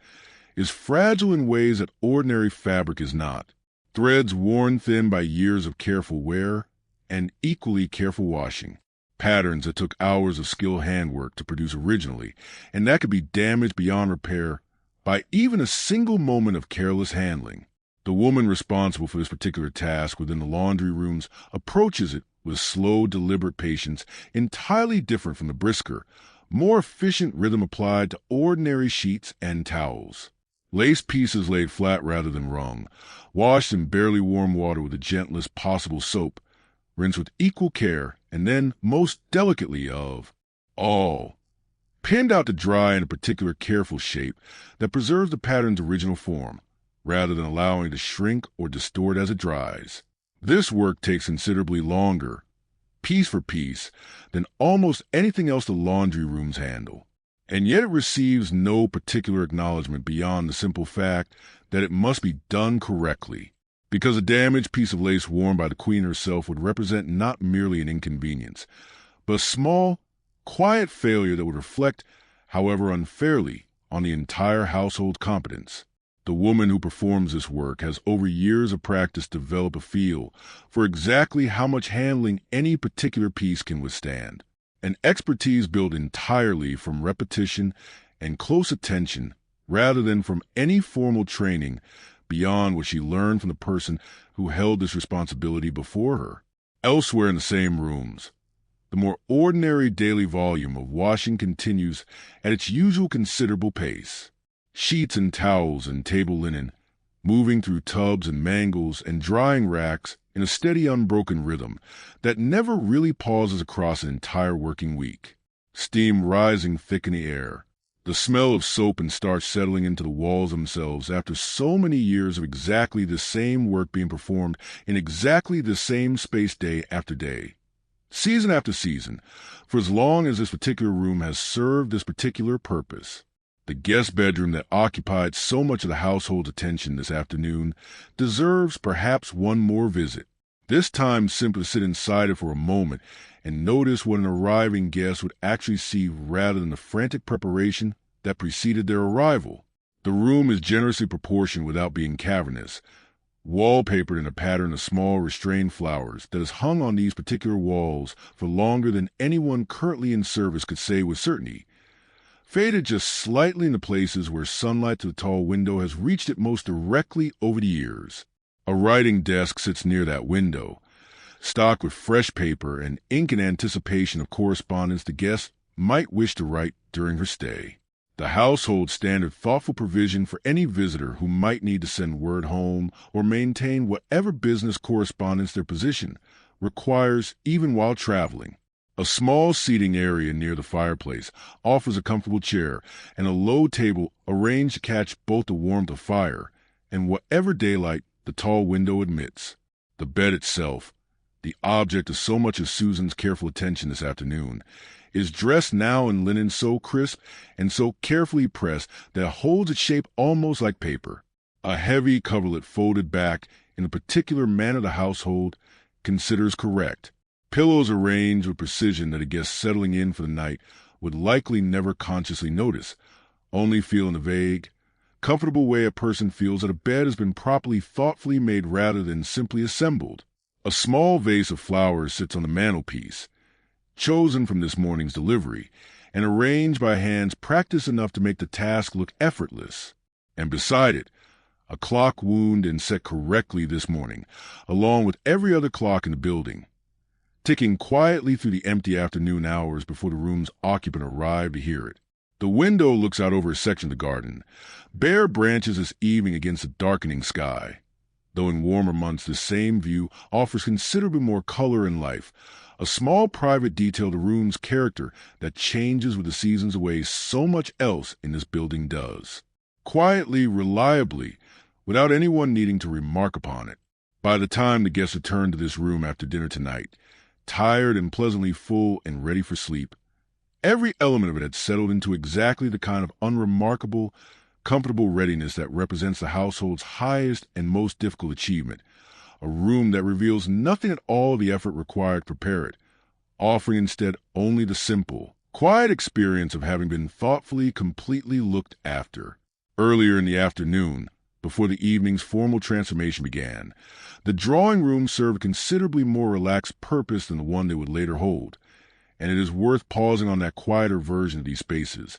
is fragile in ways that ordinary fabric is not. Threads worn thin by years of careful wear and equally careful washing. Patterns that took hours of skilled handwork to produce originally, and that could be damaged beyond repair by even a single moment of careless handling. The woman responsible for this particular task within the laundry rooms approaches it with slow, deliberate patience entirely different from the brisker, more efficient rhythm applied to ordinary sheets and towels. Lace pieces laid flat rather than wrung, washed in barely warm water with the gentlest possible soap, rinsed with equal care, and then most delicately of all, pinned out to dry in a particular careful shape that preserves the pattern's original form, rather than allowing it to shrink or distort as it dries. This work takes considerably longer, piece for piece, than almost anything else the laundry rooms handle. And yet it receives no particular acknowledgement beyond the simple fact that it must be done correctly, because a damaged piece of lace worn by the queen herself would represent not merely an inconvenience, but a small, quiet failure that would reflect, however unfairly, on the entire household's competence. The woman who performs this work has over years of practice developed a feel for exactly how much handling any particular piece can withstand. An expertise built entirely from repetition and close attention rather than from any formal training beyond what she learned from the person who held this responsibility before her. Elsewhere in the same rooms, the more ordinary daily volume of washing continues at its usual considerable pace. Sheets and towels and table linen, moving through tubs and mangles and drying racks in a steady, unbroken rhythm that never really pauses across an entire working week. Steam rising thick in the air, the smell of soap and starch settling into the walls themselves after so many years of exactly the same work being performed in exactly the same space day after day, season after season, for as long as this particular room has served this particular purpose. The guest bedroom that occupied so much of the household's attention this afternoon deserves perhaps one more visit, this time simply to sit inside it for a moment and notice what an arriving guest would actually see rather than the frantic preparation that preceded their arrival. The room is generously proportioned without being cavernous, wallpapered in a pattern of small restrained flowers that has hung on these particular walls for longer than anyone currently in service could say with certainty, faded just slightly in the places where sunlight to the tall window has reached it most directly over the years. A writing desk sits near that window, stocked with fresh paper and ink in anticipation of correspondence the guest might wish to write during her stay. The household's standard thoughtful provision for any visitor who might need to send word home or maintain whatever business correspondence their position requires even while traveling. A small seating area near the fireplace offers a comfortable chair and a low table arranged to catch both the warmth of fire and whatever daylight the tall window admits. The bed itself, the object of so much of Susan's careful attention this afternoon, is dressed now in linen so crisp and so carefully pressed that it holds its shape almost like paper. A heavy coverlet folded back in a particular manner the household considers correct. Pillows arranged with precision that a guest settling in for the night would likely never consciously notice, only feel in a vague, comfortable way a person feels that a bed has been properly thoughtfully made rather than simply assembled. A small vase of flowers sits on the mantelpiece, chosen from this morning's delivery, and arranged by hands practiced enough to make the task look effortless. And beside it, a clock wound and set correctly this morning, along with every other clock in the building, ticking quietly through the empty afternoon hours before the room's occupant arrived to hear it. The window looks out over a section of the garden, bare branches this evening against a darkening sky, though in warmer months this same view offers considerably more color and life, a small private detail to the room's character that changes with the seasons the way so much else in this building does. Quietly, reliably, without anyone needing to remark upon it. By the time the guests returned to this room after dinner tonight, tired and pleasantly full and ready for sleep, every element of it had settled into exactly the kind of unremarkable, comfortable readiness that represents the household's highest and most difficult achievement, a room that reveals nothing at all of the effort required to prepare it, offering instead only the simple, quiet experience of having been thoughtfully, completely looked after. Earlier in the afternoon, before the evening's formal transformation began, the drawing room served a considerably more relaxed purpose than the one they would later hold, and it is worth pausing on that quieter version of these spaces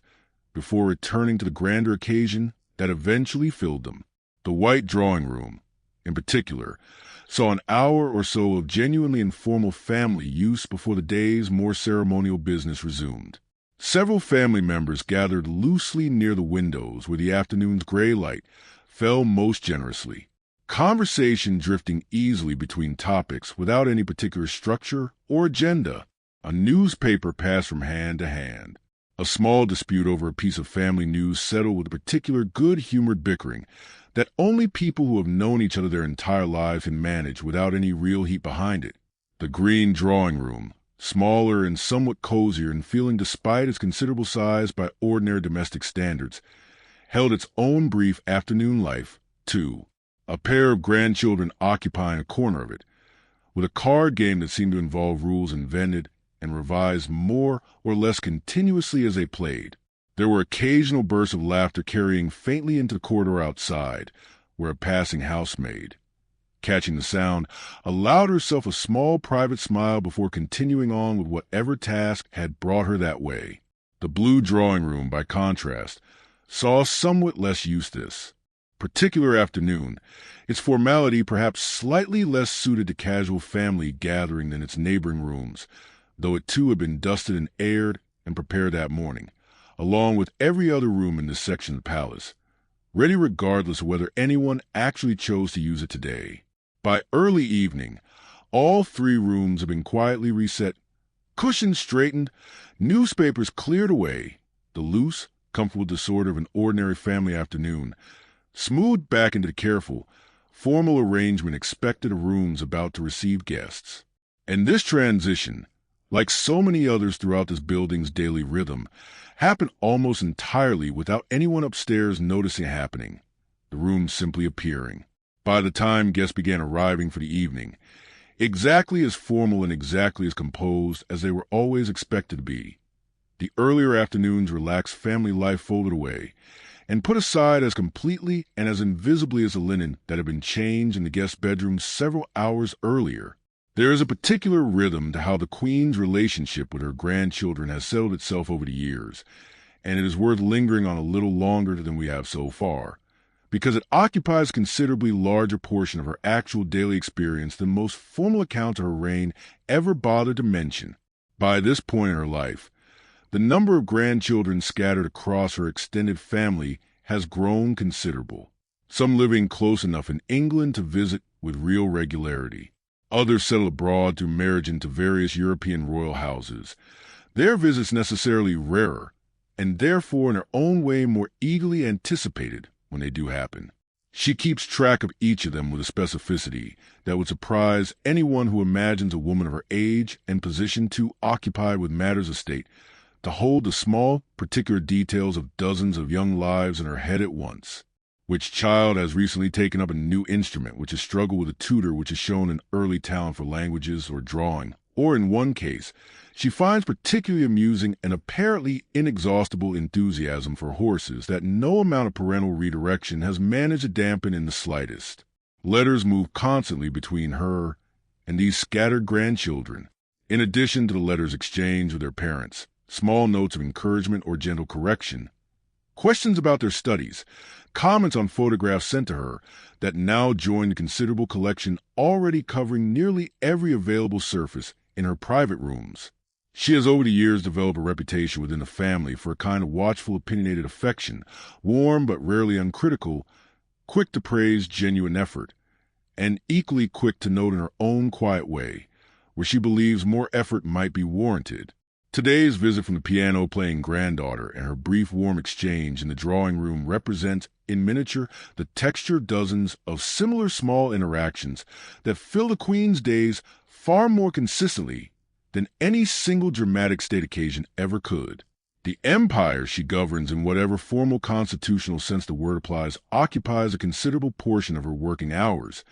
before returning to the grander occasion that eventually filled them. The white drawing room, in particular, saw an hour or so of genuinely informal family use before the day's more ceremonial business resumed. Several family members gathered loosely near the windows where the afternoon's gray light fell most generously, conversation drifting easily between topics without any particular structure or agenda. A newspaper passed from hand to hand. A small dispute over a piece of family news settled with a particular good-humored bickering that only people who have known each other their entire lives can manage without any real heat behind it. The green drawing room, smaller and somewhat cozier and feeling despite its considerable size by ordinary domestic standards, held its own brief afternoon life, too, a pair of grandchildren occupying a corner of it, with a card game that seemed to involve rules invented and revised more or less continuously as they played. There were occasional bursts of laughter carrying faintly into the corridor outside, where a passing housemaid, catching the sound, allowed herself a small private smile before continuing on with whatever task had brought her that way. The blue drawing room, by contrast, saw somewhat less use this particular afternoon, its formality perhaps slightly less suited to casual family gathering than its neighboring rooms, though it too had been dusted and aired and prepared that morning, along with every other room in this section of the palace, ready regardless of whether anyone actually chose to use it today. By early evening, all three rooms had been quietly reset, cushions straightened, newspapers cleared away, the loose, comfortable disorder of an ordinary family afternoon smoothed back into the careful, formal arrangement expected of rooms about to receive guests. And this transition, like so many others throughout this building's daily rhythm, happened almost entirely without anyone upstairs noticing it happening, the room simply appearing, by the time guests began arriving for the evening, exactly as formal and exactly as composed as they were always expected to be. The earlier afternoon's relaxed family life folded away, and put aside as completely and as invisibly as the linen that had been changed in the guest bedroom several hours earlier. There is a particular rhythm to how the Queen's relationship with her grandchildren has settled itself over the years, and it is worth lingering on a little longer than we have so far, because it occupies a considerably larger portion of her actual daily experience than most formal accounts of her reign ever bothered to mention. By this point in her life, the number of grandchildren scattered across her extended family has grown considerable, some living close enough in England to visit with real regularity. Others settle abroad through marriage into various European royal houses. Their visits necessarily rarer, and therefore in her own way more eagerly anticipated when they do happen. She keeps track of each of them with a specificity that would surprise anyone who imagines a woman of her age and position too occupied with matters of state to hold the small, particular details of dozens of young lives in her head at once. Which child has recently taken up a new instrument, which has struggled with a tutor which has shown an early talent for languages or drawing, or in one case, she finds particularly amusing and apparently inexhaustible enthusiasm for horses that no amount of parental redirection has managed to dampen in the slightest. Letters move constantly between her and these scattered grandchildren, in addition to the letters exchanged with their parents, small notes of encouragement or gentle correction, questions about their studies, comments on photographs sent to her that now join the considerable collection already covering nearly every available surface in her private rooms. She has over the years developed a reputation within the family for a kind of watchful, opinionated affection, warm but rarely uncritical, quick to praise genuine effort, and equally quick to note in her own quiet way, where she believes more effort might be warranted. Today's visit from the piano-playing granddaughter and her brief warm exchange in the drawing room represent, in miniature, the textured dozens of similar small interactions that fill the Queen's days far more consistently than any single dramatic state occasion ever could. The empire she governs in whatever formal constitutional sense the word applies occupies a considerable portion of her working hours.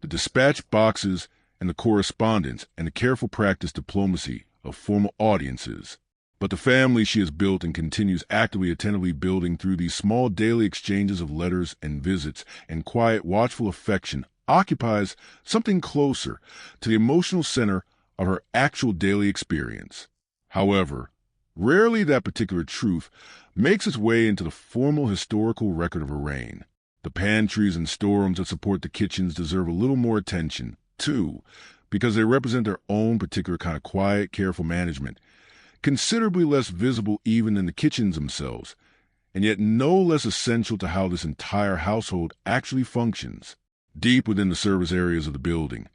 The dispatch boxes and the correspondence and the careful practiced diplomacy of formal audiences. But the family she has built and continues actively, attentively building through these small daily exchanges of letters and visits and quiet, watchful affection occupies something closer to the emotional center of her actual daily experience. However, rarely that particular truth makes its way into the formal historical record of her reign. The pantries and storerooms that support the kitchens deserve a little more attention, too, because they represent their own particular kind of quiet, careful management, considerably less visible even than the kitchens themselves, and yet no less essential to how this entire household actually functions. Deep within the service areas of the building,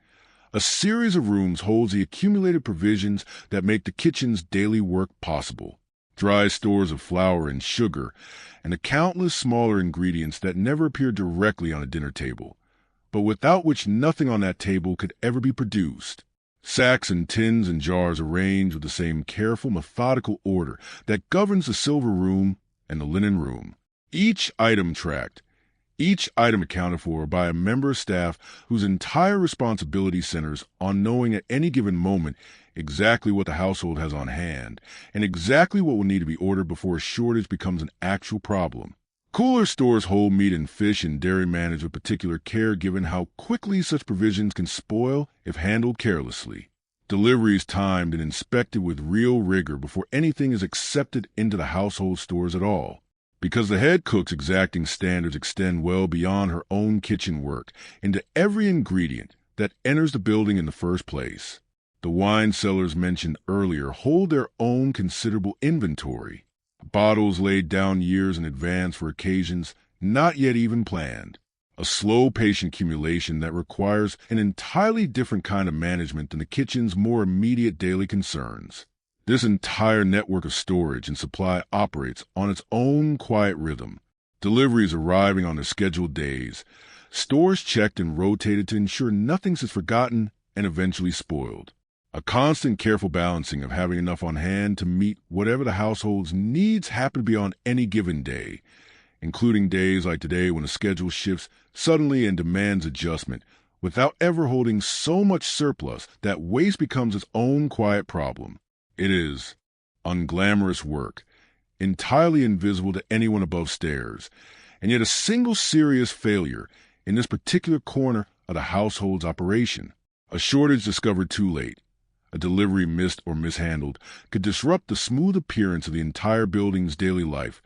a series of rooms holds the accumulated provisions that make the kitchen's daily work possible. Dry stores of flour and sugar, and the countless smaller ingredients that never appear directly on a dinner table, but without which nothing on that table could ever be produced. Sacks and tins and jars arranged with the same careful, methodical order that governs the silver room and the linen room. Each item tracked, each item accounted for by a member of staff whose entire responsibility centers on knowing at any given moment exactly what the household has on hand and exactly what will need to be ordered before a shortage becomes an actual problem. Cooler stores hold meat and fish and dairy managed with particular care given how quickly such provisions can spoil if handled carelessly. Deliveries timed and inspected with real rigor before anything is accepted into the household stores at all. Because the head cook's exacting standards extend well beyond her own kitchen work into every ingredient that enters the building in the first place. The wine cellars mentioned earlier hold their own considerable inventory, bottles laid down years in advance for occasions not yet even planned, a slow, patient accumulation that requires an entirely different kind of management than the kitchen's more immediate daily concerns. This entire network of storage and supply operates on its own quiet rhythm, deliveries arriving on their scheduled days, stores checked and rotated to ensure nothing is forgotten and eventually spoiled. A constant careful balancing of having enough on hand to meet whatever the household's needs happen to be on any given day, including days like today when the schedule shifts suddenly and demands adjustment, without ever holding so much surplus that waste becomes its own quiet problem. It is unglamorous work, entirely invisible to anyone above stairs, and yet a single serious failure in this particular corner of the household's operation, a shortage discovered too late, a delivery missed or mishandled, could disrupt the smooth appearance of the entire building's daily life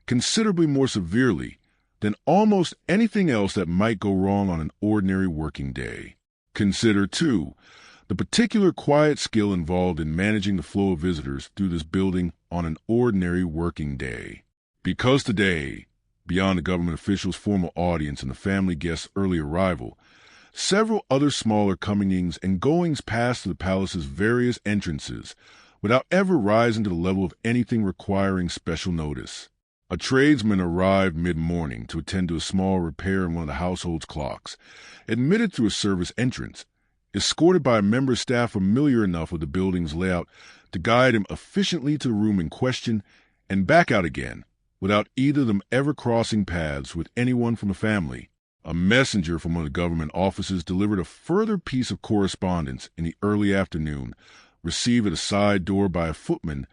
considerably more severely than almost anything else that might go wrong on an ordinary working day. Consider, too, the particular quiet skill involved in managing the flow of visitors through this building on an ordinary working day. Because today, beyond the government officials' formal audience and the family guests' early arrival, Several other smaller comings and goings passed through the palace's various entrances, without ever rising to the level of anything requiring special notice. A tradesman arrived mid-morning to attend to a small repair in one of the household's clocks, admitted through a service entrance, escorted by a member of staff familiar enough with the building's layout to guide him efficiently to the room in question and back out again, without either of them ever crossing paths with anyone from the family. A messenger from one of the government offices delivered a further piece of correspondence in the early afternoon, received at a side door by a footman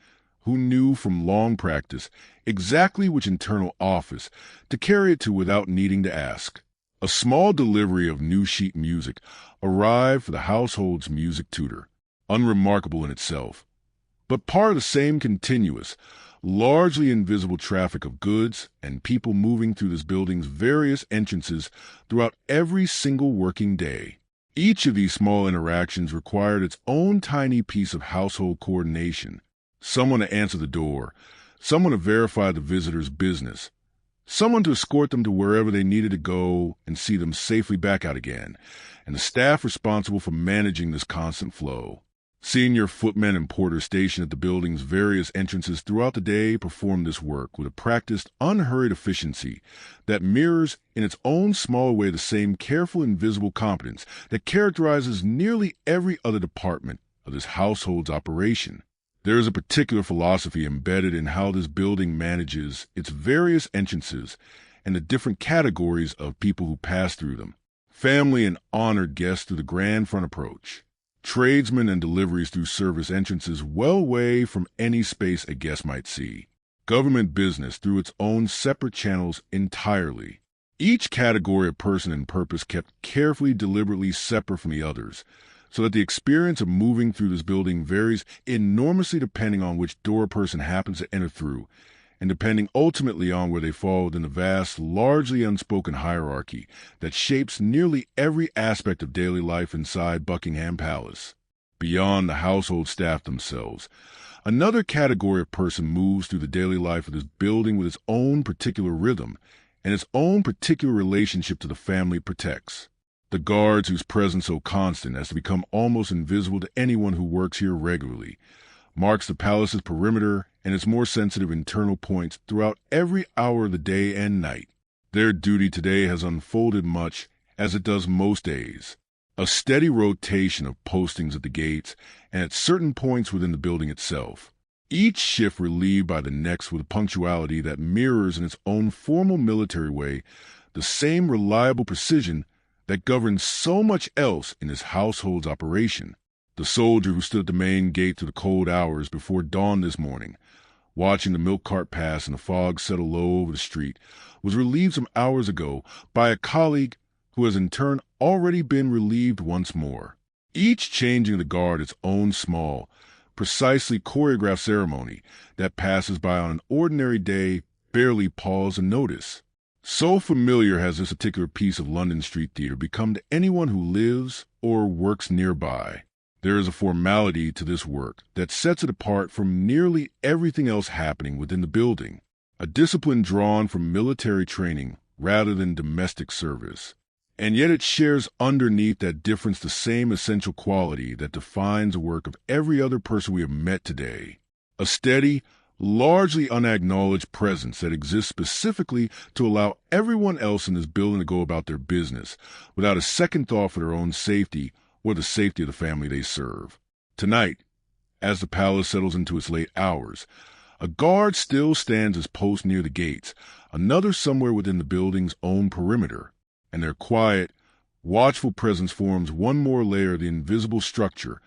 who knew from long practice exactly which internal office to carry it to without needing to ask. A small delivery of new sheet music arrived for the household's music tutor, unremarkable in itself, but part of the same continuous, largely invisible traffic of goods and people moving through this building's various entrances throughout every single working day. Each of these small interactions required its own tiny piece of household coordination. Someone to answer the door, someone to verify the visitor's business, someone to escort them to wherever they needed to go and see them safely back out again, and the staff responsible for managing this constant flow. Senior footmen and porters stationed at the building's various entrances throughout the day performed this work with a practiced, unhurried efficiency that mirrors in its own small way the same careful, invisible competence that characterizes nearly every other department of this household's operation. There is a particular philosophy embedded in how this building manages its various entrances and the different categories of people who pass through them. Family and honored guests through the grand front approach. Tradesmen and deliveries through service entrances well away from any space a guest might see. Government business through its own separate channels entirely. Each category of person and purpose kept carefully, deliberately separate from the others, so that the experience of moving through this building varies enormously depending on which door a person happens to enter through, and depending ultimately on where they fall within the vast, largely unspoken hierarchy that shapes nearly every aspect of daily life inside Buckingham Palace. Beyond the household staff themselves, another category of person moves through the daily life of this building with its own particular rhythm and its own particular relationship to the family it protects. The guards whose presence so constant as to become almost invisible to anyone who works here regularly, marks the palace's perimeter and its more sensitive internal points throughout every hour of the day and night. Their duty today has unfolded much as it does most days. A steady rotation of postings at the gates and at certain points within the building itself. Each shift relieved by the next with a punctuality that mirrors in its own formal military way the same reliable precision that governs so much else in this household's operation. The soldier who stood at the main gate through the cold hours before dawn this morning, watching the milk cart pass and the fog settle low over the street, was relieved some hours ago by a colleague who has in turn already been relieved once more. Each changing the guard its own small, precisely choreographed ceremony that passes by on an ordinary day barely pause and notice. So familiar has this particular piece of London street theater become to anyone who lives or works nearby. There is a formality to this work that sets it apart from nearly everything else happening within the building, a discipline drawn from military training rather than domestic service. And yet it shares underneath that difference the same essential quality that defines the work of every other person we have met today. A steady, largely unacknowledged presence that exists specifically to allow everyone else in this building to go about their business without a second thought for their own safety or the safety of the family they serve. Tonight, as the palace settles into its late hours, a guard still stands as post near the gates, another somewhere within the building's own perimeter, and their quiet, watchful presence forms one more layer of the invisible structure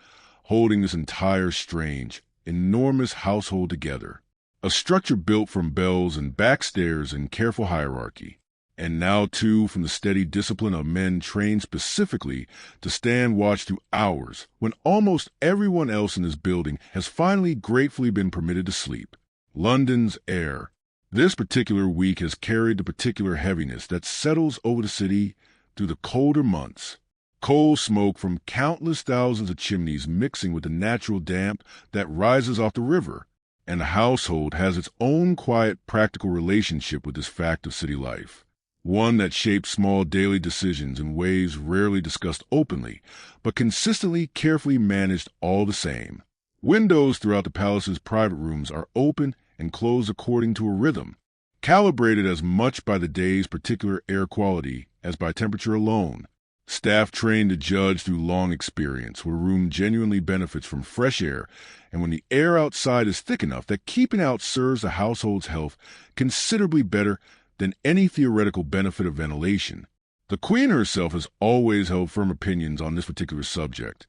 holding this entire strange, enormous household together. A structure built from bells and backstairs and careful hierarchy, and now too from the steady discipline of men trained specifically to stand watch through hours when almost everyone else in this building has finally gratefully been permitted to sleep. London's air, this particular week, has carried the particular heaviness that settles over the city through the colder months. Coal smoke from countless thousands of chimneys mixing with the natural damp that rises off the river, and the household has its own quiet, practical relationship with this fact of city life. one that shapes small daily decisions in ways rarely discussed openly, but consistently carefully managed all the same. Windows throughout the palace's private rooms are open and closed according to a rhythm, calibrated as much by the day's particular air quality as by temperature alone. Staff trained to judge through long experience when a room genuinely benefits from fresh air and when the air outside is thick enough that keeping out serves the household's health considerably better than any theoretical benefit of ventilation. The Queen herself has always held firm opinions on this particular subject,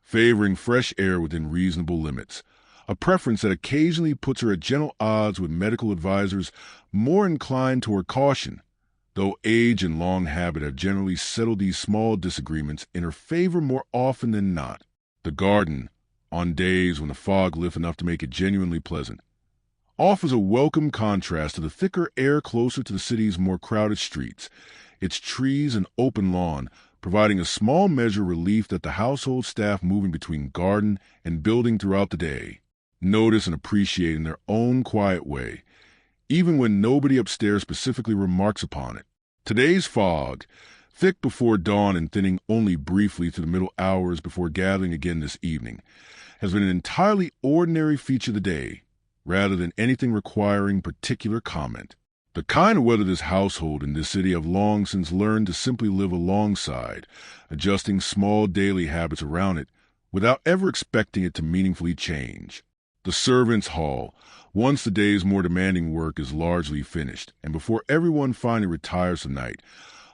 favoring fresh air within reasonable limits, a preference that occasionally puts her at gentle odds with medical advisors more inclined toward caution, though age and long habit have generally settled these small disagreements in her favor more often than not. The garden, on days when the fog lifts enough to make it genuinely pleasant, offers a welcome contrast to the thicker air closer to the city's more crowded streets, its trees and open lawn providing a small measure of relief that the household staff moving between garden and building throughout the day notice and appreciate in their own quiet way, even when nobody upstairs specifically remarks upon it. Today's fog, thick before dawn and thinning only briefly through the middle hours before gathering again this evening, has been an entirely ordinary feature of the day, rather than anything requiring particular comment. The kind of weather this household in this city have long since learned to simply live alongside, adjusting small daily habits around it without ever expecting it to meaningfully change. The servants' hall, once the day's more demanding work is largely finished, and before everyone finally retires tonight,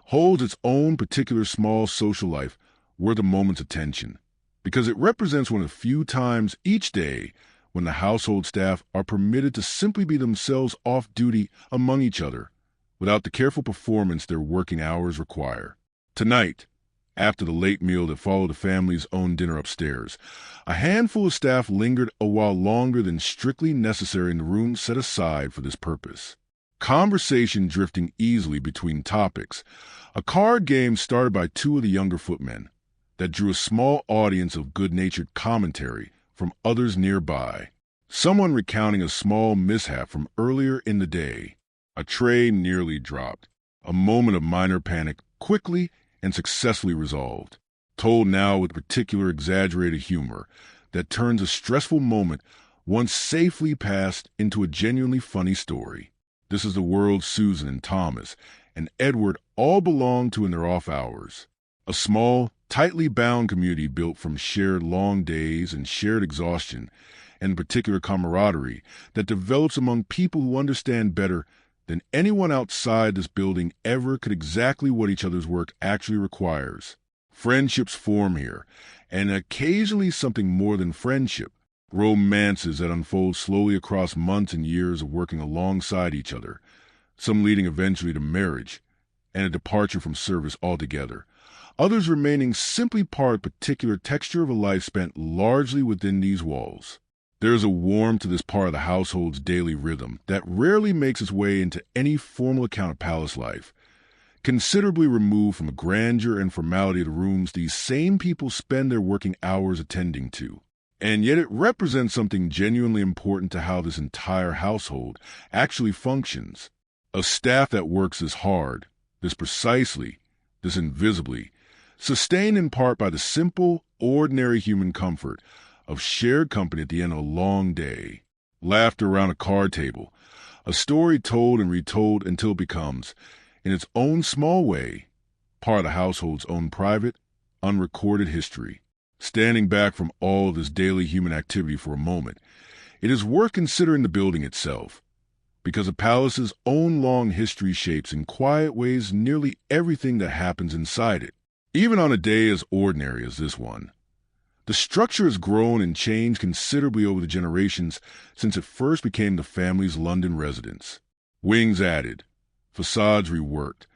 holds its own particular small social life worth a moment's attention, because it represents one of the few times each day when the household staff are permitted to simply be themselves off-duty among each other, without the careful performance their working hours require. Tonight, after the late meal that followed the family's own dinner upstairs, a handful of staff lingered a while longer than strictly necessary in the room set aside for this purpose. Conversation drifting easily between topics, a card game started by two of the younger footmen that drew a small audience of good-natured commentary from others nearby. Someone recounting a small mishap from earlier in the day. A tray nearly dropped. A moment of minor panic quickly and successfully resolved. Told now with particular exaggerated humor that turns a stressful moment once safely passed into a genuinely funny story. This is the world Susan and Thomas and Edward all belong to in their off hours. A small, tightly bound community built from shared long days and shared exhaustion, and particular camaraderie that develops among people who understand better than anyone outside this building ever could exactly what each other's work actually requires. Friendships form here, and occasionally something more than friendship. Romances that unfold slowly across months and years of working alongside each other, some leading eventually to marriage and a departure from service altogether. Others remaining simply part of a particular texture of a life spent largely within these walls. There is a warmth to this part of the household's daily rhythm that rarely makes its way into any formal account of palace life, considerably removed from the grandeur and formality of the rooms these same people spend their working hours attending to. And yet it represents something genuinely important to how this entire household actually functions. A staff that works this hard, this precisely, this invisibly, sustained in part by the simple, ordinary human comfort of shared company at the end of a long day, laughter around a card table, a story told and retold until it becomes, in its own small way, part of the household's own private, unrecorded history. Standing back from all of this daily human activity for a moment, it is worth considering the building itself, because the palace's own long history shapes in quiet ways nearly everything that happens inside it. Even on a day as ordinary as this one, the structure has grown and changed considerably over the generations since it first became the family's London residence. Wings added, facades reworked,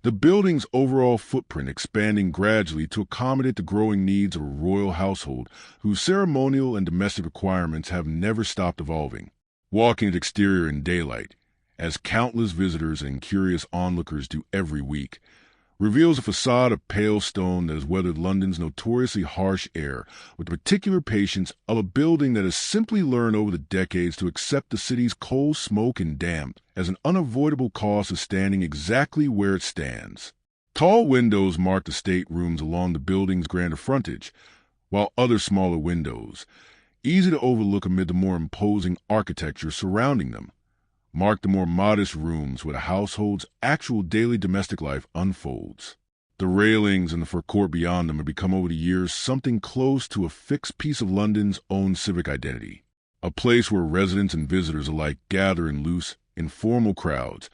the building's overall footprint expanding gradually to accommodate the growing needs of a royal household whose ceremonial and domestic requirements have never stopped evolving. Walking its exterior in daylight, as countless visitors and curious onlookers do every week, reveals a facade of pale stone that has weathered London's notoriously harsh air with the particular patience of a building that has simply learned over the decades to accept the city's cold smoke and damp as an unavoidable cost of standing exactly where it stands. Tall windows mark the staterooms along the building's grander frontage, while other smaller windows, easy to overlook amid the more imposing architecture surrounding them, mark the more modest rooms where the household's actual daily domestic life unfolds. The railings and the forecourt beyond them have become over the years something close to a fixed piece of London's own civic identity, a place where residents and visitors alike gather in loose, informal crowds,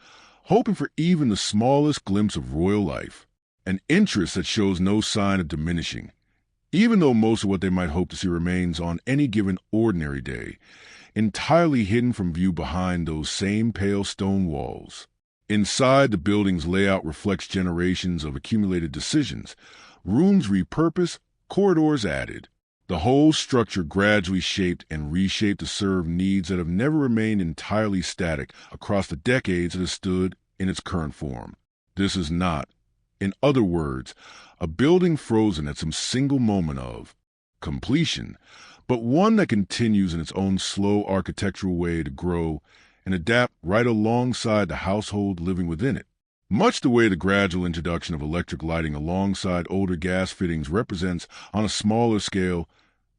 hoping for even the smallest glimpse of royal life, an interest that shows no sign of diminishing, even though most of what they might hope to see remains on any given ordinary day, entirely hidden from view behind those same pale stone walls. Inside, the building's layout reflects generations of accumulated decisions, rooms repurposed, corridors added, the whole structure gradually shaped and reshaped to serve needs that have never remained entirely static across the decades it has stood in its current form. This is not, in other words, a building frozen at some single moment of completion, but one that continues in its own slow architectural way to grow and adapt right alongside the household living within it. Much the way the gradual introduction of electric lighting alongside older gas fittings represents, on a smaller scale,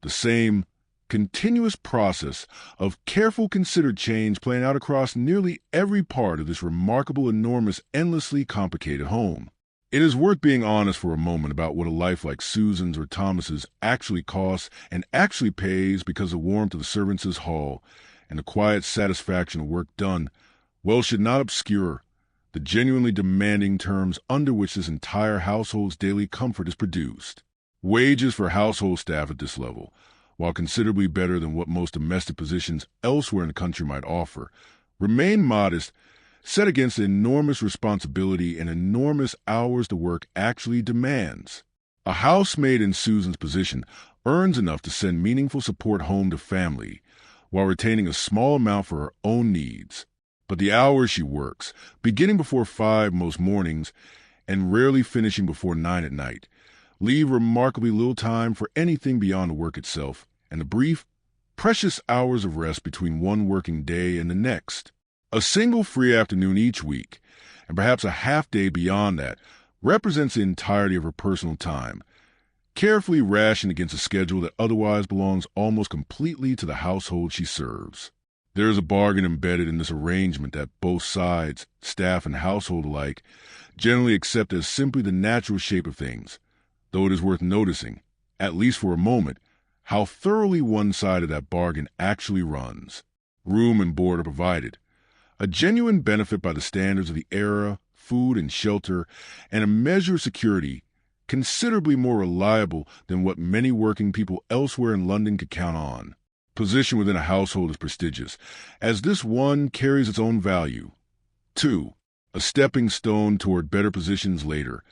the same continuous process of careful, considered change playing out across nearly every part of this remarkable, enormous, endlessly complicated home. It is worth being honest for a moment about what a life like Susan's or Thomas's actually costs and actually pays, because the warmth of the servants' hall and the quiet satisfaction of work done should not obscure the genuinely demanding terms under which this entire household's daily comfort is produced. Wages for household staff at this level, while considerably better than what most domestic positions elsewhere in the country might offer, remain modest, set against the enormous responsibility and enormous hours the work actually demands. A housemaid in Susan's position earns enough to send meaningful support home to family, while retaining a small amount for her own needs. But the hours she works, beginning before 5 most mornings and rarely finishing before 9 at night, leave remarkably little time for anything beyond the work itself and the brief, precious hours of rest between one working day and the next. A single free afternoon each week, and perhaps a half day beyond that, represents the entirety of her personal time, carefully rationed against a schedule that otherwise belongs almost completely to the household she serves. There is a bargain embedded in this arrangement that both sides, staff and household alike, generally accept as simply the natural shape of things, though it is worth noticing, at least for a moment, how thoroughly one side of that bargain actually runs. Room and board are provided, a genuine benefit by the standards of the era, food and shelter, and a measure of security considerably more reliable than what many working people elsewhere in London could count on. Position within a household is prestigious, as this one carries its own value. 2. A stepping stone toward better positions later,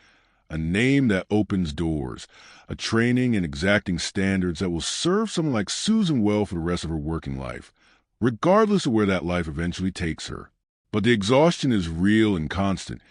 a name that opens doors, a training and exacting standards that will serve someone like Susan well for the rest of her working life, regardless of where that life eventually takes her. But the exhaustion is real and constant,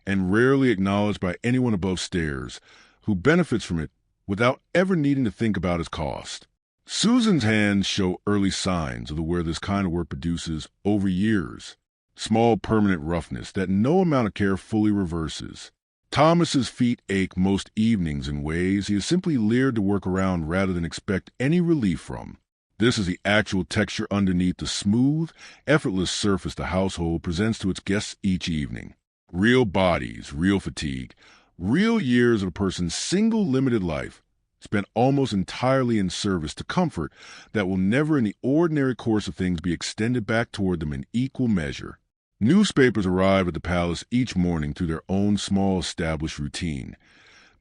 and rarely acknowledged by anyone above stairs, who benefits from it without ever needing to think about its cost. Susan's hands show early signs of the wear this kind of work produces over years, small permanent roughness that no amount of care fully reverses. Thomas's feet ache most evenings in ways he is simply leered to work around rather than expect any relief from. This is the actual texture underneath the smooth, effortless surface the household presents to its guests each evening. Real bodies, real fatigue, real years of a person's single limited life, spent almost entirely in service to comfort that will never in the ordinary course of things be extended back toward them in equal measure. Newspapers arrive at the palace each morning through their own small established routine,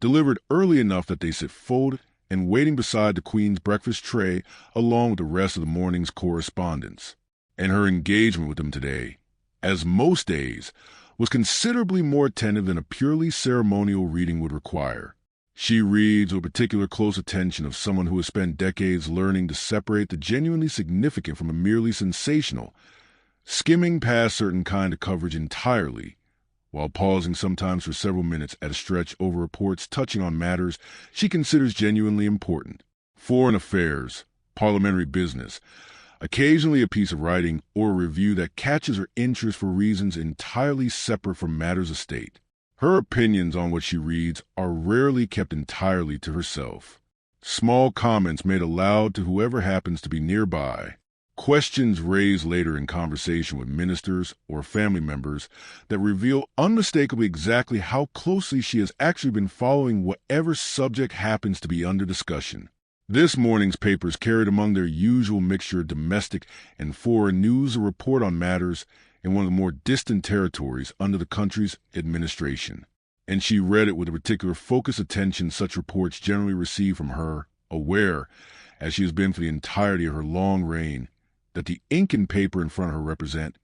delivered early enough that they sit folded and waiting beside the Queen's breakfast tray along with the rest of the morning's correspondence. And her engagement with them today, as most days, was considerably more attentive than a purely ceremonial reading would require. She reads with particular close attention of someone who has spent decades learning to separate the genuinely significant from the merely sensational, skimming past certain kind of coverage entirely, while pausing sometimes for several minutes at a stretch over reports touching on matters she considers genuinely important. Foreign affairs, parliamentary business, occasionally a piece of writing or a review that catches her interest for reasons entirely separate from matters of state. Her opinions on what she reads are rarely kept entirely to herself. Small comments made aloud to whoever happens to be nearby. Questions raised later in conversation with ministers or family members that reveal unmistakably exactly how closely she has actually been following whatever subject happens to be under discussion. This morning's papers carried among their usual mixture of domestic and foreign news a report on matters in one of the more distant territories under the country's administration, and she read it with a particular focused attention such reports generally receive from her, aware, as she has been for the entirety of her long reign, that the ink and paper in front of her represent,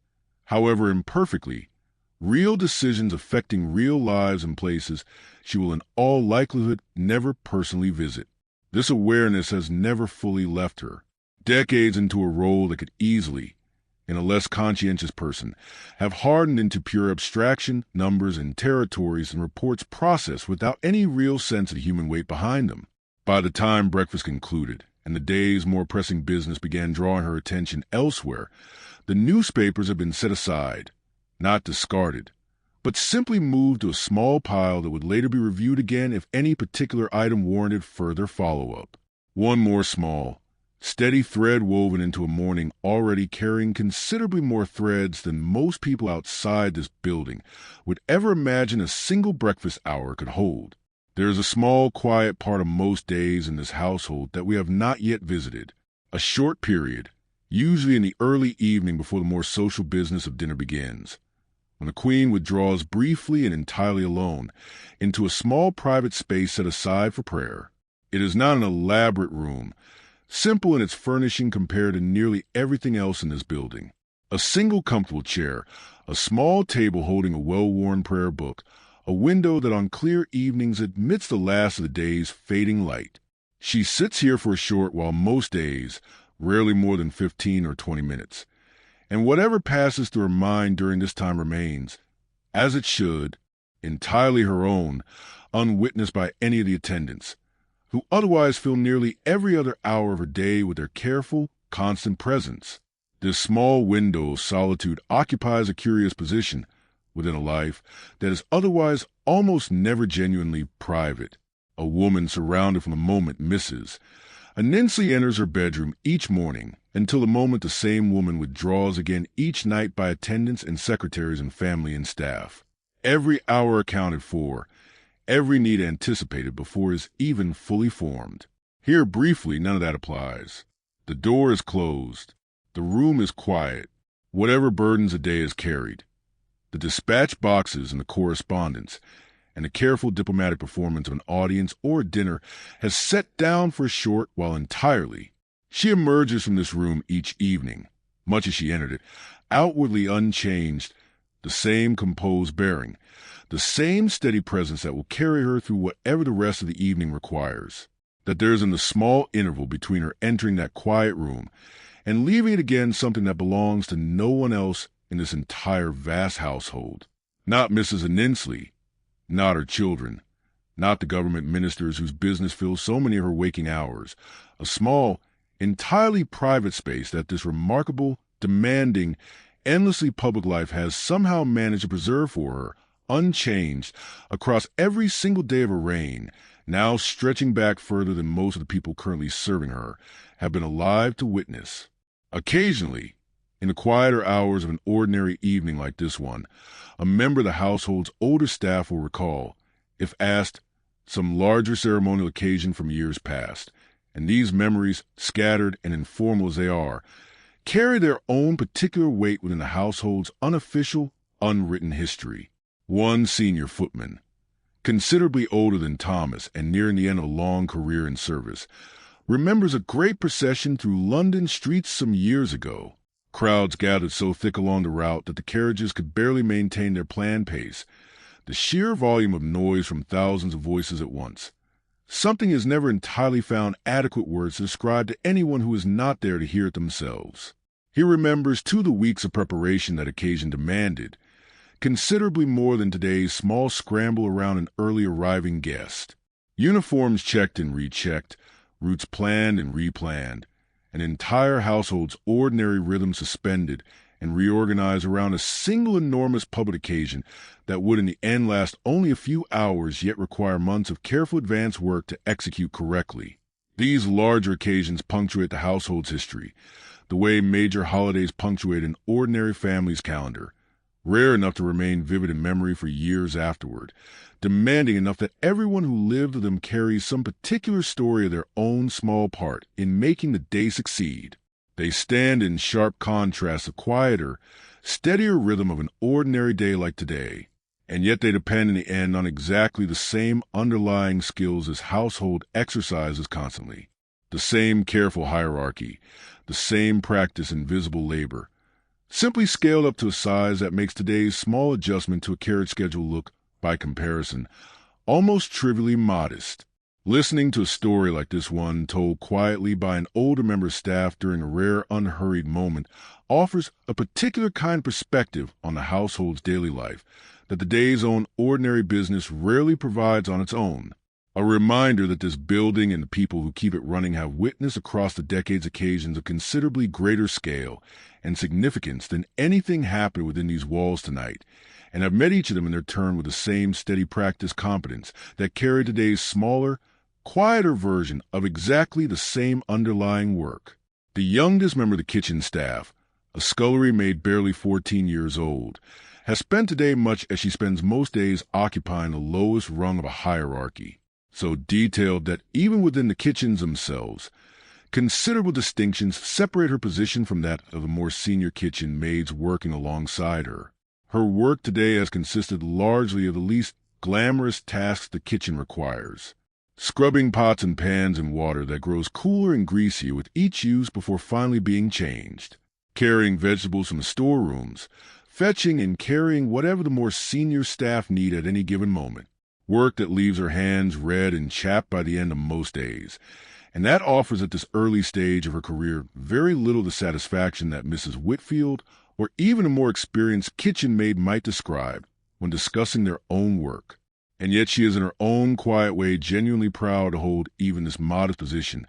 however imperfectly, real decisions affecting real lives and places she will in all likelihood never personally visit. This awareness has never fully left her. Decades into a role that could easily, in a less conscientious person, have hardened into pure abstraction, numbers, and territories and reports processed without any real sense of human weight behind them. By the time breakfast concluded, and the day's more pressing business began drawing her attention elsewhere, the newspapers had been set aside, not discarded, but simply moved to a small pile that would later be reviewed again if any particular item warranted further follow-up. One more small, steady thread woven into a morning already carrying considerably more threads than most people outside this building would ever imagine a single breakfast hour could hold. There is a small, quiet part of most days in this household that we have not yet visited. A short period, usually in the early evening before the more social business of dinner begins, when the Queen withdraws briefly and entirely alone into a small private space set aside for prayer. It is not an elaborate room, simple in its furnishing compared to nearly everything else in this building. A single comfortable chair, a small table holding a well-worn prayer book, a window that on clear evenings admits the last of the day's fading light. She sits here for a short while most days, rarely more than 15 or 20 minutes, and whatever passes through her mind during this time remains, as it should, entirely her own, unwitnessed by any of the attendants, who otherwise fill nearly every other hour of her day with their careful, constant presence. This small window of solitude occupies a curious position within a life that is otherwise almost never genuinely private. A woman surrounded from the moment misses. Anansi enters her bedroom each morning until the moment the same woman withdraws again each night by attendants and secretaries and family and staff. Every hour accounted for, every need anticipated before it is even fully formed. Here briefly none of that applies. The door is closed. The room is quiet. Whatever burdens a day is carried. The dispatch boxes and the correspondence, and the careful diplomatic performance of an audience or a dinner has set down for a short while entirely. She emerges from this room each evening, much as she entered it, outwardly unchanged, the same composed bearing, the same steady presence that will carry her through whatever the rest of the evening requires. That there is in the small interval between her entering that quiet room and leaving it again something that belongs to no one else in this entire vast household. Not Mrs. Anansi, not her children, not the government ministers whose business fills so many of her waking hours. A small, entirely private space that this remarkable, demanding, endlessly public life has somehow managed to preserve for her, unchanged, across every single day of her reign, now stretching back further than most of the people currently serving her have been alive to witness. Occasionally, in the quieter hours of an ordinary evening like this one, a member of the household's older staff will recall, if asked, some larger ceremonial occasion from years past, and these memories, scattered and informal as they are, carry their own particular weight within the household's unofficial, unwritten history. One senior footman, considerably older than Thomas and nearing the end of a long career in service, remembers a great procession through London streets some years ago. Crowds gathered so thick along the route that the carriages could barely maintain their planned pace. The sheer volume of noise from thousands of voices at once. Something has never entirely found adequate words to describe to anyone who is not there to hear it themselves. He remembers, too, the weeks of preparation that occasion demanded, considerably more than today's small scramble around an early arriving guest. Uniforms checked and rechecked, routes planned and replanned, an entire household's ordinary rhythm suspended and reorganized around a single enormous public occasion that would in the end last only a few hours yet require months of careful advance work to execute correctly. These larger occasions punctuate the household's history, the way major holidays punctuate an ordinary family's calendar, rare enough to remain vivid in memory for years afterward, demanding enough that everyone who lived with them carries some particular story of their own small part in making the day succeed. They stand in sharp contrast to quieter, steadier rhythm of an ordinary day like today, and yet they depend in the end on exactly the same underlying skills as household exercises constantly, the same careful hierarchy, the same practice in visible labor, simply scaled up to a size that makes today's small adjustment to a carriage schedule look, by comparison, almost trivially modest. Listening to a story like this one told quietly by an older member of staff during a rare unhurried moment offers a particular kind of perspective on the household's daily life that the day's own ordinary business rarely provides on its own. A reminder that this building and the people who keep it running have witnessed across the decades occasions of considerably greater scale and significance than anything happened within these walls tonight, and have met each of them in their turn with the same steady practice competence that carried today's smaller, quieter version of exactly the same underlying work. The youngest member of the kitchen staff, a scullery maid barely 14 years old, has spent today much as she spends most days occupying the lowest rung of a hierarchy, so detailed that even within the kitchens themselves, considerable distinctions separate her position from that of the more senior kitchen maids working alongside her. Her work today has consisted largely of the least glamorous tasks the kitchen requires, scrubbing pots and pans in water that grows cooler and greasier with each use before finally being changed, carrying vegetables from the storerooms, fetching and carrying whatever the more senior staff need at any given moment, work that leaves her hands red and chapped by the end of most days, and that offers at this early stage of her career very little the satisfaction that Mrs. Whitfield or even a more experienced kitchen maid might describe when discussing their own work. And yet she is in her own quiet way genuinely proud to hold even this modest position,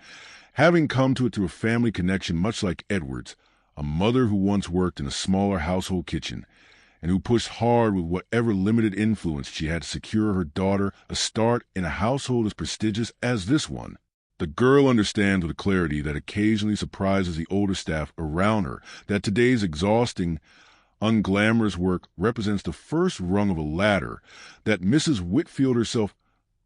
having come to it through a family connection much like Edward's, a mother who once worked in a smaller household kitchen, and who pushed hard with whatever limited influence she had to secure her daughter a start in a household as prestigious as this one. The girl understands with a clarity that occasionally surprises the older staff around her that today's exhausting, unglamorous work represents the first rung of a ladder that Mrs. Whitfield herself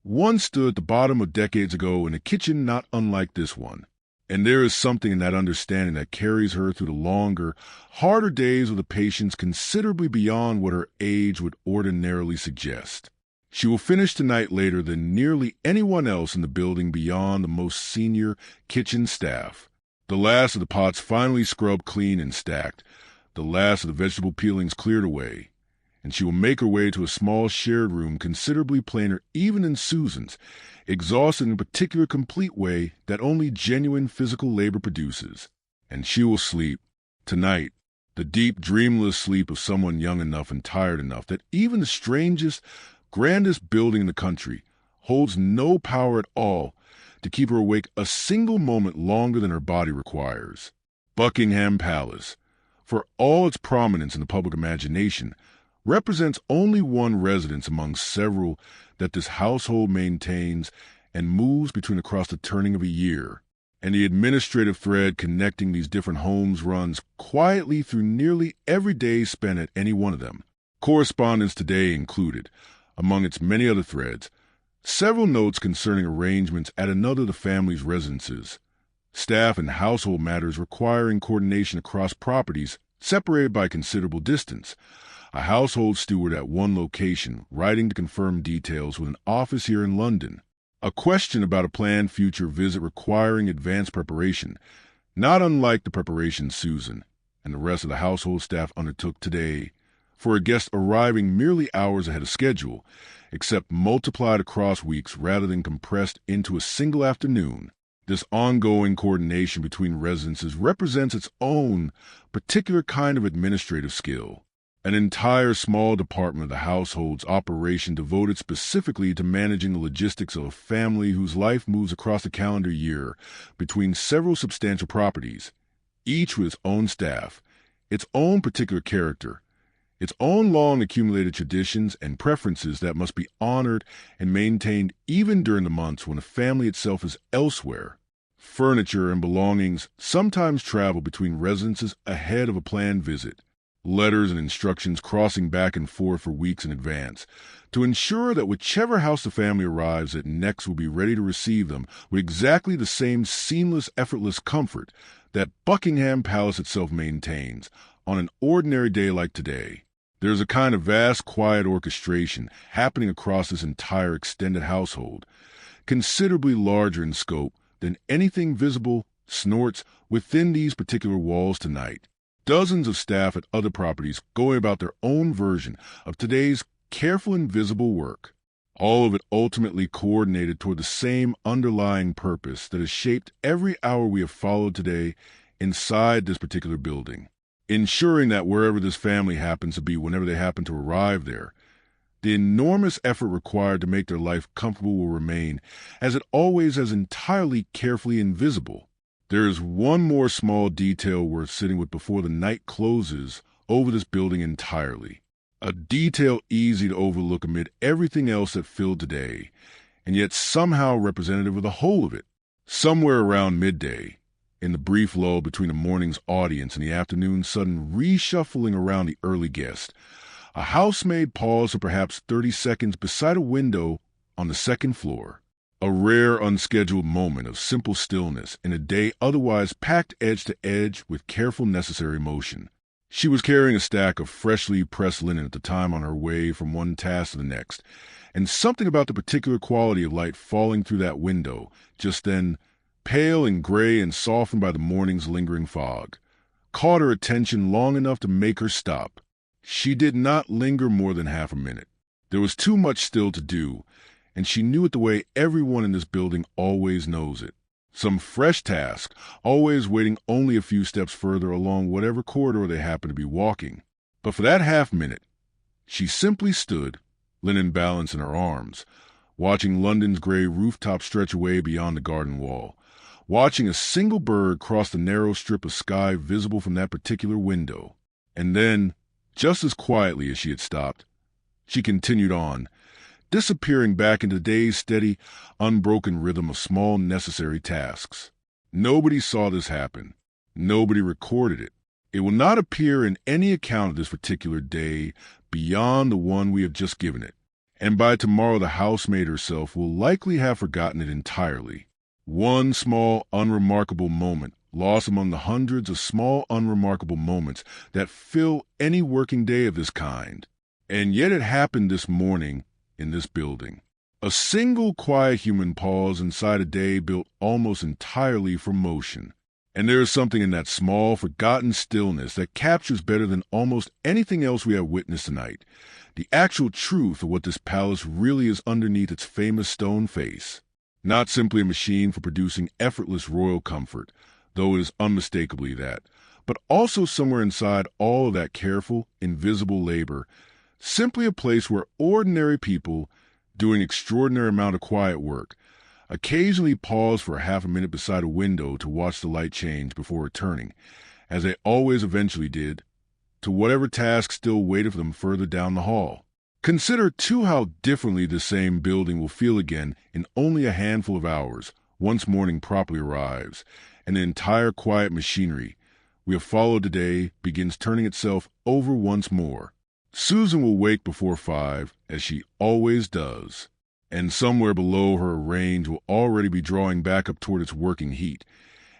once stood at the bottom of decades ago in a kitchen not unlike this one. And there is something in that understanding that carries her through the longer, harder days with a patience considerably beyond what her age would ordinarily suggest. She will finish tonight later than nearly anyone else in the building beyond the most senior kitchen staff. The last of the pots finally scrubbed clean and stacked, the last of the vegetable peelings cleared away, and she will make her way to a small shared room considerably plainer even than Susan's, exhausted in a particular complete way that only genuine physical labor produces. And she will sleep, tonight, the deep, dreamless sleep of someone young enough and tired enough that even the strangest, grandest building in the country holds no power at all to keep her awake a single moment longer than her body requires. Buckingham Palace, for all its prominence in the public imagination, represents only one residence among several that this household maintains and moves between across the turning of a year, and the administrative thread connecting these different homes runs quietly through nearly every day spent at any one of them, correspondence today included, among its many other threads, several notes concerning arrangements at another of the family's residences, staff and household matters requiring coordination across properties separated by considerable distance, a household steward at one location writing to confirm details with an office here in London, a question about a planned future visit requiring advanced preparation, not unlike the preparation Susan and the rest of the household staff undertook today for a guest arriving merely hours ahead of schedule, except multiplied across weeks rather than compressed into a single afternoon. This ongoing coordination between residences represents its own particular kind of administrative skill, An entire small department of the household's operation devoted specifically to managing the logistics of a family whose life moves across a calendar year between several substantial properties, each with its own staff, its own particular character, its own long accumulated traditions and preferences that must be honored and maintained even during the months when the family itself is elsewhere. Furniture and belongings sometimes travel between residences ahead of a planned visit, letters and instructions crossing back and forth for weeks in advance, to ensure that whichever house the family arrives at next will be ready to receive them with exactly the same seamless, effortless comfort that Buckingham Palace itself maintains on an ordinary day like today. There is a kind of vast, quiet orchestration happening across this entire extended household, considerably larger in scope than anything visible snorts within these particular walls tonight. Dozens of staff at other properties going about their own version of today's careful and visible work, all of it ultimately coordinated toward the same underlying purpose that has shaped every hour we have followed today inside this particular building, ensuring that wherever this family happens to be whenever they happen to arrive there, the enormous effort required to make their life comfortable will remain, as it always has, entirely carefully invisible. There is one more small detail worth sitting with before the night closes over this building entirely. A detail easy to overlook amid everything else that filled today, and yet somehow representative of the whole of it. Somewhere around midday, in the brief lull between the morning's audience and the afternoon's sudden reshuffling around the early guest, a housemaid paused for perhaps 30 seconds beside a window on the second floor. A rare, unscheduled moment of simple stillness in a day otherwise packed edge to edge with careful, necessary motion. She was carrying a stack of freshly pressed linen at the time on her way from one task to the next, and something about the particular quality of light falling through that window, just then, pale and gray and softened by the morning's lingering fog, caught her attention long enough to make her stop. She did not linger more than half a minute. There was too much still to do, and she knew it the way everyone in this building always knows it. Some fresh task, always waiting only a few steps further along whatever corridor they happen to be walking. But for that half minute, she simply stood, linen balance in her arms, watching London's gray rooftop stretch away beyond the garden wall, watching a single bird cross the narrow strip of sky visible from that particular window. And then, just as quietly as she had stopped, she continued on, disappearing back into the day's steady, unbroken rhythm of small, necessary tasks. Nobody saw this happen. Nobody recorded it. It will not appear in any account of this particular day beyond the one we have just given it. And by tomorrow the housemaid herself will likely have forgotten it entirely. One small, unremarkable moment, lost among the hundreds of small, unremarkable moments that fill any working day of this kind. And yet it happened this morning, in this building. A single quiet human pause inside a day built almost entirely for motion. And there is something in that small, forgotten stillness that captures better than almost anything else we have witnessed tonight the actual truth of what this palace really is underneath its famous stone face. Not simply a machine for producing effortless royal comfort, though it is unmistakably that, but also somewhere inside all of that careful, invisible labor, simply a place where ordinary people, doing extraordinary amount of quiet work, occasionally pause for half a minute beside a window to watch the light change before returning, as they always eventually did, to whatever task still waited for them further down the hall. Consider, too, how differently the same building will feel again in only a handful of hours, once morning properly arrives, and the entire quiet machinery we have followed today begins turning itself over once more. Susan will wake before 5, as she always does, and somewhere below her range will already be drawing back up toward its working heat,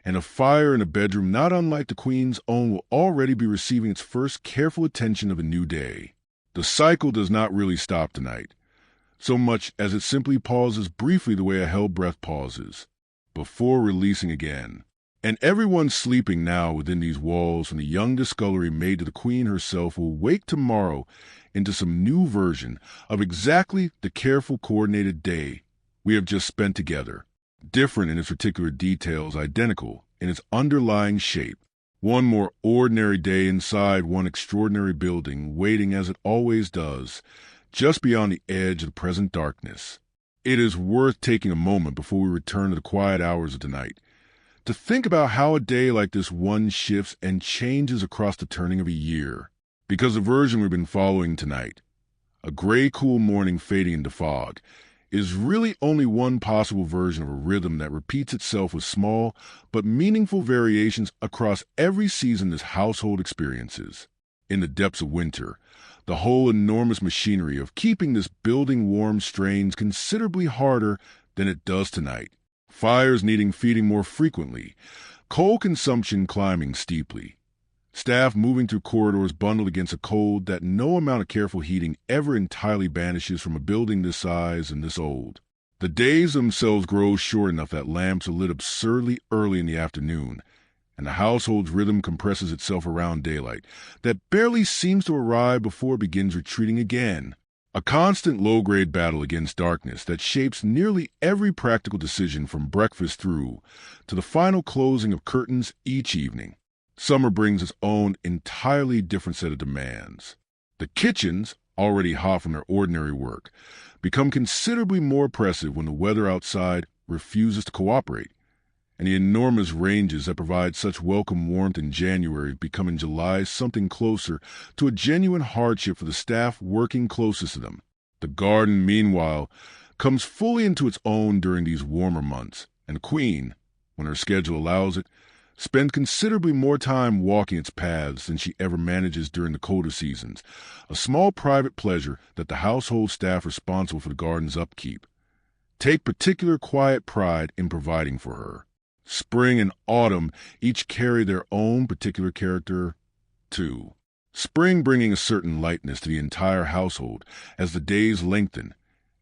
and a fire in a bedroom not unlike the Queen's own will already be receiving its first careful attention of a new day. The cycle does not really stop tonight, so much as it simply pauses briefly the way a held breath pauses, before releasing again. And everyone sleeping now within these walls, from the youngest scullery maid to the Queen herself, will wake tomorrow into some new version of exactly the careful, coordinated day we have just spent together, different in its particular details, identical in its underlying shape. One more ordinary day inside one extraordinary building, waiting as it always does, just beyond the edge of the present darkness. It is worth taking a moment before we return to the quiet hours of the night to think about how a day like this one shifts and changes across the turning of a year. Because the version we've been following tonight, a gray, cool morning fading into fog, is really only one possible version of a rhythm that repeats itself with small but meaningful variations across every season this household experiences. In the depths of winter, the whole enormous machinery of keeping this building warm strains considerably harder than it does tonight. Fires needing feeding more frequently, coal consumption climbing steeply, staff moving through corridors bundled against a cold that no amount of careful heating ever entirely banishes from a building this size and this old. The days themselves grow short enough that lamps are lit absurdly early in the afternoon, and the household's rhythm compresses itself around daylight that barely seems to arrive before it begins retreating again. A constant low-grade battle against darkness that shapes nearly every practical decision from breakfast through to the final closing of curtains each evening. Summer brings its own entirely different set of demands. The kitchens, already hot from their ordinary work, become considerably more oppressive when the weather outside refuses to cooperate, and the enormous ranges that provide such welcome warmth in January become in July something closer to a genuine hardship for the staff working closest to them. The garden, meanwhile, comes fully into its own during these warmer months, and the Queen, when her schedule allows it, spends considerably more time walking its paths than she ever manages during the colder seasons, a small private pleasure that the household staff responsible for the garden's upkeep take particular quiet pride in providing for her. Spring and autumn each carry their own particular character, too. Spring bringing a certain lightness to the entire household as the days lengthen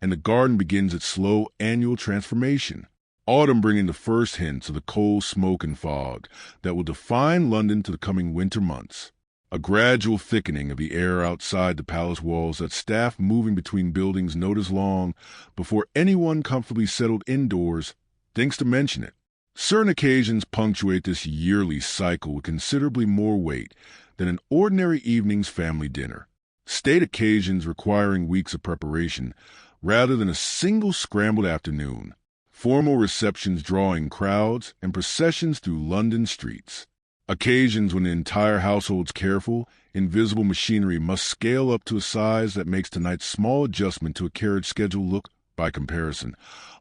and the garden begins its slow annual transformation. Autumn bringing the first hints of the cold smoke and fog that will define London to the coming winter months. A gradual thickening of the air outside the palace walls that staff moving between buildings notice long before anyone comfortably settled indoors thinks to mention it. Certain occasions punctuate this yearly cycle with considerably more weight than an ordinary evening's family dinner. State occasions requiring weeks of preparation rather than a single scrambled afternoon. Formal receptions drawing crowds and processions through London streets. Occasions when the entire household's careful, invisible machinery must scale up to a size that makes tonight's small adjustment to a carriage schedule look, by comparison,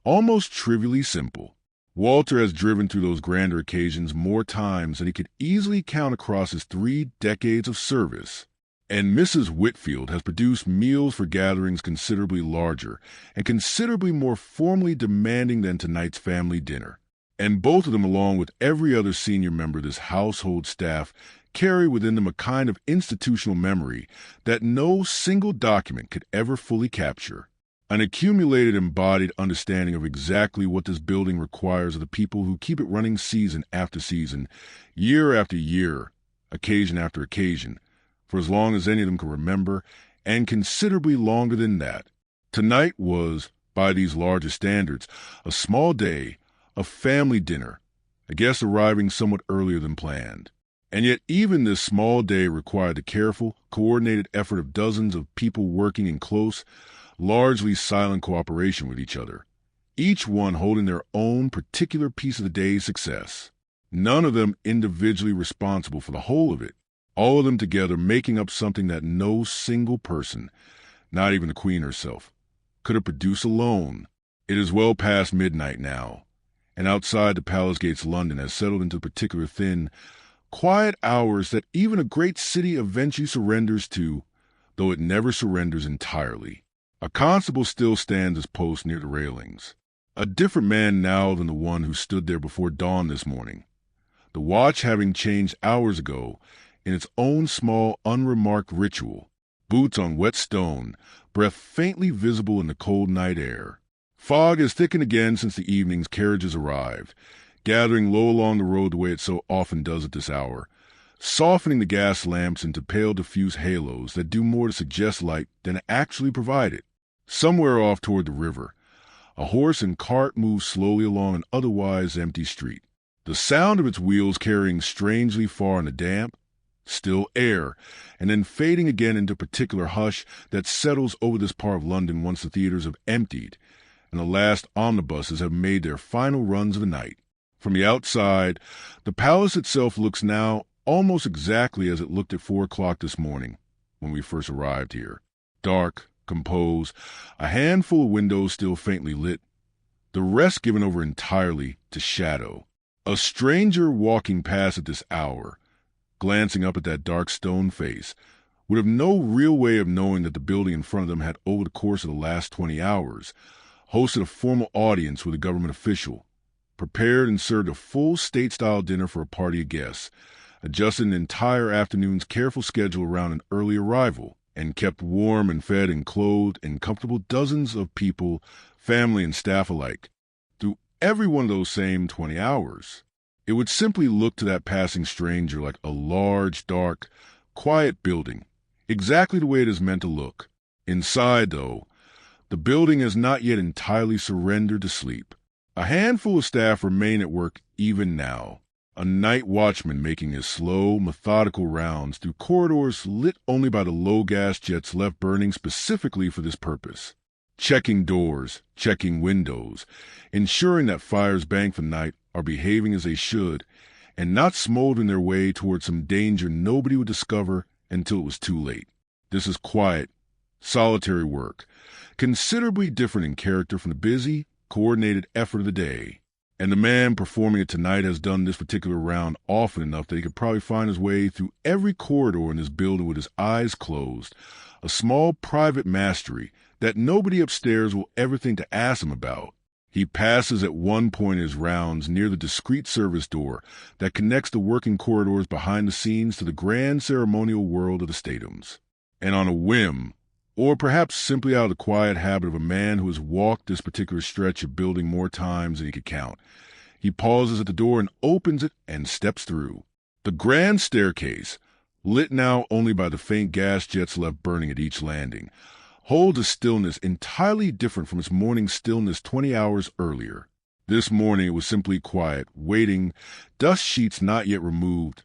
almost trivially simple. Walter has driven through those grander occasions more times than he could easily count across his 3 decades of service. And Mrs. Whitfield has produced meals for gatherings considerably larger and considerably more formally demanding than tonight's family dinner. And both of them, along with every other senior member of this household staff, carry within them a kind of institutional memory that no single document could ever fully capture. An accumulated embodied understanding of exactly what this building requires of the people who keep it running season after season, year after year, occasion after occasion, for as long as any of them can remember, and considerably longer than that. Tonight was, by these larger standards, a small day, a family dinner, a guest arriving somewhat earlier than planned. And yet even this small day required the careful, coordinated effort of dozens of people working in close, largely silent cooperation with each other, each one holding their own particular piece of the day's success. None of them individually responsible for the whole of it. All of them together making up something that no single person, not even the Queen herself, could have produced alone. It is well past midnight now, and outside the palace gates London has settled into particular thin, quiet hours that even a great city eventually surrenders to, though it never surrenders entirely. A constable still stands his post near the railings, a different man now than the one who stood there before dawn this morning, the watch having changed hours ago in its own small, unremarked ritual, boots on wet stone, breath faintly visible in the cold night air. Fog has thickened again since the evening's carriages arrived, gathering low along the road the way it so often does at this hour, softening the gas lamps into pale diffuse halos that do more to suggest light than actually provide it. Somewhere off toward the river, a horse and cart move slowly along an otherwise empty street. the sound of its wheels carrying strangely far in the damp, still air, and then fading again into a particular hush that settles over this part of London once the theaters have emptied and the last omnibuses have made their final runs of the night. From the outside, the palace itself looks now almost exactly as it looked at 4 o'clock this morning when we first arrived here. Dark, composed, a handful of windows still faintly lit, the rest given over entirely to shadow. A stranger walking past at this hour, glancing up at that dark stone face, would have no real way of knowing that the building in front of them had, over the course of the last 20 hours, hosted a formal audience with a government official, prepared and served a full state-style dinner for a party of guests, adjusted an entire afternoon's careful schedule around an early arrival, and kept warm and fed and clothed and comfortable dozens of people, family and staff alike, through every one of those same 20 hours. It would simply look to that passing stranger like a large, dark, quiet building, exactly the way it is meant to look. Inside, though, the building has not yet entirely surrendered to sleep. A handful of staff remain at work even now. A night watchman making his slow, methodical rounds through corridors lit only by the low gas jets left burning specifically for this purpose. Checking doors, checking windows, ensuring that fires banked for the night are behaving as they should, and not smoldering their way towards some danger nobody would discover until it was too late. This is quiet, solitary work, considerably different in character from the busy, coordinated effort of the day. And the man performing it tonight has done this particular round often enough that he could probably find his way through every corridor in this building with his eyes closed, a small private mastery that nobody upstairs will ever think to ask him about. He passes at one point in his rounds near the discreet service door that connects the working corridors behind the scenes to the grand ceremonial world of the statums. And on a whim, or perhaps simply out of the quiet habit of a man who has walked this particular stretch of building more times than he could count, he pauses at the door and opens it and steps through. The grand staircase, lit now only by the faint gas jets left burning at each landing, holds a stillness entirely different from its morning stillness 20 hours earlier. This morning it was simply quiet, waiting, dust sheets not yet removed,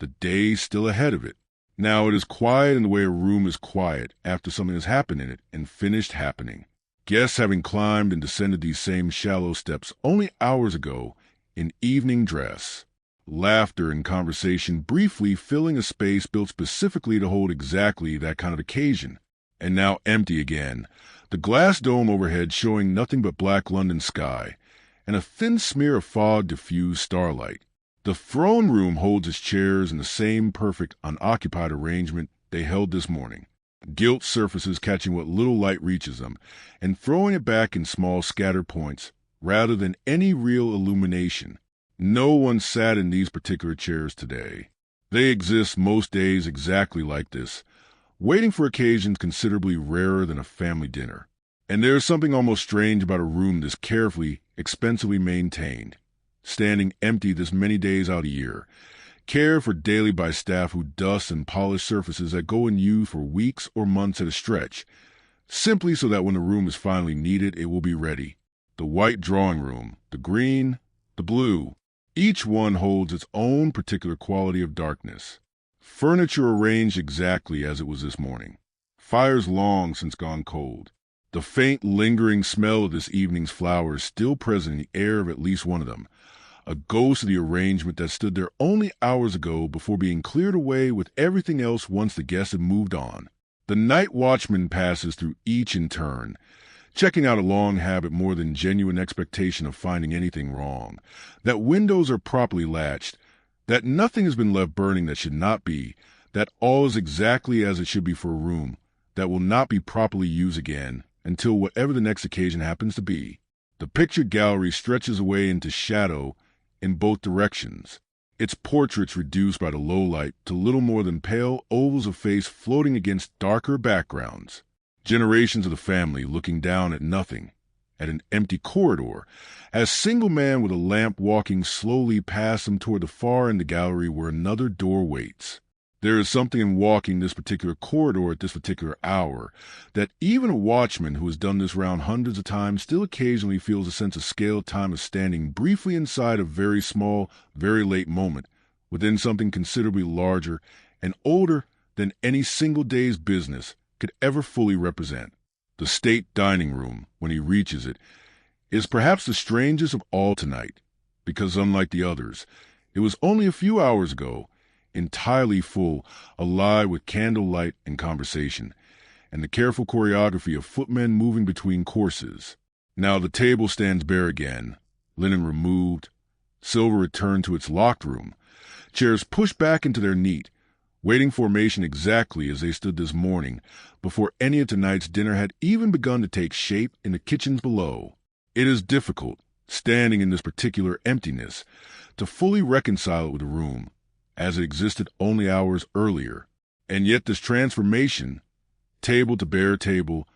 the day still ahead of it. Now it is quiet in the way a room is quiet after something has happened in it and finished happening. Guests having climbed and descended these same shallow steps only hours ago in evening dress. Laughter and conversation briefly filling a space built specifically to hold exactly that kind of occasion. And now empty again, the glass dome overhead showing nothing but black London sky, and a thin smear of fog-diffused starlight. The throne room holds its chairs in the same perfect, unoccupied arrangement they held this morning, gilt surfaces catching what little light reaches them, and throwing it back in small scattered points, rather than any real illumination. No one sat in these particular chairs today. They exist most days exactly like this, waiting for occasions considerably rarer than a family dinner. And there is something almost strange about a room this carefully, expensively maintained, standing empty this many days out a year, cared for daily by staff who dust and polish surfaces that go in use for weeks or months at a stretch, simply so that when the room is finally needed, it will be ready. The white drawing room, the green, the blue, each one holds its own particular quality of darkness. Furniture arranged exactly as it was this morning. Fires long since gone cold. The faint, lingering smell of this evening's flowers still present in the air of at least one of them, a ghost of the arrangement that stood there only hours ago before being cleared away with everything else once the guests had moved on. The night watchman passes through each in turn, checking out a long habit more than genuine expectation of finding anything wrong, that windows are properly latched, that nothing has been left burning that should not be, that all is exactly as it should be for a room that will not be properly used again until whatever the next occasion happens to be. The picture gallery stretches away into shadow in both directions, its portraits reduced by the low light to little more than pale ovals of face floating against darker backgrounds. Generations of the family looking down at nothing, at an empty corridor, as a single man with a lamp walking slowly past them toward the far end of the gallery where another door waits. There is something in walking this particular corridor at this particular hour that even a watchman who has done this round hundreds of times still occasionally feels a sense of scaled time of standing briefly inside a very small, very late moment within something considerably larger and older than any single day's business could ever fully represent. The state dining room, when he reaches it, is perhaps the strangest of all tonight, because unlike the others, it was only a few hours ago entirely full, alive with candlelight and conversation, and the careful choreography of footmen moving between courses. Now the table stands bare again, linen removed, silver returned to its locked room, chairs pushed back into their neat, waiting formation exactly as they stood this morning, before any of tonight's dinner had even begun to take shape in the kitchens below. It is difficult, standing in this particular emptiness, to fully reconcile it with the room, as it existed only hours earlier. And yet this transformation, table to bare table,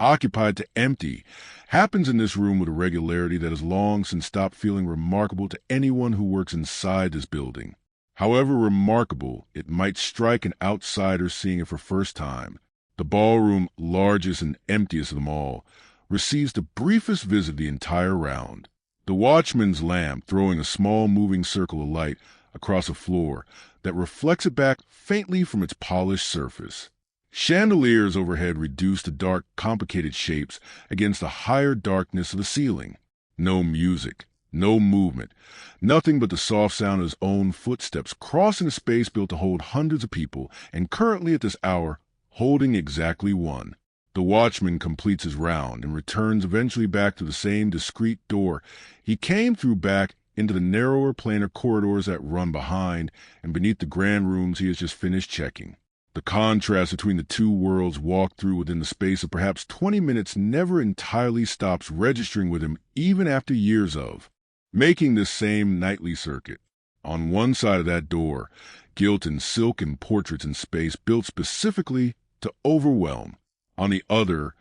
occupied to empty, happens in this room with a regularity that has long since stopped feeling remarkable to anyone who works inside this building. However remarkable it might strike an outsider seeing it for first time, the ballroom, largest and emptiest of them all, receives the briefest visit of the entire round. The watchman's lamp throwing a small moving circle of light across a floor that reflects it back faintly from its polished surface. Chandeliers overhead reduce to dark, complicated shapes against the higher darkness of the ceiling. No music, no movement, nothing but the soft sound of his own footsteps crossing a space built to hold hundreds of people, and currently at this hour, holding exactly one. The watchman completes his round and returns eventually back to the same discreet door he came through back into the narrower, plainer corridors that run behind and beneath the grand rooms he has just finished checking. The contrast between the two worlds walked through within the space of perhaps 20 minutes never entirely stops registering with him even after years of making this same nightly circuit. On one side of that door, gilt and silk and portraits in space built specifically to overwhelm. On the other,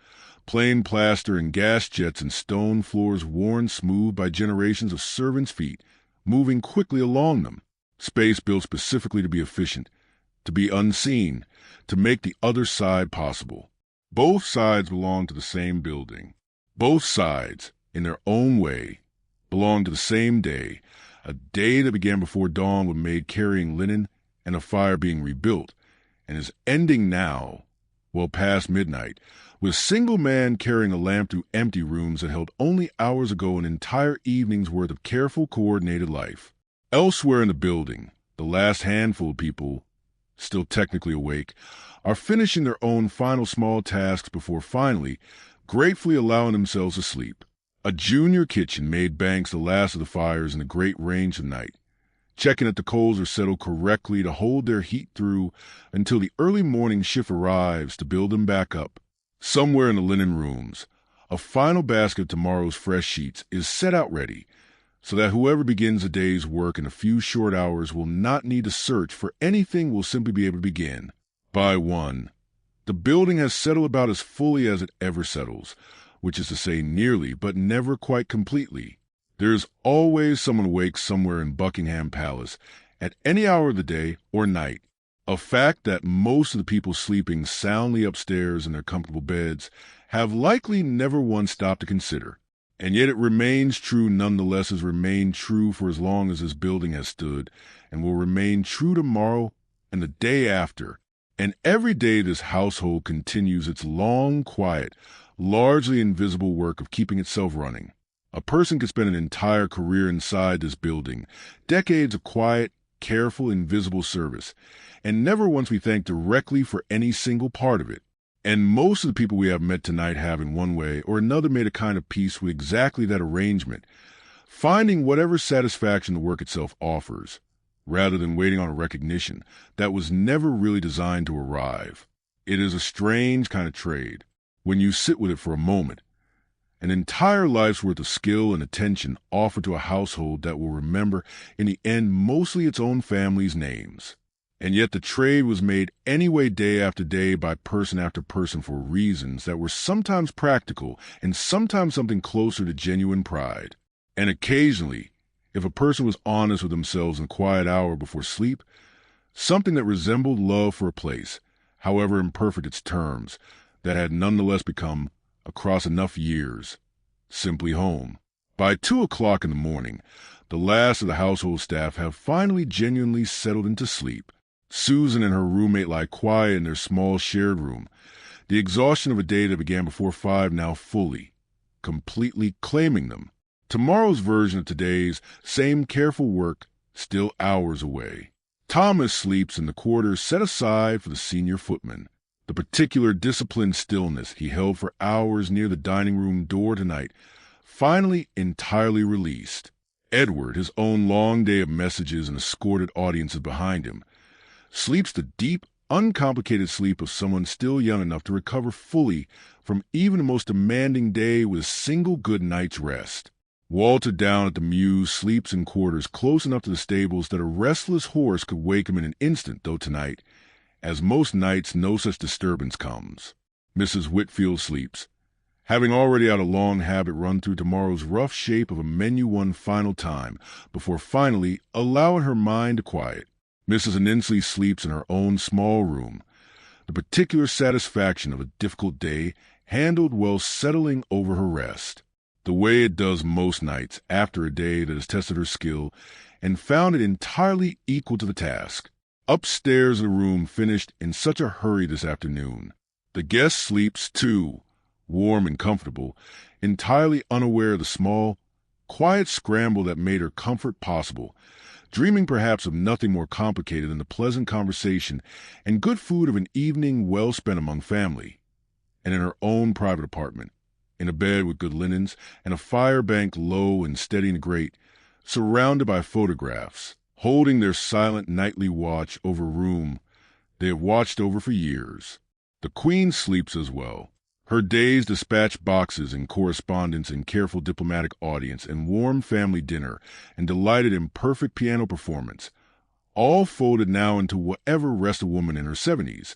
plain plaster and gas jets and stone floors worn smooth by generations of servants' feet, moving quickly along them. Space built specifically to be efficient, to be unseen, to make the other side possible. Both sides belong to the same building. Both sides, in their own way, belong to the same day, a day that began before dawn with maid carrying linen and a fire being rebuilt, and is ending now, well past midnight, with a single man carrying a lamp through empty rooms that held only hours ago an entire evening's worth of careful, coordinated life. Elsewhere in the building, the last handful of people, still technically awake, are finishing their own final small tasks before finally, gratefully allowing themselves to sleep. A junior kitchen maid banks the last of the fires in the great range of night, checking that the coals are settled correctly to hold their heat through until the early morning shift arrives to build them back up. Somewhere in the linen rooms, a final basket of tomorrow's fresh sheets is set out ready, so that whoever begins the day's work in a few short hours will not need to search for anything, will simply be able to begin. By one, the building has settled about as fully as it ever settles, which is to say nearly, but never quite completely. There is always someone awake somewhere in Buckingham Palace, at any hour of the day or night, a fact that most of the people sleeping soundly upstairs in their comfortable beds have likely never once stopped to consider. And yet it remains true nonetheless, has remained true for as long as this building has stood, and will remain true tomorrow and the day after. And every day this household continues its long, quiet, largely invisible work of keeping itself running. A person could spend an entire career inside this building, decades of quiet, careful, invisible service, and never once be thanked directly for any single part of it. And most of the people we have met tonight have in one way or another made a kind of peace with exactly that arrangement, finding whatever satisfaction the work itself offers, rather than waiting on a recognition that was never really designed to arrive. It is a strange kind of trade, when you sit with it for a moment, an entire life's worth of skill and attention offered to a household that will remember in the end mostly its own family's names. And yet the trade was made anyway day after day by person after person for reasons that were sometimes practical and sometimes something closer to genuine pride. And occasionally, if a person was honest with themselves in the quiet hour before sleep, something that resembled love for a place, however imperfect its terms, that had nonetheless become, across enough years, simply home. By 2 o'clock in the morning, the last of the household staff have finally genuinely settled into sleep. Susan and her roommate lie quiet in their small shared room, the exhaustion of a day that began before 5 now fully, completely claiming them. Tomorrow's version of today's same careful work still hours away. Thomas sleeps in the quarters set aside for the senior footman. The particular disciplined stillness he held for hours near the dining room door tonight, finally entirely released. Edward, his own long day of messages and escorted audiences behind him, sleeps the deep, uncomplicated sleep of someone still young enough to recover fully from even the most demanding day with a single good night's rest. Walter down at the Mews sleeps in quarters close enough to the stables that a restless horse could wake him in an instant, though tonight, as most nights, no such disturbance comes. Mrs. Whitfield sleeps, having already had a long habit run through tomorrow's rough shape of a menu one final time, before finally allowing her mind to quiet. Mrs. Annesley sleeps in her own small room, the particular satisfaction of a difficult day handled while settling over her rest, the way it does most nights after a day that has tested her skill and found it entirely equal to the task. Upstairs the room finished in such a hurry this afternoon. The guest sleeps, too, warm and comfortable, entirely unaware of the small, quiet scramble that made her comfort possible, dreaming perhaps of nothing more complicated than the pleasant conversation and good food of an evening well spent among family. And in her own private apartment, in a bed with good linens and a fire banked low and steady in the grate, surrounded by photographs, holding their silent nightly watch over a room they have watched over for years. The Queen sleeps as well. Her day's dispatch boxes and correspondence and careful diplomatic audience and warm family dinner and delighted in perfect piano performance, all folded now into whatever rests a woman in her 70s,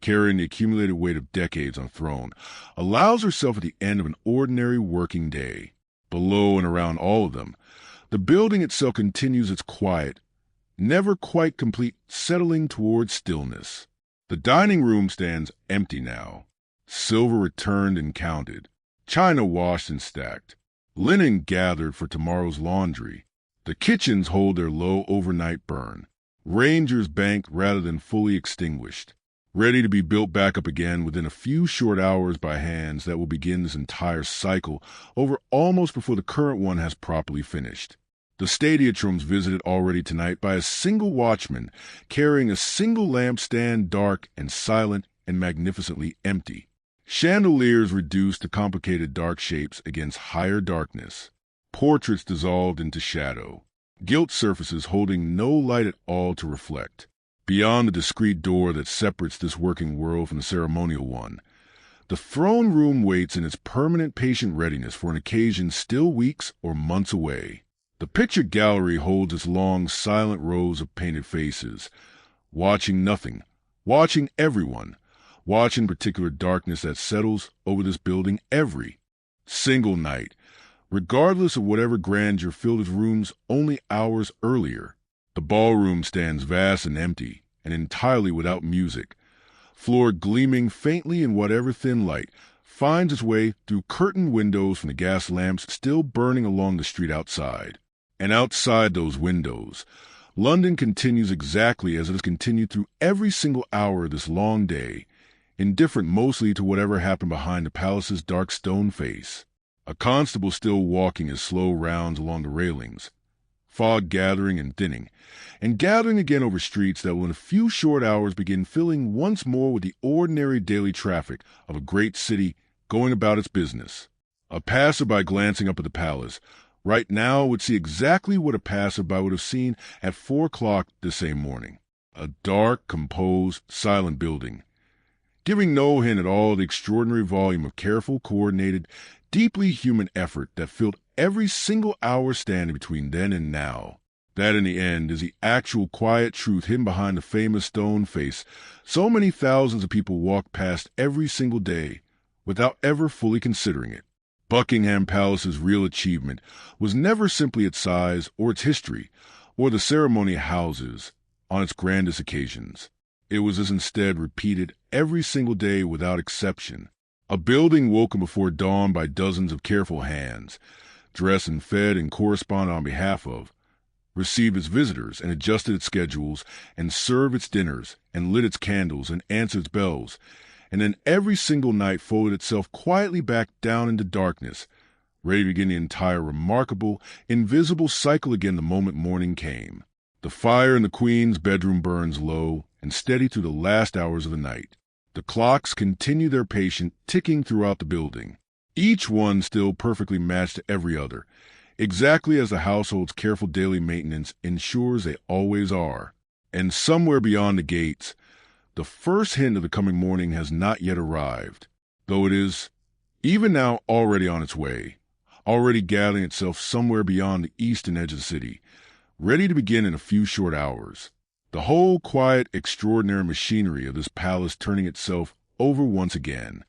carrying the accumulated weight of decades on a throne, allows herself at the end of an ordinary working day. Below and around all of them, the building itself continues its quiet, never quite complete settling toward stillness. The dining room stands empty now, silver returned and counted, china washed and stacked, linen gathered for tomorrow's laundry. The kitchens hold their low overnight burn, rangers banked rather than fully extinguished, ready to be built back up again within a few short hours by hands that will begin this entire cycle over almost before the current one has properly finished. The stadiatrums visited already tonight by a single watchman carrying a single lampstand, dark and silent and magnificently empty. Chandeliers reduced to complicated dark shapes against higher darkness. Portraits dissolved into shadow. Gilt surfaces holding no light at all to reflect. Beyond the discreet door that separates this working world from the ceremonial one, the throne room waits in its permanent patient readiness for an occasion still weeks or months away. The picture gallery holds its long, silent rows of painted faces, watching nothing, watching everyone, watching particular darkness that settles over this building every single night, regardless of whatever grandeur filled its rooms only hours earlier. The ballroom stands vast and empty, and entirely without music, floor gleaming faintly in whatever thin light finds its way through curtained windows from the gas lamps still burning along the street outside. And outside those windows, London continues exactly as it has continued through every single hour of this long day, indifferent mostly to whatever happened behind the palace's dark stone face. A constable still walking his slow rounds along the railings, fog gathering and thinning, and gathering again over streets that will in a few short hours begin filling once more with the ordinary daily traffic of a great city going about its business. A passerby glancing up at the palace right now would see exactly what a passerby would have seen at 4 o'clock this same morning. A dark, composed, silent building, giving no hint at all of the extraordinary volume of careful, coordinated, deeply human effort that filled every single hour standing between then and now. That, in the end, is the actual quiet truth hidden behind the famous stone face so many thousands of people walk past every single day without ever fully considering it. Buckingham Palace's real achievement was never simply its size or its history or the ceremonial houses on its grandest occasions. It was instead repeated every single day without exception. A building woken before dawn by dozens of careful hands, dressed and fed and corresponded on behalf of, received its visitors and adjusted its schedules and served its dinners and lit its candles and answered its bells, and then every single night folded itself quietly back down into darkness, ready to begin the entire remarkable, invisible cycle again the moment morning came. The fire in the Queen's bedroom burns low and steady through the last hours of the night. The clocks continue their patient ticking throughout the building, each one still perfectly matched to every other, exactly as the household's careful daily maintenance ensures they always are. And somewhere beyond the gates, the first hint of the coming morning has not yet arrived, though it is, even now, already on its way, already gathering itself somewhere beyond the eastern edge of the city, ready to begin in a few short hours. The whole quiet, extraordinary machinery of this palace turning itself over once again.